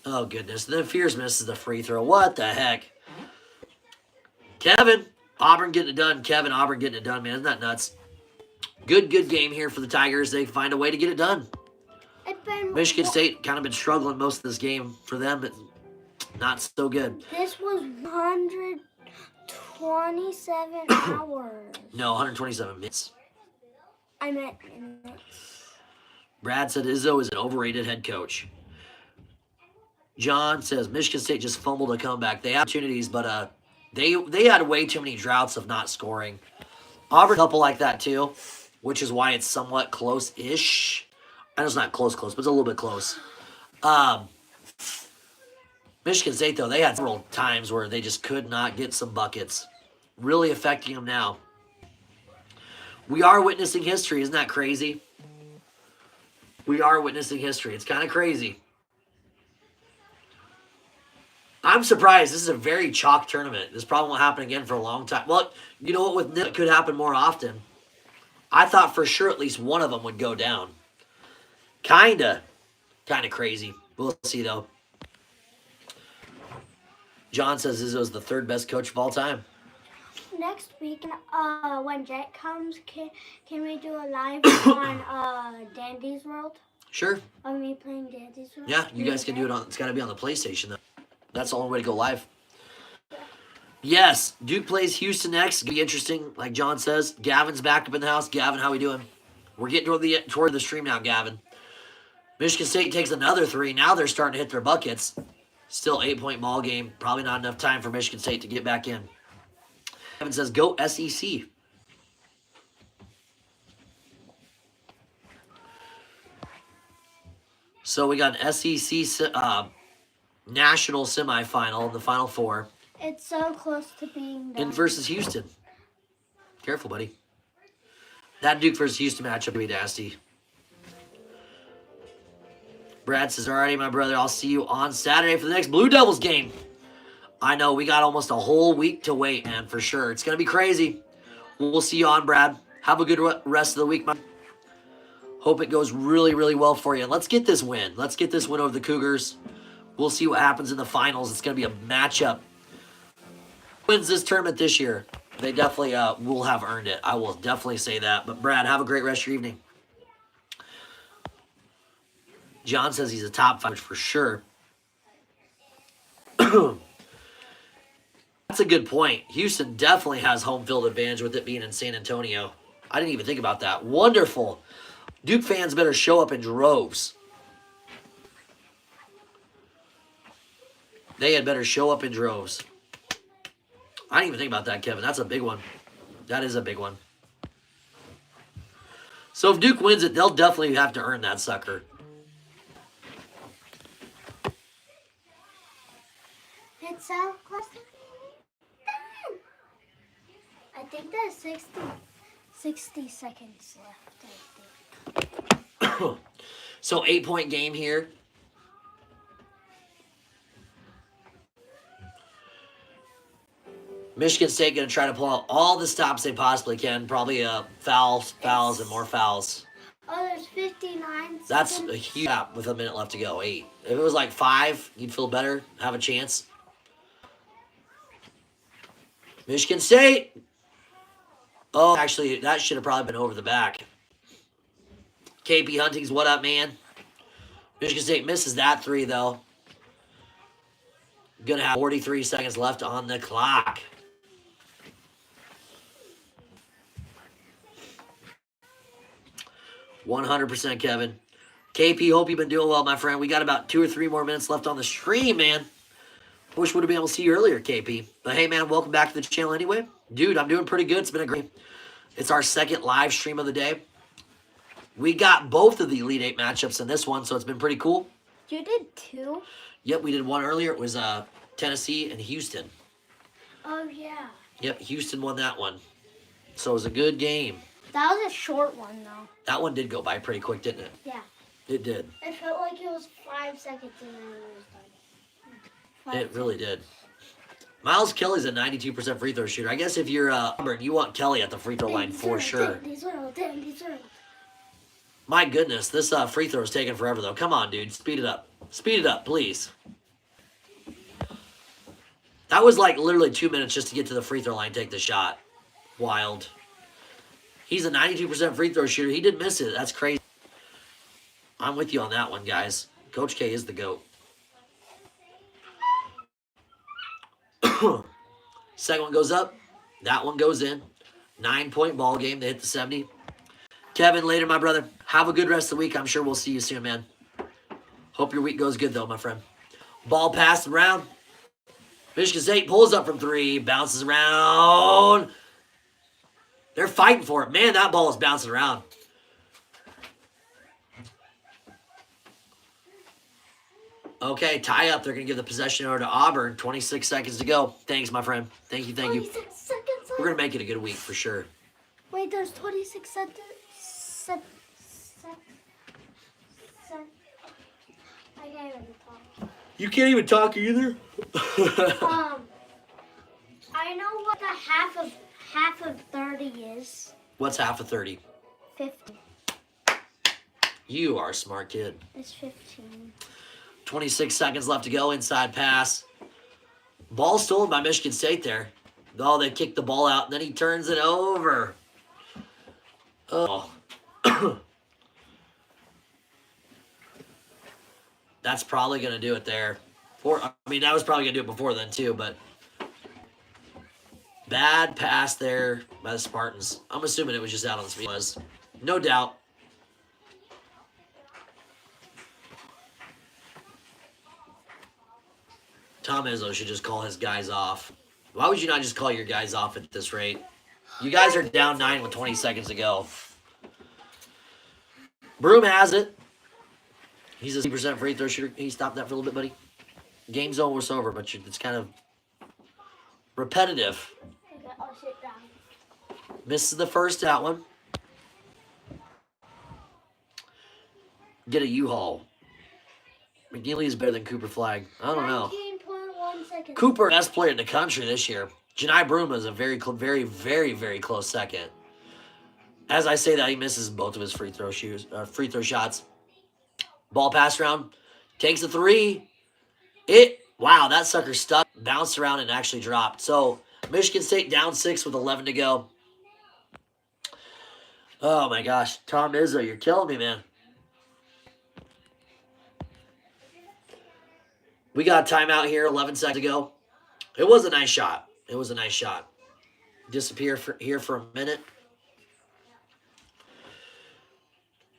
Oh, goodness. And then Fears misses the free throw. What the heck? Kevin. Auburn getting it done. Auburn getting it done, man. Isn't that nuts? Good game here for the Tigers. They find a way to get it done. Michigan State kind of been struggling most of this game for them, but not so good. This was 127 hours. No, 127 minutes. I meant minutes. Brad said Izzo is an overrated head coach. John says Michigan State just fumbled a comeback. They had opportunities, but they had way too many droughts of not scoring. Auburn, a couple like that too, which is why it's somewhat close-ish. I know it's not close, but it's a little bit close. Michigan State, though, they had several times where they just could not get some buckets. Really affecting them now. We are witnessing history. Isn't that crazy? We are witnessing history. It's kind of crazy. I'm surprised. This is a very chalk tournament. This probably won't happen again for a long time. Well, you know what? With Nick, it could happen more often. I thought for sure at least one of them would go down. Kind of crazy. We'll see, though. John says Izzo's the third best coach of all time. Next week, when Jet comes, can we do a live on Dandy's World? Sure. Of me playing Dandy's World? Yeah, you guys can do it on. It's got to be on the PlayStation, though. That's the only way to go live. Yes, Duke plays Houston next. It's going to be interesting, like John says. Gavin's back up in the house. Gavin, how we doing? We're getting toward the stream now, Gavin. Michigan State takes another 3. Now they're starting to hit their buckets. Still 8-point ball game. Probably not enough time for Michigan State to get back in. Gavin says, go SEC. So we got an SEC national semifinal, the Final Four. It's so close to being done. In versus Houston. Careful, buddy. That Duke versus Houston matchup will be nasty. Brad says, alrighty, my brother, I'll see you on Saturday for the next Blue Devils game. I know, we got almost a whole week to wait, man, for sure. It's going to be crazy. We'll see you on, Brad. Have a good rest of the week, man. Hope it goes really, really well for you. Let's get this win. Let's get this win over the Cougars. We'll see what happens in the finals. It's going to be a matchup. Wins this tournament this year. They definitely will have earned it. I will definitely say that. But, Brad, have a great rest of your evening. John says he's a top 5 for sure. That's a good point. Houston definitely has home field advantage with it being in San Antonio. I didn't even think about that. Wonderful. Duke fans better show up in droves. They had better show up in droves. I didn't even think about that, Kevin. That's a big one. That is a big one. So if Duke wins it, they'll definitely have to earn that sucker. It's close to I think there's 60 seconds left, I think. So 8-point game here. Michigan State going to try to pull out all the stops they possibly can. Probably fouls, and more fouls. Oh, there's 59 That's seconds. a huge gap with a minute left to go. 8. If it was like 5, you'd feel better, have a chance. Michigan State. Oh, actually, that should have probably been over the back. KP Hunting's what up, man? Michigan State misses that 3, though. Going to have 43 seconds left on the clock. %, Kevin. KP, hope you've been doing well, my friend. We got about 2 or 3 more minutes left on the stream, man. Wish would have been able to see you earlier, KP. But hey, man, welcome back to the channel anyway. Dude, I'm doing pretty good. It's been a great... It's our second live stream of the day. We got both of the Elite 8 matchups in this one, so it's been pretty cool. You did 2? Yep, we did one earlier. It was Tennessee and Houston. Oh, yeah. Yep, Houston won that one. So it was a good game. That was a short one, though. That one did go by pretty quick, didn't it? Yeah. It did. It felt like it was 5 seconds and then it was done. It really did. Miles Kelly's a 92% free throw shooter. I guess if you're Auburn, you want Kelly at the free throw line for sure. My goodness, this free throw is taking forever, though. Come on, dude. Speed it up. Speed it up, please. That was like literally 2 minutes just to get to the free throw line, take the shot. Wild. He's a 92% free throw shooter. He didn't miss it. That's crazy. I'm with you on that one, guys. Coach K is the GOAT. Second one goes up. That one goes in. 9-point ball game. They hit the 70. Kevin, later, my brother. Have a good rest of the week. I'm sure we'll see you soon, man. Hope your week goes good, though, my friend. Ball passed around. Michigan State pulls up from 3. Bounces around. They're fighting for it. Man, that ball is bouncing around. Okay, tie up. They're going to give the possession over to Auburn. 26 seconds to go. Thanks, my friend. Thank you, thank you. 26 seconds left. We're going to make it a good week for sure. Wait, there's 26 seconds. I can't even talk. You can't even talk either? I know what the half of 30 is. What's half of 30? 50. You are a smart kid. It's 15. 26 seconds left to go. Inside pass. Ball stolen by Michigan State there. Oh, they kicked the ball out, and then he turns it over. Oh. That's probably going to do it there. I mean, that was probably going to do it before then, too, but bad pass there by the Spartans. I'm assuming it was just out on the speed. No doubt. Tom Izzo should just call his guys off. Why would you not just call your guys off at this rate? You guys are down 9 with 20 seconds to go. Broom has it. He's a 60% free throw shooter. Can you stop that for a little bit, buddy? Game's almost over, but it's kind of repetitive. Okay, I'll sit down. Misses the first that one. Get a U-Haul. McNeely is better than Cooper Flagg. I don't know. 19.1 seconds. Cooper, best player in the country this year. Janai Broom is a very, very close second. As I say that, he misses both of his free throw shots. Ball pass around. Takes a 3. Wow, that sucker stuck, bounced around, and actually dropped. So, Michigan State down 6 with 11 to go. Oh, my gosh. Tom Izzo, you're killing me, man. We got a timeout here, 11 seconds to go. It was a nice shot. It was a nice shot. Disappear here for a minute.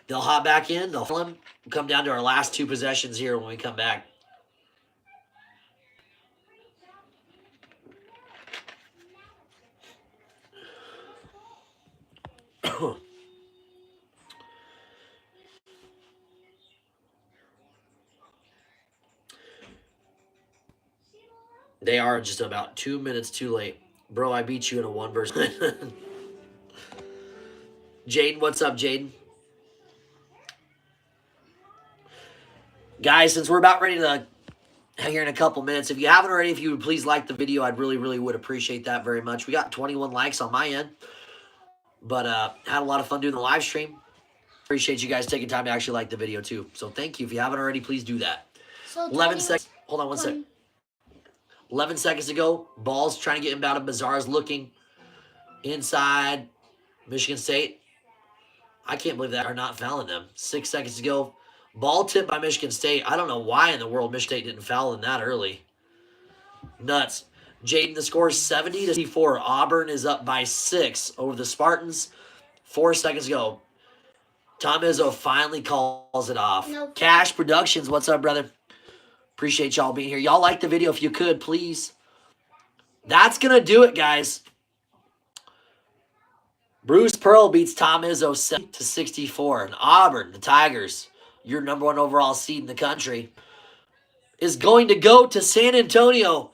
They'll hop back in. They'll fill him. We'll come down to our last 2 possessions here when we come back. They are just about 2 minutes too late. Bro, I beat you in a one versus. Jaden, what's up, Jaden? Guys, since we're about ready to here in a couple minutes, if you haven't already, if you would please like the video, I'd really would appreciate that very much. We got 21 likes on my end, but had a lot of fun doing the live stream. Appreciate you guys taking time to actually like the video too. So thank you. If you haven't already, please do that. So 11 seconds. Hold on one sec. 11 seconds to go. Ball's trying to get inbounded. Mazar's looking inside. Michigan State. I can't believe that are not fouling them. 6 seconds to go. Ball tipped by Michigan State. I don't know why in the world Michigan State didn't foul them that early. Nuts. Jaden, the score is 70-64. Auburn is up by 6 over the Spartans. 4 seconds to go. Tom Izzo finally calls it off. No. Cash Productions, what's up, brother? Appreciate y'all being here. Y'all like the video if you could, please. That's going to do it, guys. Bruce Pearl beats Tom Izzo 70-64. And Auburn, the Tigers, your #1 overall seed in the country, is going to go to San Antonio.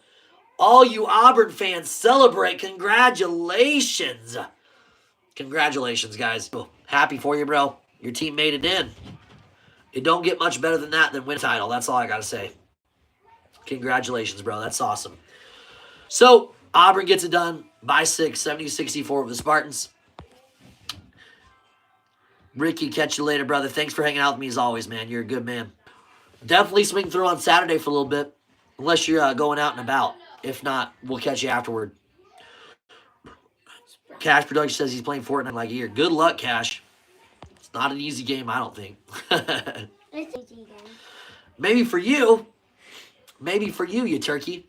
All you Auburn fans celebrate. Congratulations. Congratulations, guys. Happy for you, bro. Your team made it in. It don't get much better than that than win a title. That's all I got to say. Congratulations, bro. That's awesome. So, Auburn gets it done by 6, 70-64 over the Spartans. Ricky, catch you later, brother. Thanks for hanging out with me as always, man. You're a good man. Definitely swing through on Saturday for a little bit, unless you're going out and about. If not, we'll catch you afterward. Cash Production says he's playing Fortnite like a year. Good luck, Cash. It's not an easy game, I don't think. It's an easy game. Maybe for you. Maybe for you, you turkey.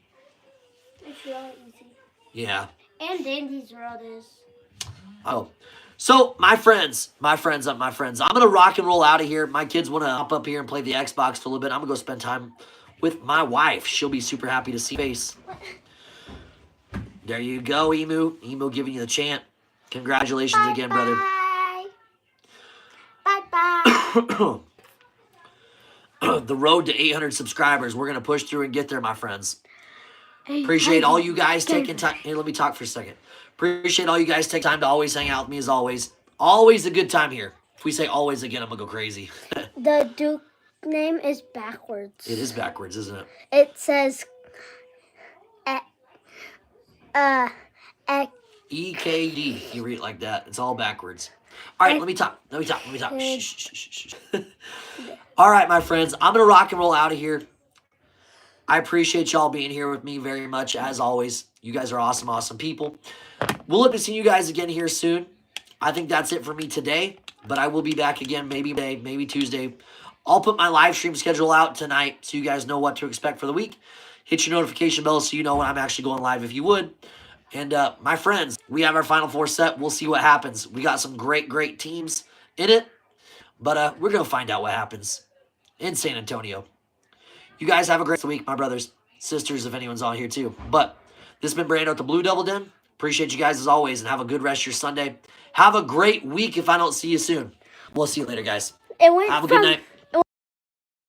It's really easy. Yeah. And Dandy's World is. Oh. So, my friends, I'm going to rock and roll out of here. My kids want to hop up here and play the Xbox for a little bit. I'm going to go spend time with my wife. She'll be super happy to see face. There you go, Emu. Emu giving you the chant. Congratulations Bye, again, brother. Bye. The road to 800 subscribers. We're going to push through and get there, my friends. Appreciate all you guys taking time. Hey, let me talk for a second. Appreciate all you guys taking time to always hang out with me as always. Always a good time here. If we say always again, I'm going to go crazy. The Duke name is backwards. It is backwards, isn't it? It says EKD. You read it like that. It's all backwards. All right, let me talk. Shh, shh, shh, shh. All right, my friends. I'm going to rock and roll out of here. I appreciate y'all being here with me very much, as always. You guys are awesome, awesome people. We'll look to see you guys again here soon. I think that's it for me today, but I will be back again maybe Monday, maybe Tuesday. I'll put my live stream schedule out tonight so you guys know what to expect for the week. Hit your notification bell so you know when I'm actually going live if you would. And my friends, we have our Final Four set. We'll see what happens. We got some great teams in it, but we're going to find out what happens in San Antonio. You guys have a great week, my brothers, sisters, if anyone's on here too. But this has been Brando at the Blue Devil Den. Appreciate you guys as always, and have a good rest of your Sunday. Have a great week if I don't see you soon. We'll see you later, guys. Have a good night.